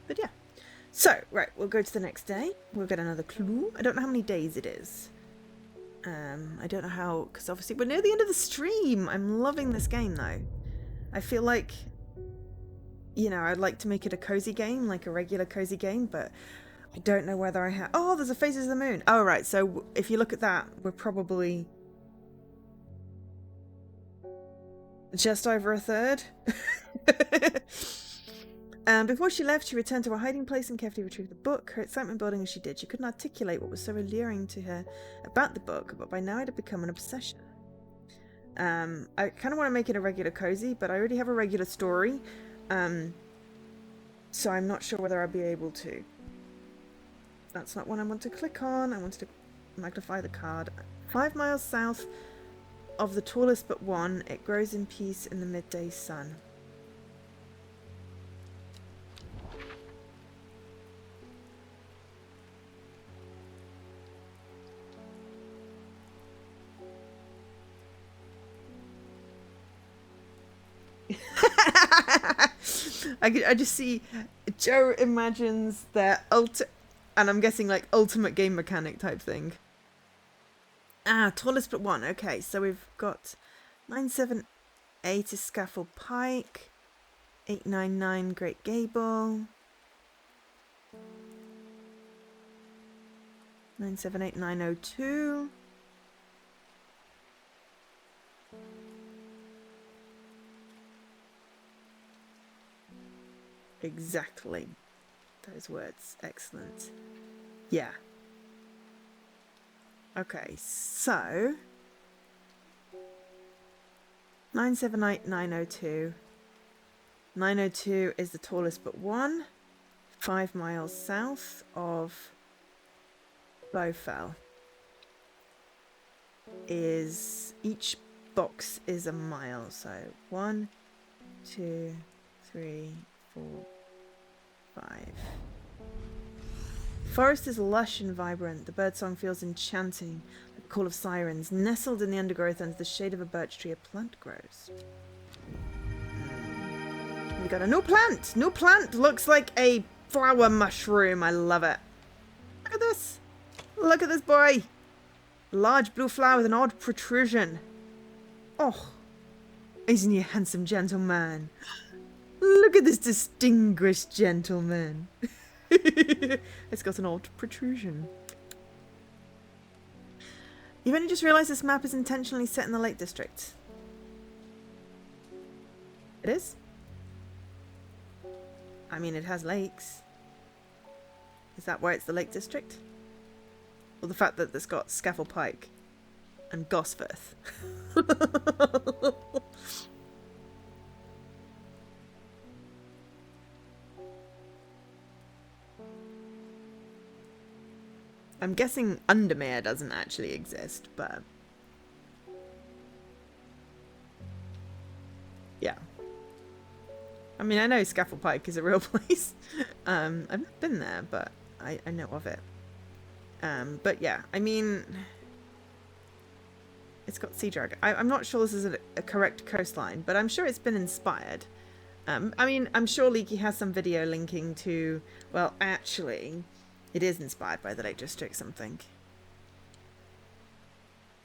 But yeah. So, right, we'll go to the next day. We'll get another clue. I don't know how many days it is. I don't know how, because obviously we're near the end of the stream. I'm loving this game, though. I feel like... You know, I'd like to make it a cozy game, like a regular cozy game, but I don't know whether I have... Oh, there's a Phases of the Moon. Oh, right, so if you look at that, we're probably just over a third. Before she left, she returned to her hiding place and carefully retrieved the book, her excitement building as she did. She couldn't articulate what was so alluring to her about the book, but by now it had become an obsession. I kind of want to make it a regular cozy, but I already have a regular story. So I'm not sure whether I'll be able to. That's not what I want to click on. I wanted to magnify the card. 5 miles south of the tallest but one. It grows in peace in the midday sun. I just see Joe imagines their and I'm guessing like ultimate game mechanic type thing. Tallest but one. Okay, so we've got 978 is Scaffold Pike, 899 Great Gable, 978902. Exactly. Those words. Excellent. Yeah. Okay, so 978902. 902 is the tallest but one. 5 miles south of Bowfell. Each box is a mile. So 1, 2, 3, 4, 5. Forest is lush and vibrant. The birdsong feels enchanting, like the call of sirens. Nestled in the undergrowth under the shade of a birch tree, a plant grows. We got a new plant! New plant! Looks like a flower mushroom. I love it. Look at this! Look at this boy! Large blue flower with an odd protrusion. Oh, isn't he a handsome gentleman? Look at this distinguished gentleman. It's got an odd protrusion. You've only just realised this map is intentionally set in the Lake District. It is? I mean, it has lakes. Is that why it's the Lake District? Or the fact that it's got Scaffold Pike and Gosforth? I'm guessing Undermere doesn't actually exist, but yeah. I mean, I know Scaffold Pike is a real place. I've never been there, but I know of it. But yeah, I mean, it's got Sea Drag. I'm not sure this is a correct coastline, but I'm sure it's been inspired. I mean, I'm sure Leaky has some video linking to, well, actually, it is inspired by the Lake District something.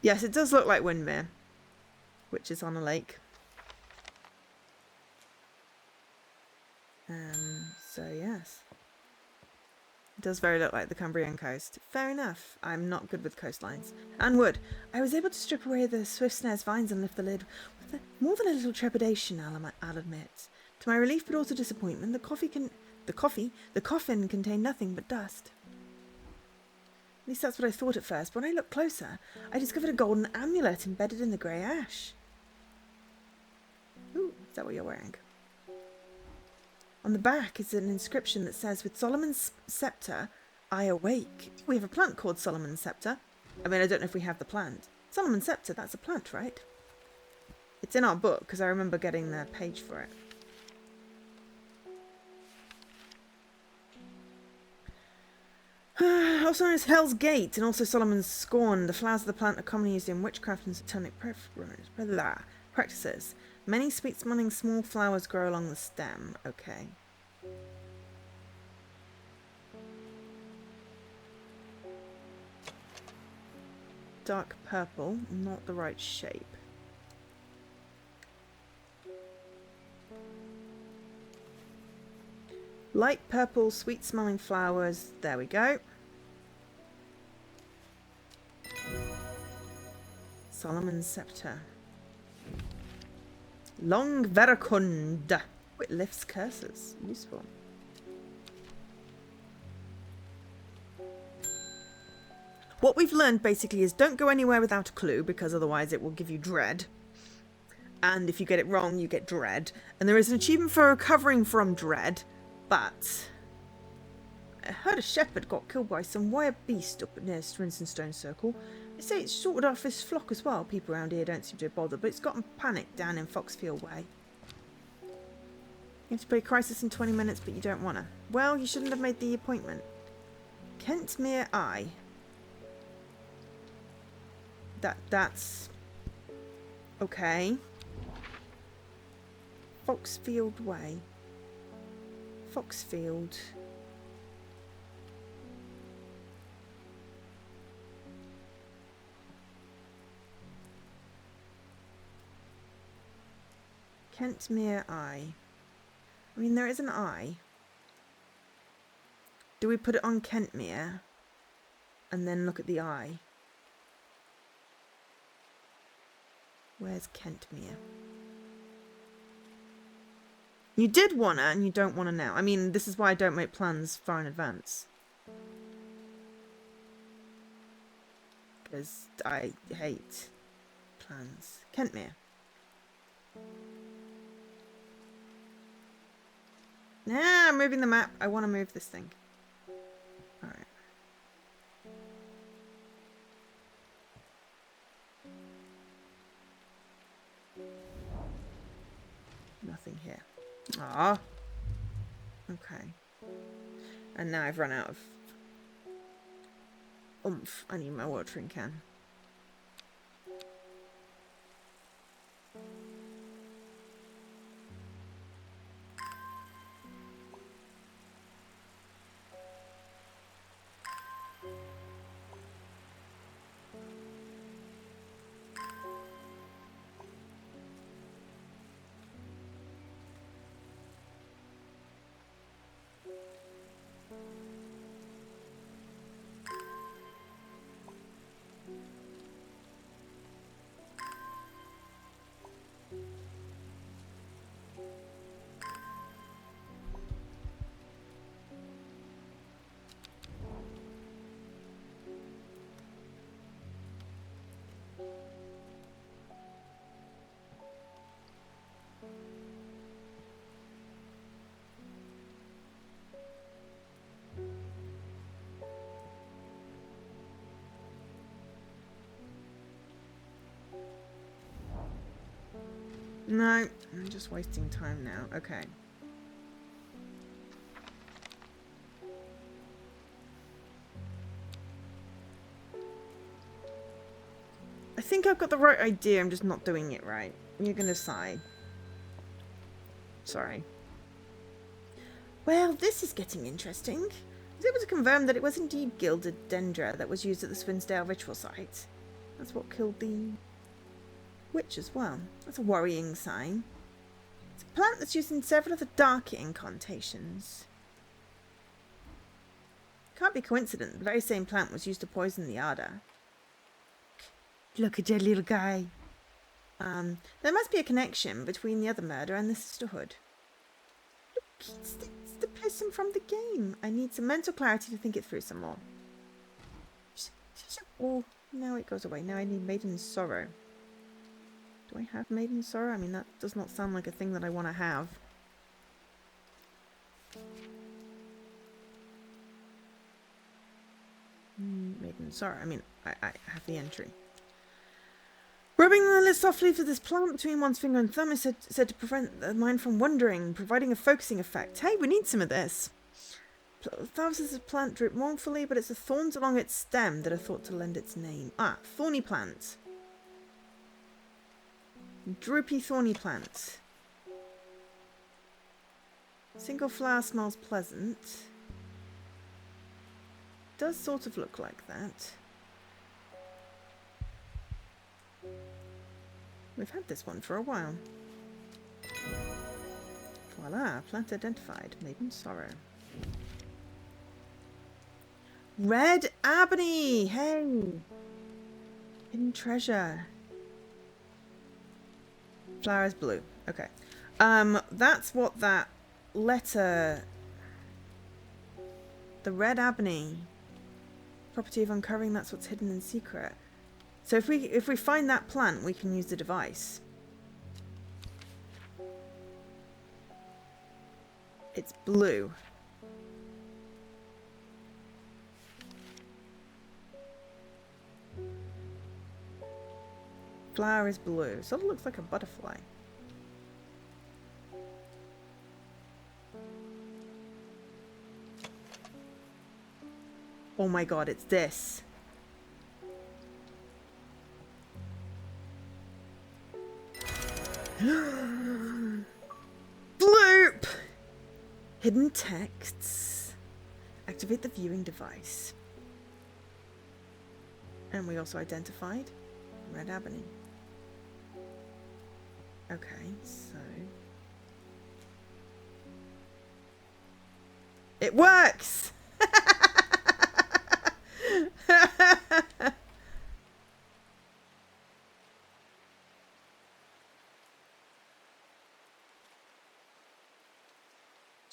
Yes, it does look like Windmere, which is on a lake. So yes. It does very look like the Cumbrian coast. Fair enough. I'm not good with coastlines. And wood. I was able to strip away the swift snare's vines and lift the lid with more than a little trepidation, I'll admit. To my relief but also disappointment, the coffin contained nothing but dust. At least that's what I thought at first, but when I looked closer, I discovered a golden amulet embedded in the grey ash. Ooh, is that what you're wearing? On the back is an inscription that says, with Solomon's scepter, I awake. We have a plant called Solomon's scepter. I mean, I don't know if we have the plant. Solomon's scepter, that's a plant, right? It's in our book, because I remember getting the page for it. Also known as Hell's Gate, and also Solomon's Scorn. The flowers of the plant are commonly used in witchcraft and satanic practices. Many sweet-smelling small flowers grow along the stem. Okay. Dark purple, not the right shape. Light purple, sweet-smelling flowers. There we go. Solomon's scepter. Long Veracund. It lifts curses. Useful. What we've learned basically is don't go anywhere without a clue, because otherwise it will give you dread. And if you get it wrong, you get dread. And there is an achievement for recovering from dread, but I heard a shepherd got killed by some wild beast up near Strinson Stone Circle. say it's sorted off this flock as well. People around here don't seem to bother, but it's gotten panicked down in Foxfield Way. You have to play Crisis in 20 minutes, but you don't want to. Well, you shouldn't have made the appointment. Kentmere Eye. That's... okay. Foxfield Way. Foxfield. Kentmere Eye. I mean, there is an eye. Do we put it on Kentmere and then look at the eye? Where's Kentmere? You did want to, and you don't want to now. I mean, this is why I don't make plans far in advance. Because I hate plans. Kentmere. Nah, I'm moving the map. I want to move this thing. Alright. Nothing here. Ah. Okay. And now I've run out of oomph. I need my watering can. No, I'm just wasting time now. Okay. I think I've got the right idea, I'm just not doing it right. You're gonna sigh. Sorry. Well, this is getting interesting. I was able to confirm that it was indeed gilded dendra that was used at the Swinsdale ritual site. That's what killed the witch as well. That's a worrying sign. It's a plant that's used in several of the darker incantations. Can't be coincident. The very same plant was used to poison the Arda. Look at your little guy. There must be a connection between the other murder and the sisterhood. Look, it's the person from the game. I need some mental clarity to think it through some more. Oh, now it goes away. Now I need Maiden's Sorrow. Do I have Maiden's Sorrow? I mean, that does not sound like a thing that I want to have. Maiden's Sorrow. I mean, I have the entry. Rubbing the lid softly for this plant between one's finger and thumb is said to prevent the mind from wandering, providing a focusing effect. Hey, we need some of this. Thousands of plant drip mournfully, but it's the thorns along its stem that are thought to lend its name. Ah, thorny plant. Droopy thorny plant. Single flower smells pleasant. Does sort of look like that. We've had this one for a while. Voila, plant identified. Maiden's Sorrow. Red Ebony! Hey! Hidden treasure. Flower is blue. Okay. That's what that letter... The Red Ebony. Property of uncovering that's what's hidden in secret. So if we find that plant, we can use the device. It's blue. Flower is blue. Sort of looks like a butterfly. Oh my god, it's this. Bloop! Hidden texts. Activate the viewing device. And we also identified Red Ebony. Okay, so... It works!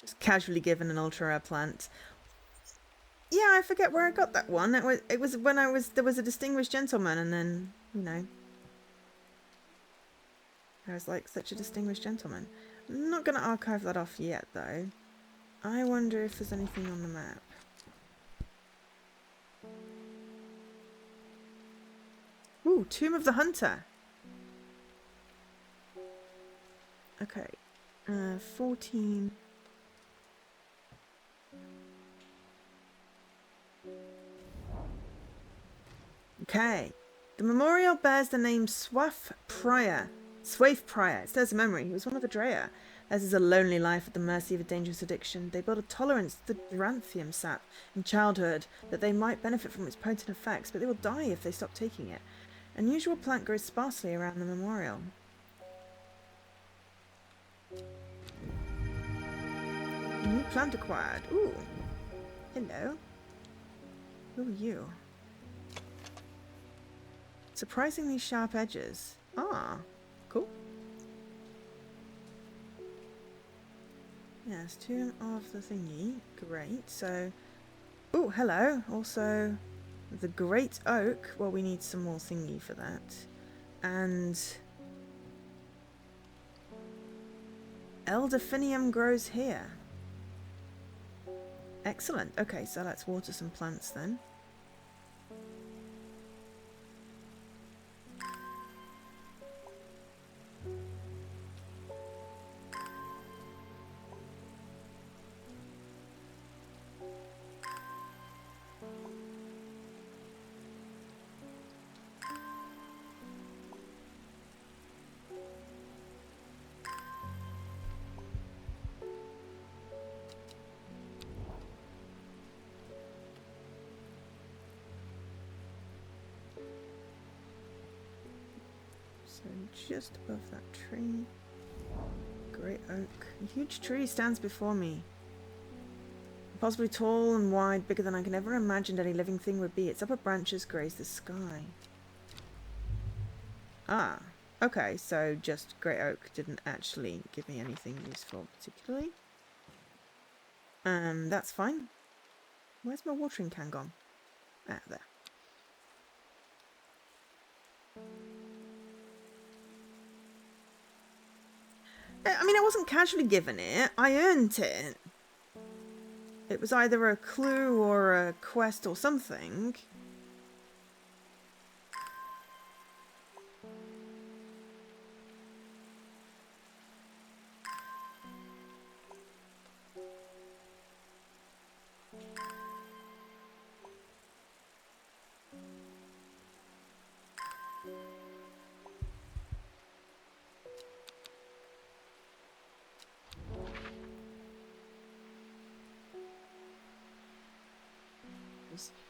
Just casually given an ultra rare plant. Yeah, I forget where I got that one. It was when there was a distinguished gentleman, and then, you know, I was like such a distinguished gentleman. I'm not gonna archive that off yet though. I wonder if there's anything on the map. Ooh, Tomb of the Hunter. Okay. 14. Okay. The memorial bears the name Swaif Prior. It stirs a memory. He was one of the Drea. Theirs is a lonely life at the mercy of a dangerous addiction. They built a tolerance to the Duranthium sap in childhood that they might benefit from its potent effects, but they will die if they stop taking it. Unusual plant grows sparsely around the memorial. New plant acquired. Ooh. Hello. Who are you? Surprisingly sharp edges. Ah, cool. Yes, Tomb of the thingy. Great. So, oh, hello. Also, the Great Oak. Well, we need some more thingy for that. And Elderfinium grows here. Excellent. Okay, so let's water some plants then. So just above that tree, great oak. A huge tree stands before me. Possibly tall and wide, bigger than I can ever imagine any living thing would be. Its upper branches graze the sky. Ah, okay, so just great oak didn't actually give me anything useful particularly. That's fine. Where's my watering can gone? Ah, there. I mean, I wasn't casually given it. I earned it. It was either a clue or a quest or something.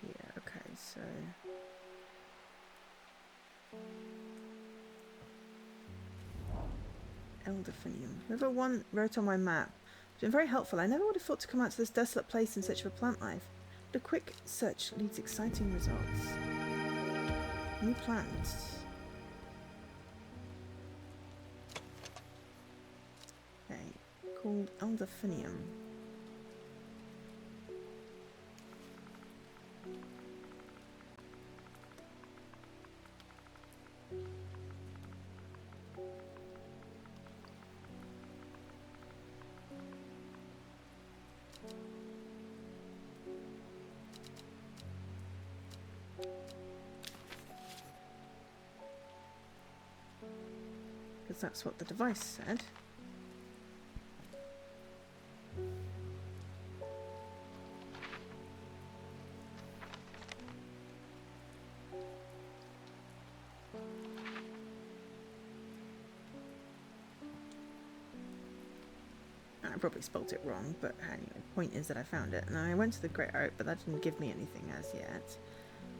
Here, okay, so Elderfinium. Whoever wrote on my map. It's been very helpful. I never would have thought to come out to this desolate place in search of a plant life. But a quick search leads exciting results. New plants. Okay, called Elderfinium. because that's what the device said. I probably spelt it wrong, but anyway, the point is that I found it. Now I went to the Great Oak, but that didn't give me anything as yet.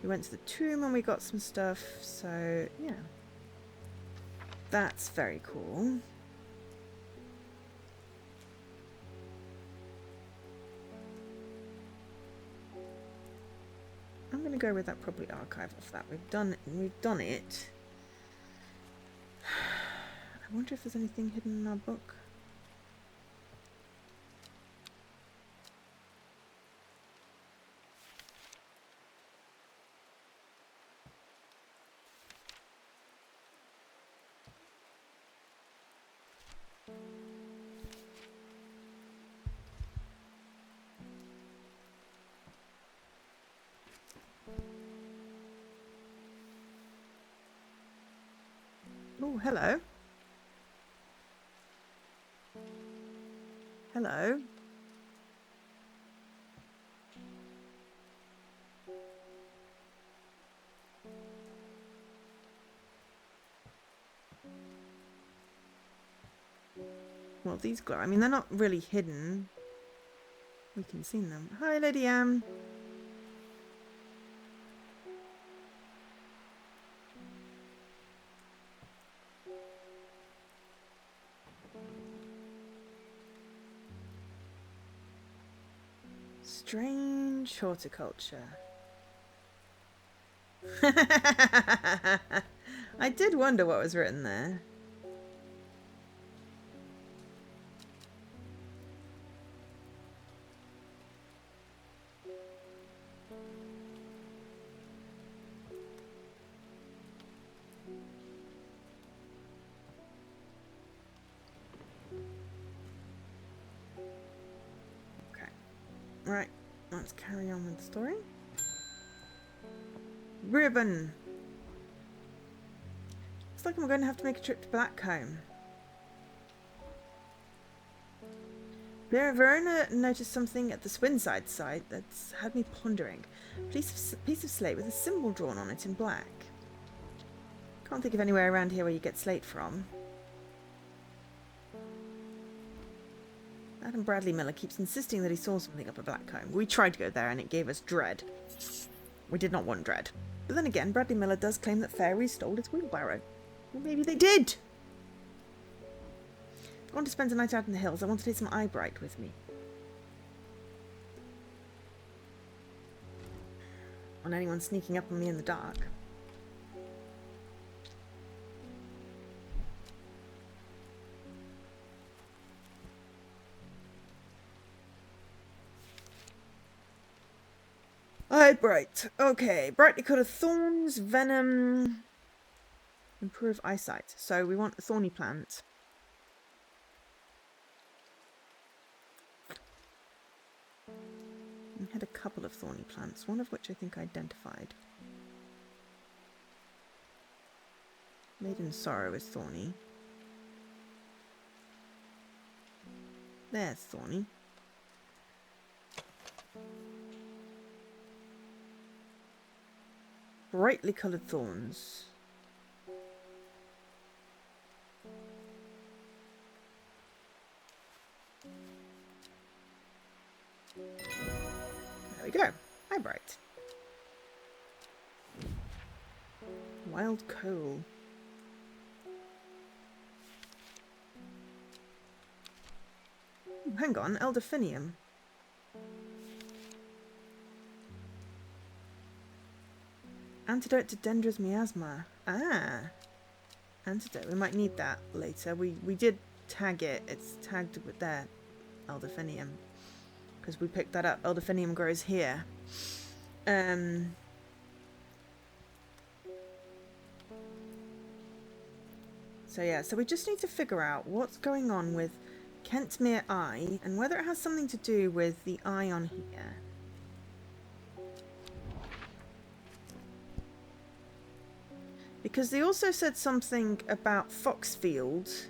We went to the tomb and we got some stuff, so yeah. That's very cool. I'm going to go with that probably archive off that. We've done it. I wonder if there's anything hidden in our book. Oh, hello. Hello. Well, these glow. I mean, they're not really hidden. We can see them. Hi, Lady Anne. Strange horticulture. I did wonder what was written there. Right, let's carry on with the story. Ribbon! Looks like I'm going to have to make a trip to Blackcomb. Verona noticed something at the Swinside site that's had me pondering. A piece of slate with a symbol drawn on it in black. Can't think of anywhere around here where you get slate from. Adam Bradley Miller keeps insisting that he saw something up at Blackcomb. We tried to go there and it gave us dread. We did not want dread. But then again, Bradley Miller does claim that fairies stole his wheelbarrow. Well, maybe they did! I want to spend a night out in the hills. I want to take some eyebright with me. On anyone sneaking up on me in the dark. Eyebright. Okay. Brightly coloured thorns, venom. Improve eyesight. So we want a thorny plant. We had a couple of thorny plants, one of which I think I identified. Maiden Sorrow is thorny. There's thorny. Brightly coloured thorns. There we go. Eyebright. Wild coal. Hang on, elderfinium. Antidote to Dendra's miasma. Ah. Antidote. We might need that later. We did tag it. It's tagged with there. Elderfinium. Because we picked that up. Elderfinium grows here. So yeah, so we just need to figure out what's going on with Kentmere Eye and whether it has something to do with the eye on here. Because they also said something about Foxfield.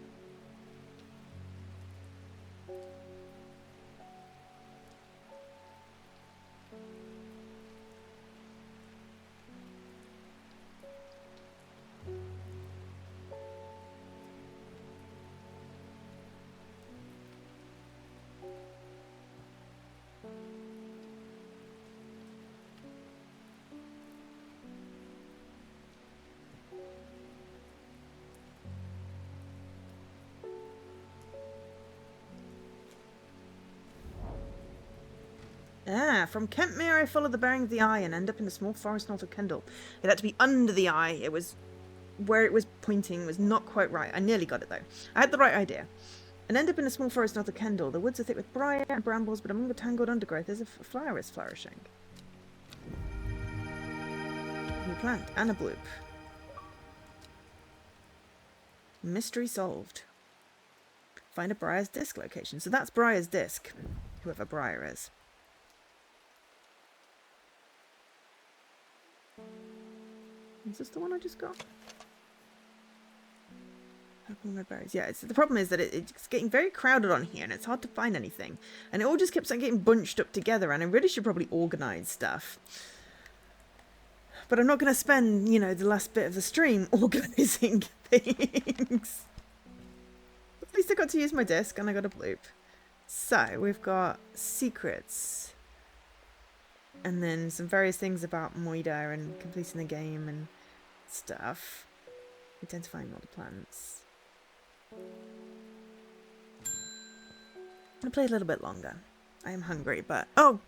Ah, from Kentmere I followed the bearing of the eye and end up in a small forest north of Kendal. It had to be under the eye. It was where it was pointing was not quite right. I nearly got it though. I had the right idea. And end up in a small forest north of Kendal. The woods are thick with briar and brambles, but among the tangled undergrowth there's a flower is flourishing. New plant and a bloop. Mystery solved. Find a Briar's Disc location. So that's Briar's Disc, whoever Briar is. Is this the one I just got? My berries. Yeah, the problem is that it's getting very crowded on here and it's hard to find anything. And it all just keeps on getting bunched up together and I really should probably organise stuff. But I'm not going to spend, you know, the last bit of the stream organising things. At least I got to use my disc and I got a bloop. So, we've got secrets. And then some various things about Moida and completing the game and stuff. Identifying all the plants. I'm going to play a little bit longer. I am hungry, but... Oh!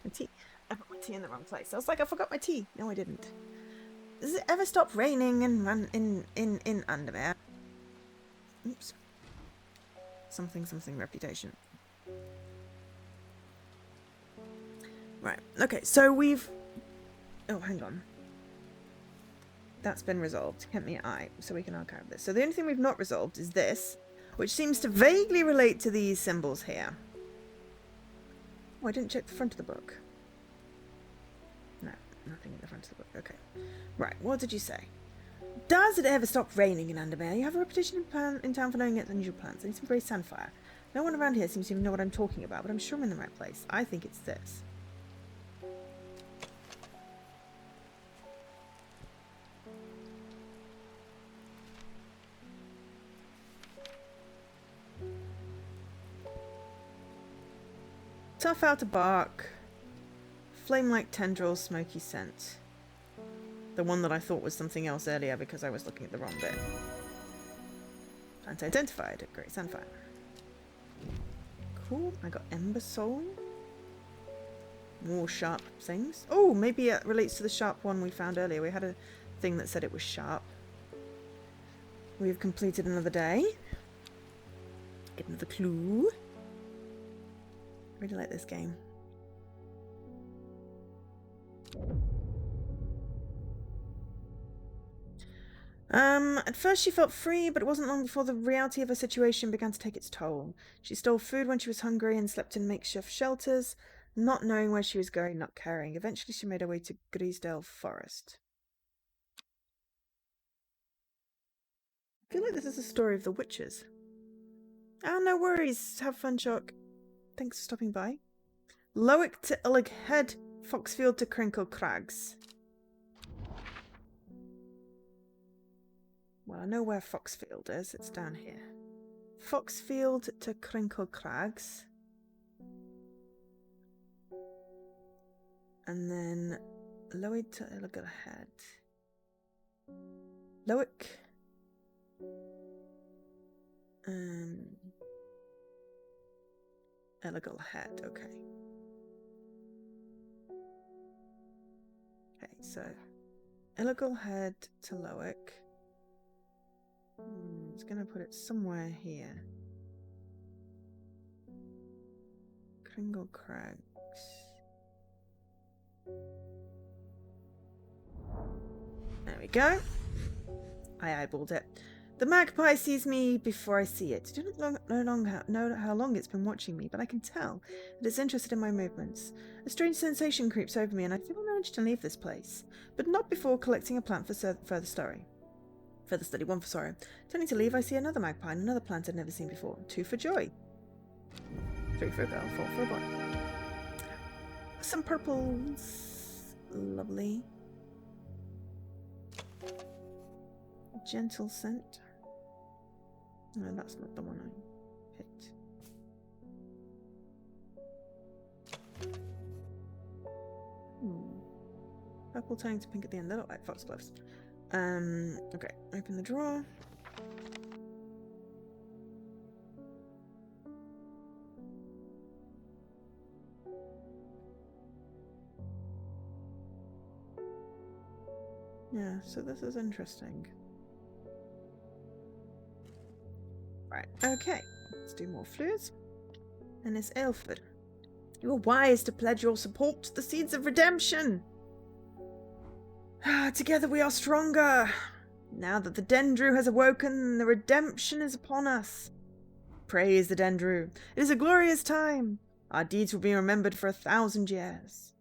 My tea. I put my tea in the wrong place. I was like, I forgot my tea. No, I didn't. Does it ever stop raining in Undermere? Oops. Something reputation. Right. Okay, so we've... Oh, hang on. That's been resolved. Kentmere Eye. So we can archive this. So the only thing we've not resolved is this, which seems to vaguely relate to these symbols here. Oh, I didn't check the front of the book. No, nothing in the front of the book. Okay. Right, what did you say? Does it ever stop raining in Undermere? You have a reputation in town for knowing its unusual plants. I need some grey sandfire. No one around here seems to even know what I'm talking about, but I'm sure I'm in the right place. I think it's this. Tough outer bark, flame-like tendrils, smoky scent. The one that I thought was something else earlier because I was looking at the wrong bit. Plant identified. Great sandfire. Cool. I got ember soul. More sharp things. Oh, maybe it relates to the sharp one we found earlier. We had a thing that said it was sharp. We've completed another day. Get another clue. I really like this game. At first she felt free, but it wasn't long before the reality of her situation began to take its toll. She stole food when she was hungry and slept in makeshift shelters, not knowing where she was going, not caring. Eventually she made her way to Griesdale Forest. I feel like this is a story of the witches. Ah, no worries. Have fun, Chuck. Thanks for stopping by. Lowick to Illig Head, Foxfield to Crinkle Crags. Well, I know where Foxfield is. It's down here. Foxfield to Crinkle Crags. And then Lowick to Illig Head. Lowick. Illig Head, okay. Okay, so Illig Head to Lowick. It's going to put it somewhere here. Kringle Crags. There we go. I eyeballed it. The magpie sees me before I see it. I do not know how long it's been watching me, but I can tell that it's interested in my movements. A strange sensation creeps over me and I feel an urge to leave this place, but not before collecting a plant for further story. Further study, 1 for sorrow. Turning to leave, I see another magpie and another plant I'd never seen before. 2 for joy. 3 for a girl, 4 for a boy. Some purples. Lovely. Gentle scent. No, that's not the one I picked. Purple turning to pink at the end. They look like foxgloves. Okay, open the drawer. Yeah, so this is interesting. Right, okay. Let's do more fluids. And it's Aylford. You are wise to pledge your support to the seeds of redemption. Together we are stronger. Now that the Dendru has awoken, the redemption is upon us. Praise the Dendru. It is a glorious time. Our deeds will be remembered for 1,000 years.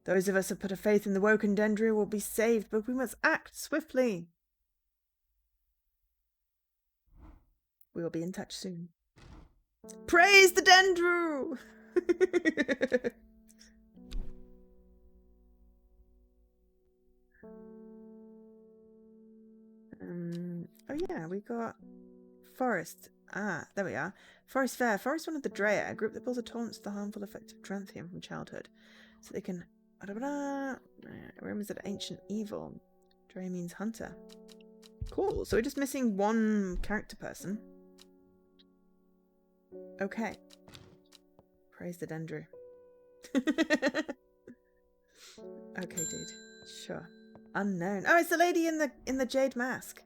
Those of us who put a faith in the woken Dendru will be saved, but we must act swiftly. We will be in touch soon. Praise the Dendru! Oh yeah, we got Forest. Ah, there we are. Forest Fair. Forest one of the Drea, a group that builds a tolerance to the harmful effects of Tranthium from childhood. So they can... Rumors of ancient evil. Drea means hunter. Cool, so we're just missing one character person. Okay. Praise the Dendru. Okay, dude. Sure. Unknown. Oh, it's the lady in the jade mask.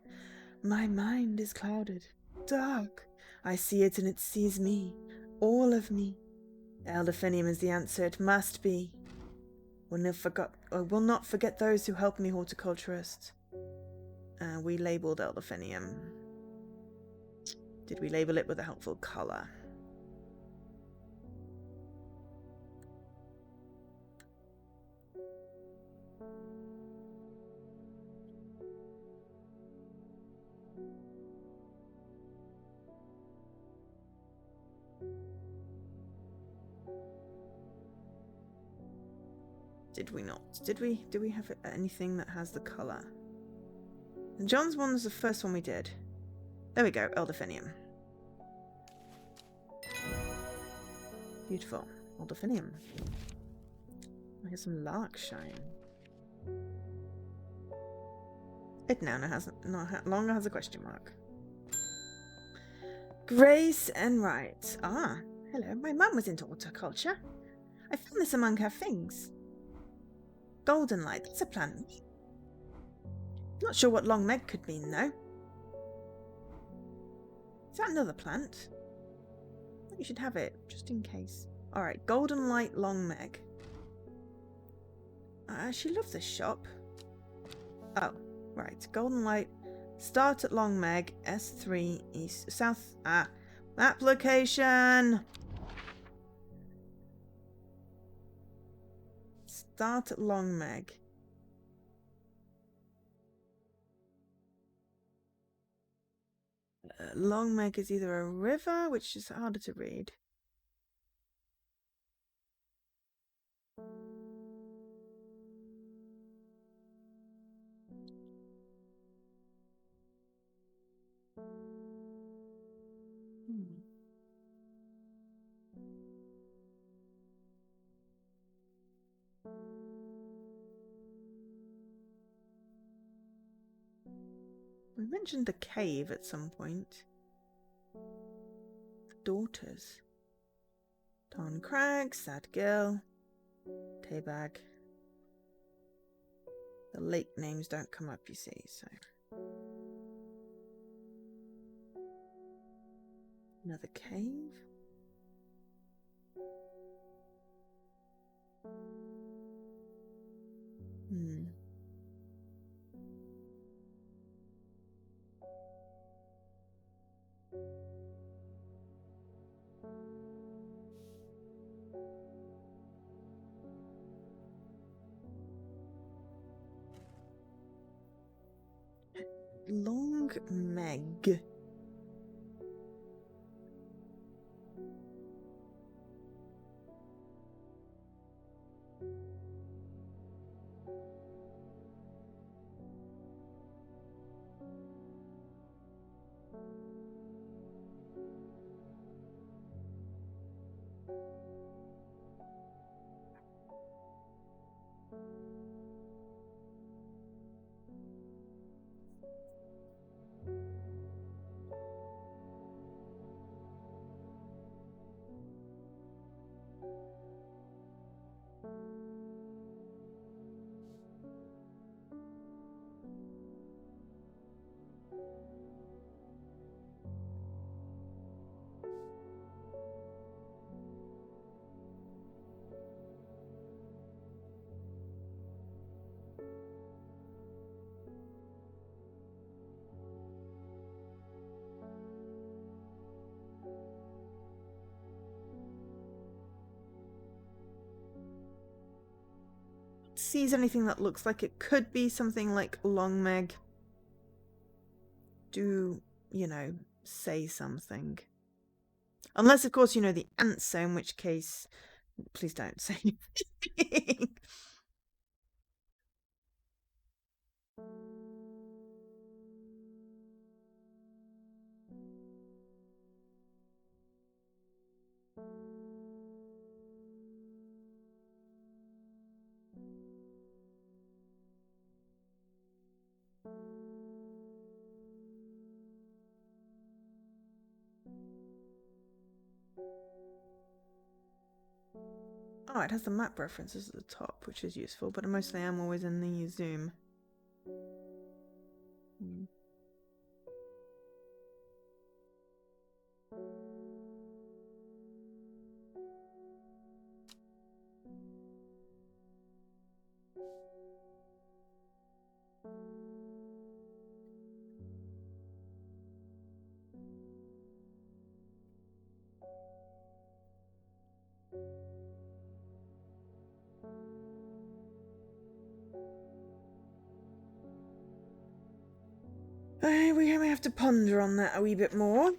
My mind is clouded. Dark. I see it and it sees me. All of me. Elderfinium is the answer. It must be. Will not forget those who helped me, horticulturist. We labelled Elderfinium. Did we label it with a helpful colour? Did we not? Did we? Do we have anything that has the colour? And John's one was the first one we did. There we go, Elderfinium. Beautiful. Elderfinium. I hear some lark shine. It now longer has a question mark. Grace and Wright. Ah, hello. My mum was into horticulture. I found this among her things. Golden light, that's a plant. Not sure what long meg could mean, though. Is that another plant? I think you should have it, just in case. Alright, golden light long meg. She loves this shop. Oh, right. Golden light. Start at long meg. S3 east. South. Application. Start at long meg. Long meg is either a river, which is harder to read. We mentioned the cave at some point. Daughters. Don Crag, Sad Girl, Taybag. The lake names don't come up, you see, so. Another cave. Long Meg. Sees anything that looks like it could be something like Long Meg. Do, you know, say something. Unless, of course, you know the answer, in which case, please don't say anything. Oh, it has the map references at the top, which is useful, but mostly I'm always in the zoom. We have to ponder on that a wee bit more.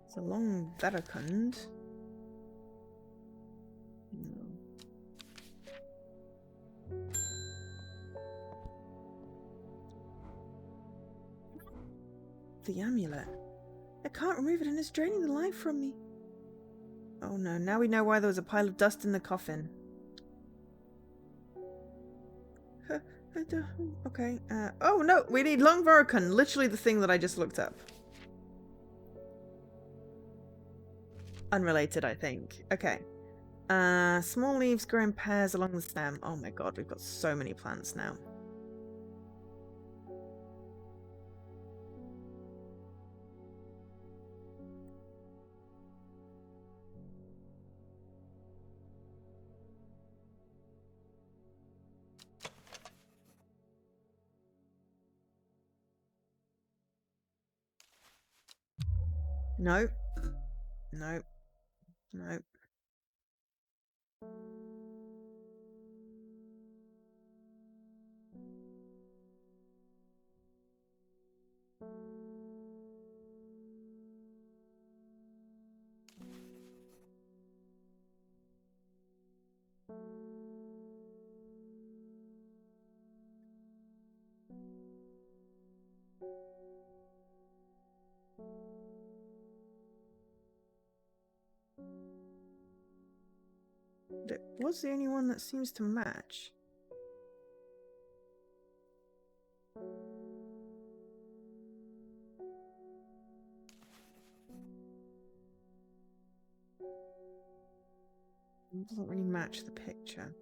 It's a long veracund. The amulet. I can't remove it and it's draining the life from me. Oh no, now we know why there was a pile of dust in the coffin. Okay, oh no, we need Long Veracun, literally the thing that I just looked up. Unrelated, I think. Okay. Small leaves grow in pairs along the stem. Oh my god, we've got so many plants now. Nope. Nope. Nope. What's the only one that seems to match? It doesn't really match the picture.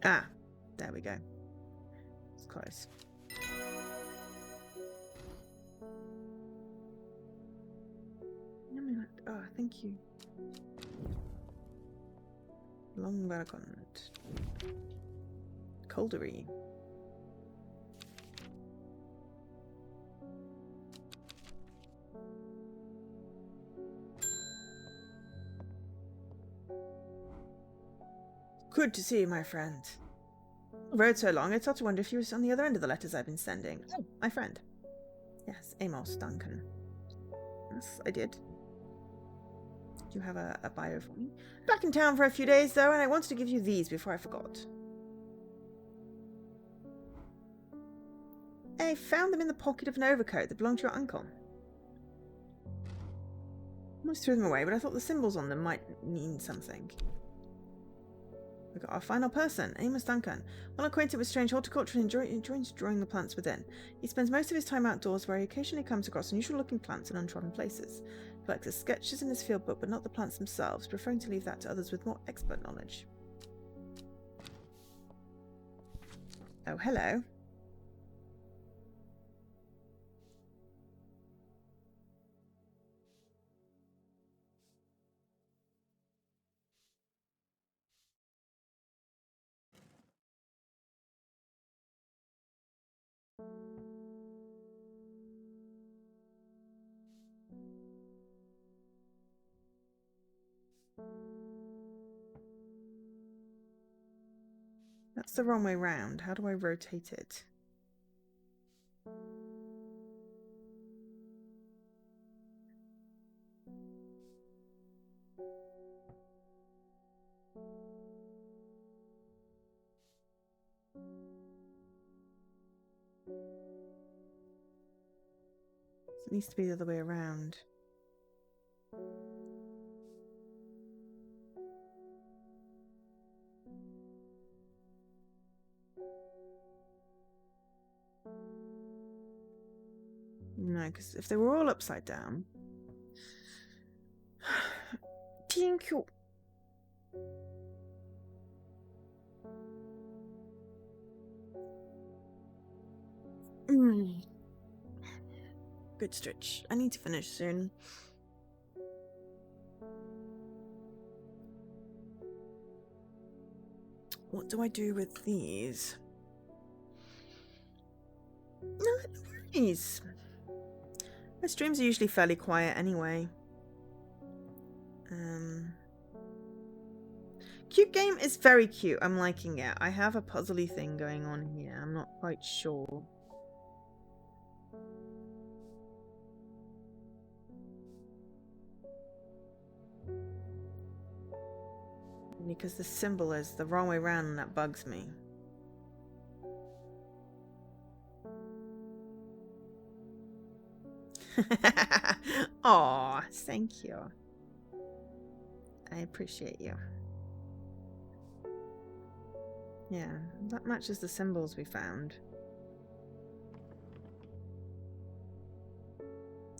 Ah, there we go. It's close. Oh, thank you. Long Vargond. Coldery. Good to see you, my friend. I rode so long, I started to wonder if you was on the other end of the letters I've been sending. Oh, my friend. Yes, Amos Duncan. Yes, I did. Do you have a bio for me? Back in town for a few days, though, and I wanted to give you these before I forgot. I found them in the pocket of an overcoat that belonged to your uncle. I almost threw them away, but I thought the symbols on them might mean something. We got our final person, Amos Duncan. Well acquainted with strange horticulture and enjoys drawing the plants within. He spends most of his time outdoors, where he occasionally comes across unusual-looking plants in untrodden places. He collects the sketches in his field book, but not the plants themselves, preferring to leave that to others with more expert knowledge. Oh, hello. That's the wrong way round. How do I rotate it? It needs to be the other way around. No, because if they were all upside down... Thank you. Good stretch. I need to finish soon. What do I do with these? No worries. My streams are usually fairly quiet anyway. Cute game is very cute. I'm liking it. I have a puzzly thing going on here. I'm not quite sure. Because the symbol is the wrong way around and that bugs me. Aw, thank you. I appreciate you. Yeah, that matches the symbols we found.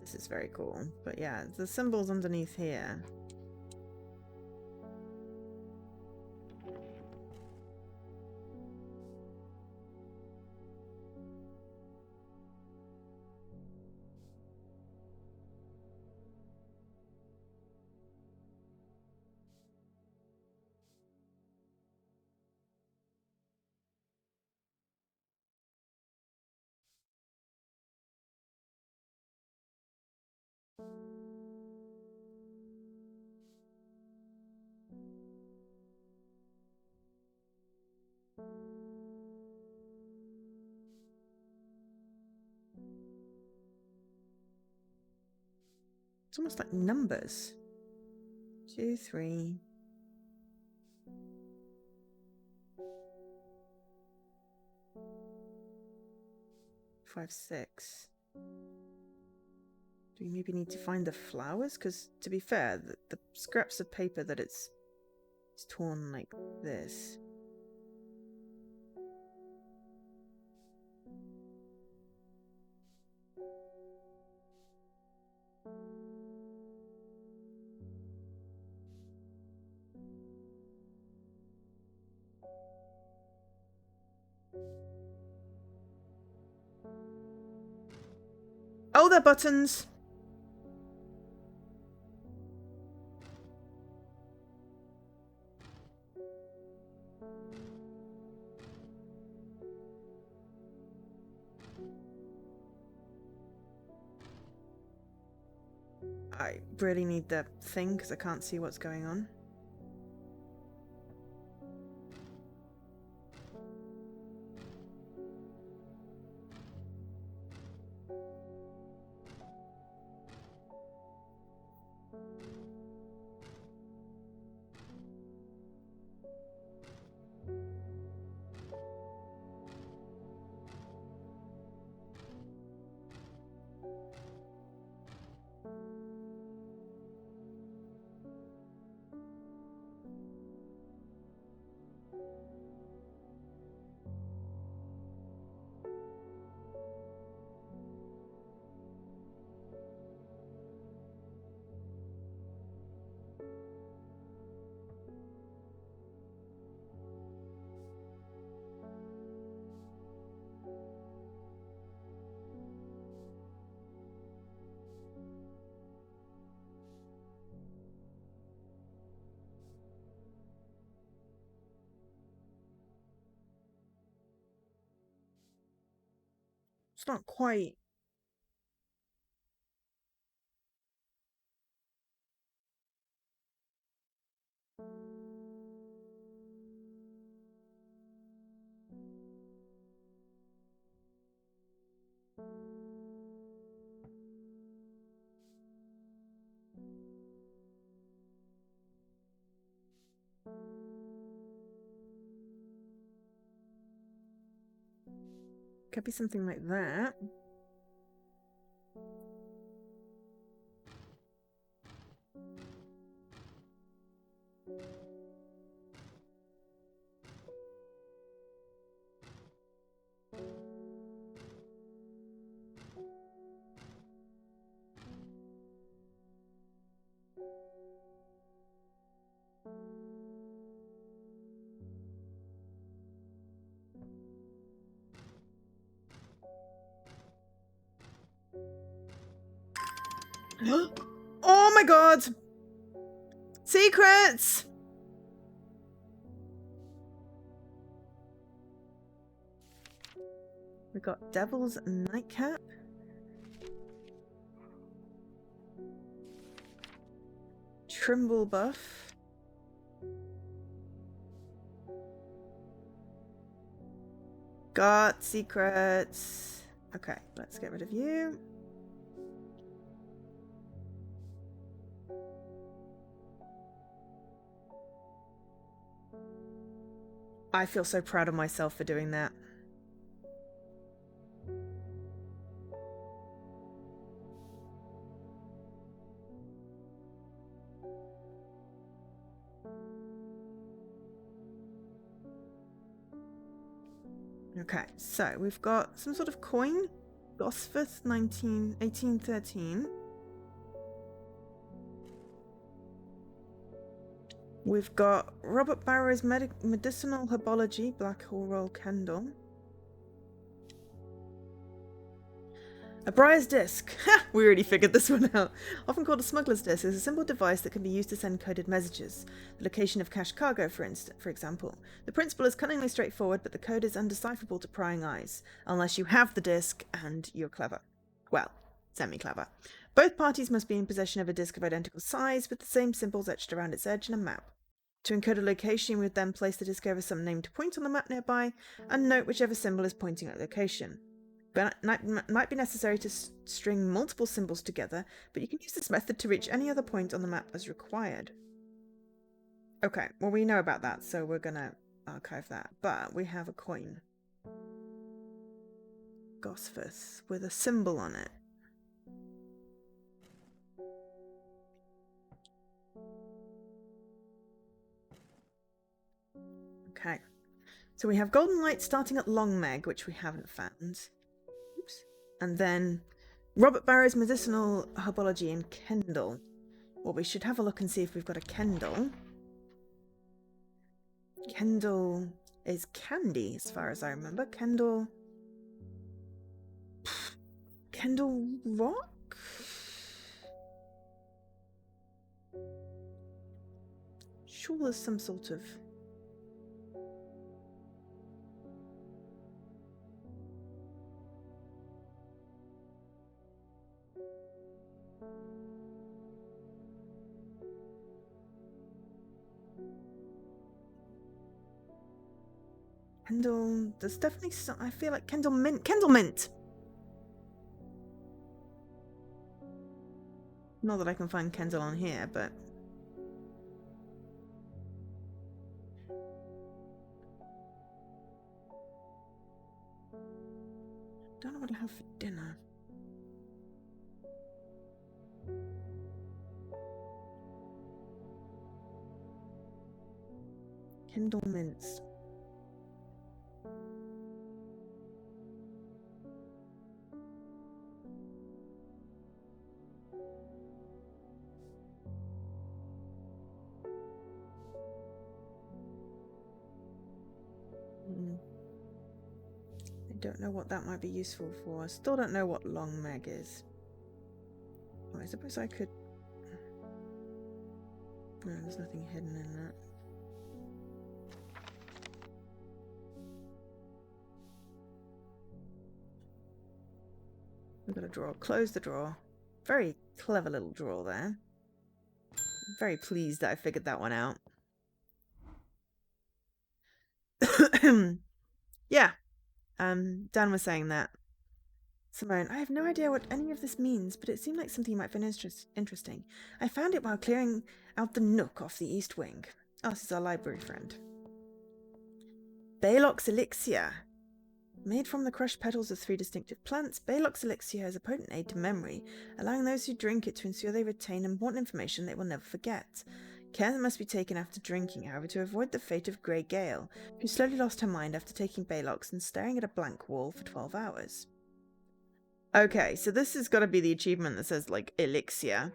This is very cool. But yeah, the symbols underneath here. It's almost like numbers. 2, 3. 5, 6. Do we maybe need to find the flowers? Because to be fair, the scraps of paper that it's torn like this. Hold their buttons. I really need the thing because I can't see what's going on. It's not quite. Could be something like that. Oh my god! Secrets! We got Devil's Nightcap. Trimble buff. Got secrets. Okay, let's get rid of you. I feel so proud of myself for doing that. Okay, so we've got some sort of coin. Gosforth 1813. We've got Robert Barrow's Medicinal Herbology Black Roll Candle. A Briar's Disc. Ha! We already figured this one out. Often called a smuggler's disc, is a simple device that can be used to send coded messages. The location of cached cargo, for example. The principle is cunningly straightforward, but the code is undecipherable to prying eyes, unless you have the disc and you're clever. Well, semi-clever. Both parties must be in possession of a disc of identical size, with the same symbols etched around its edge in a map. To encode a location, we would then place the disc over some named point on the map nearby, and note whichever symbol is pointing at the location. But it might be necessary to string multiple symbols together, but you can use this method to reach any other point on the map as required. Okay, well we know about that, so we're gonna archive that. But we have a coin. Gosforth, with a symbol on it. Okay, so we have Golden Light starting at Longmeg, which we haven't found. Oops. And then Robert Barrow's Medicinal Herbology in Kendall. Well, we should have a look and see if we've got a Kendall. Kendall is candy, as far as I remember. Kendall Kendall Rock? Sure, there's some sort of... Kendall... There's definitely some... I feel like Kendall Mint. Kendall Mint! Not that I can find Kendall on here, but... Don't know what I have for dinner. Kendall Mints. I don't know what that might be useful for. I still don't know what long meg is. Oh, I suppose I could... No, there's nothing hidden in that. We've got a drawer. Close the drawer. Very clever little drawer there. I'm very pleased that I figured that one out. Yeah. Dan was saying that. Simone, I have no idea what any of this means, but it seemed like something you might find interesting. I found it while clearing out the nook off the east wing. Oh, this is our library friend. Baylock's Elixir. Made from the crushed petals of 3 distinctive plants, Baylock's Elixir is a potent aid to memory, allowing those who drink it to ensure they retain important information they will never forget. Care must be taken after drinking, however, to avoid the fate of Grey Gale, who slowly lost her mind after taking Baylock's and staring at a blank wall for 12 hours. Okay, so this has got to be the achievement that says, like, Elixir,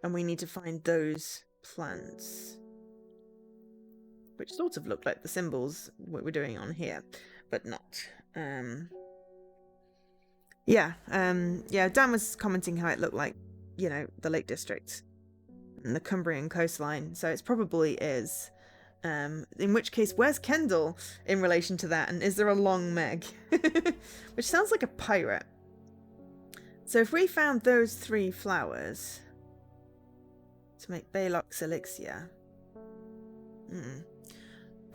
and we need to find those plants, which sort of look like the symbols what we're doing on here, but not. Yeah, Dan was commenting how it looked like, you know, the Lake District and the Cumbrian coastline, so it probably is. In which case, where's Kendall in relation to that, and is there a long meg? Which sounds like a pirate. So if we found those 3 flowers to make Baylock's Elixir...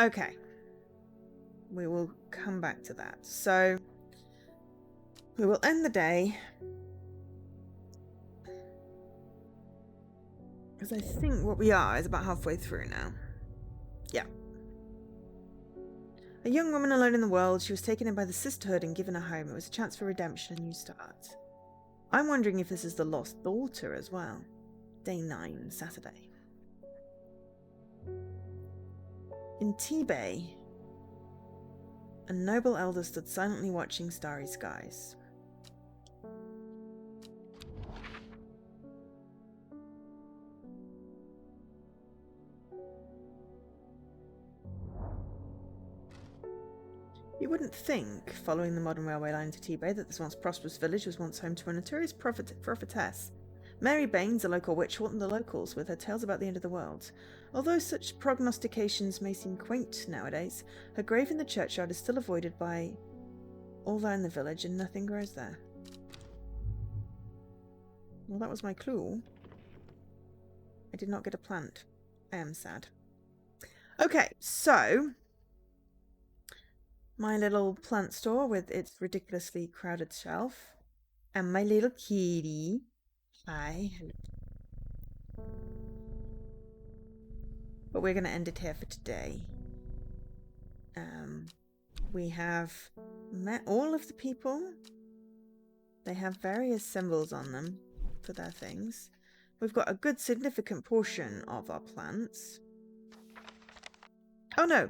Okay. We will come back to that. So we will end the day, because I think what we are is about halfway through now. Yeah. A young woman alone in the world, she was taken in by the sisterhood and given a home. It was a chance for redemption and a new start. I'm wondering if this is the lost daughter as well. Day 9, Saturday. In Tibet, a noble elder stood silently watching starry skies. You wouldn't think, following the modern railway line to Tibet, that this once prosperous village was once home to a notorious prophetess. Mary Baines, a local witch, haunted the locals with her tales about the end of the world. Although such prognostications may seem quaint nowadays, her grave in the churchyard is still avoided by all that in the village, and nothing grows there. Well, that was my clue. I did not get a plant. I am sad. Okay, so... my little plant store with its ridiculously crowded shelf. And my little kitty. Hi. But we're going to end it here for today. We have met all of the people. They have various symbols on them for their things. We've got a good significant portion of our plants. Oh no,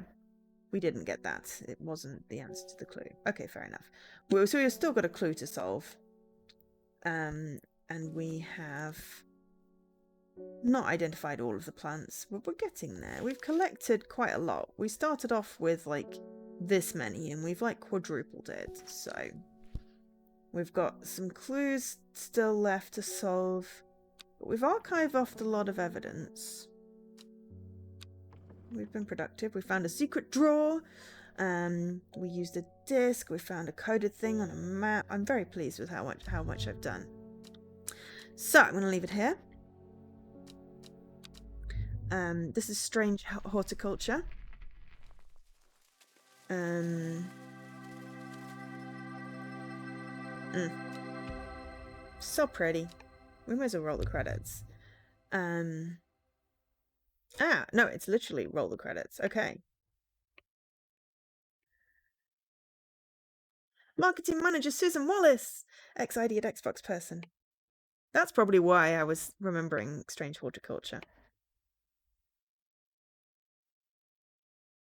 we didn't get that. It wasn't the answer to the clue. Okay, fair enough. So we've still got a clue to solve. And we have not identified all of the plants, but we're getting there. We've collected quite a lot. We started off with like this many and we've like quadrupled it, so We've got some clues still left to solve, but we've archived off a lot of evidence. We've been productive. We found a secret drawer. We used a disc. We found a coded thing on a map. I'm very pleased with how much I've done. So I'm going to leave it here. This is Strange Horticulture. So pretty. We might as well roll the credits. No, it's literally roll the credits. Okay. Marketing manager Susan Wallace, ex-ID at Xbox person. That's probably why I was remembering Strange Horticulture.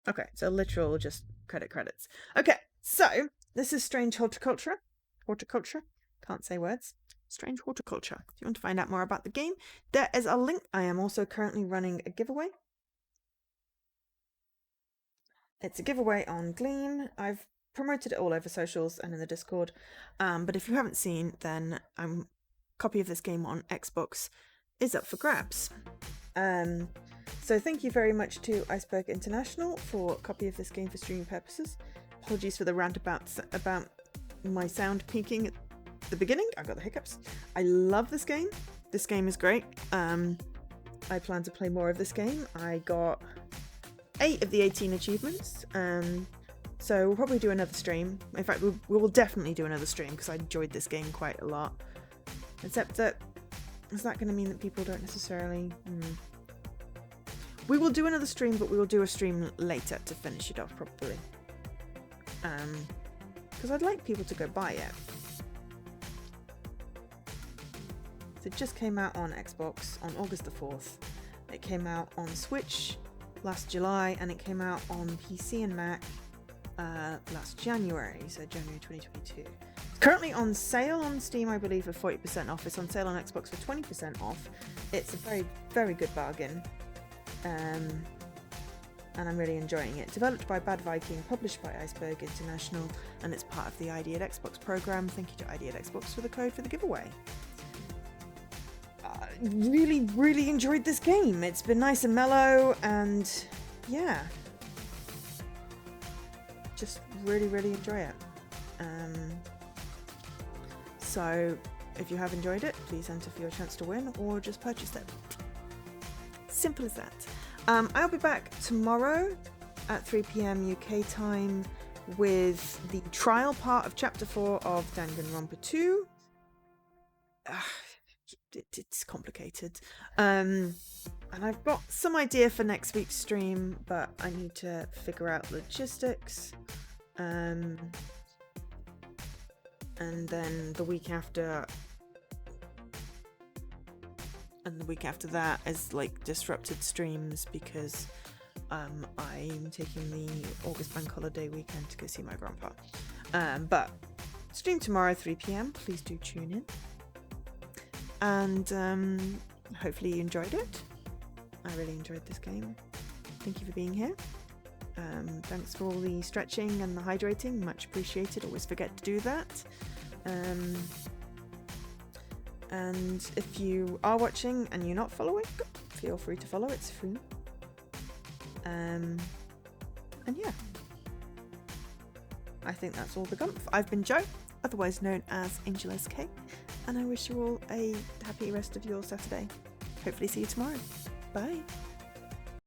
Okay, so literal just credits. Okay, so this is Strange Horticulture. Can't say words. Strange Horticulture. If you want to find out more about the game, there is a link. I am also currently running a giveaway. It's a giveaway on Gleam. I've promoted it all over socials and in the Discord. But if you haven't seen, then a copy of this game on Xbox is up for grabs. So thank you very much to Iceberg International for a copy of this game for streaming purposes. Apologies for the rant about my sound peaking at the beginning. I got the hiccups. I love this game. This game is great. I plan to play more of this game. I got 8 of the 18 achievements. So we'll probably do another stream. In fact, we will definitely do another stream because I enjoyed this game quite a lot. Except that, is that going to mean that people don't necessarily... We will do another stream, but we will do a stream later to finish it off properly. Because I'd like people to go buy it. So it just came out on Xbox on August the 4th. It came out on Switch last July, and it came out on PC and Mac last January, so January 2022. It's currently on sale on Steam, I believe, for 40% off. It's on sale on Xbox for 20% off. It's a very, very good bargain. And I'm really enjoying it. Developed by Bad Viking, published by Iceberg International, and it's part of the ID at Xbox program. Thank you to ID at Xbox for the code for the giveaway. Really, really enjoyed this game. It's been nice and mellow, and yeah, just really, really enjoy it. So if you have enjoyed it, please enter for your chance to win, or just purchase it. Simple as that. I'll be back tomorrow at 3 PM UK time with the trial part of Chapter 4 of Danganronpa 2. It's complicated. And I've got some idea for next week's stream, but I need to figure out logistics. And then the week after... And the week after that is like disrupted streams because I'm taking the August bank holiday weekend to go see my grandpa. But stream tomorrow 3 PM. Please do tune in. And hopefully you enjoyed it. I really enjoyed this game. Thank you for being here. Thanks for all the stretching and the hydrating. Much appreciated. Always forget to do that. And if you are watching and you're not following, feel free to follow. It's free. And yeah, I think that's all the gumph. I've been Jo, otherwise known as Angel SK, and I wish you all a happy rest of your Saturday. Hopefully see you tomorrow. Bye.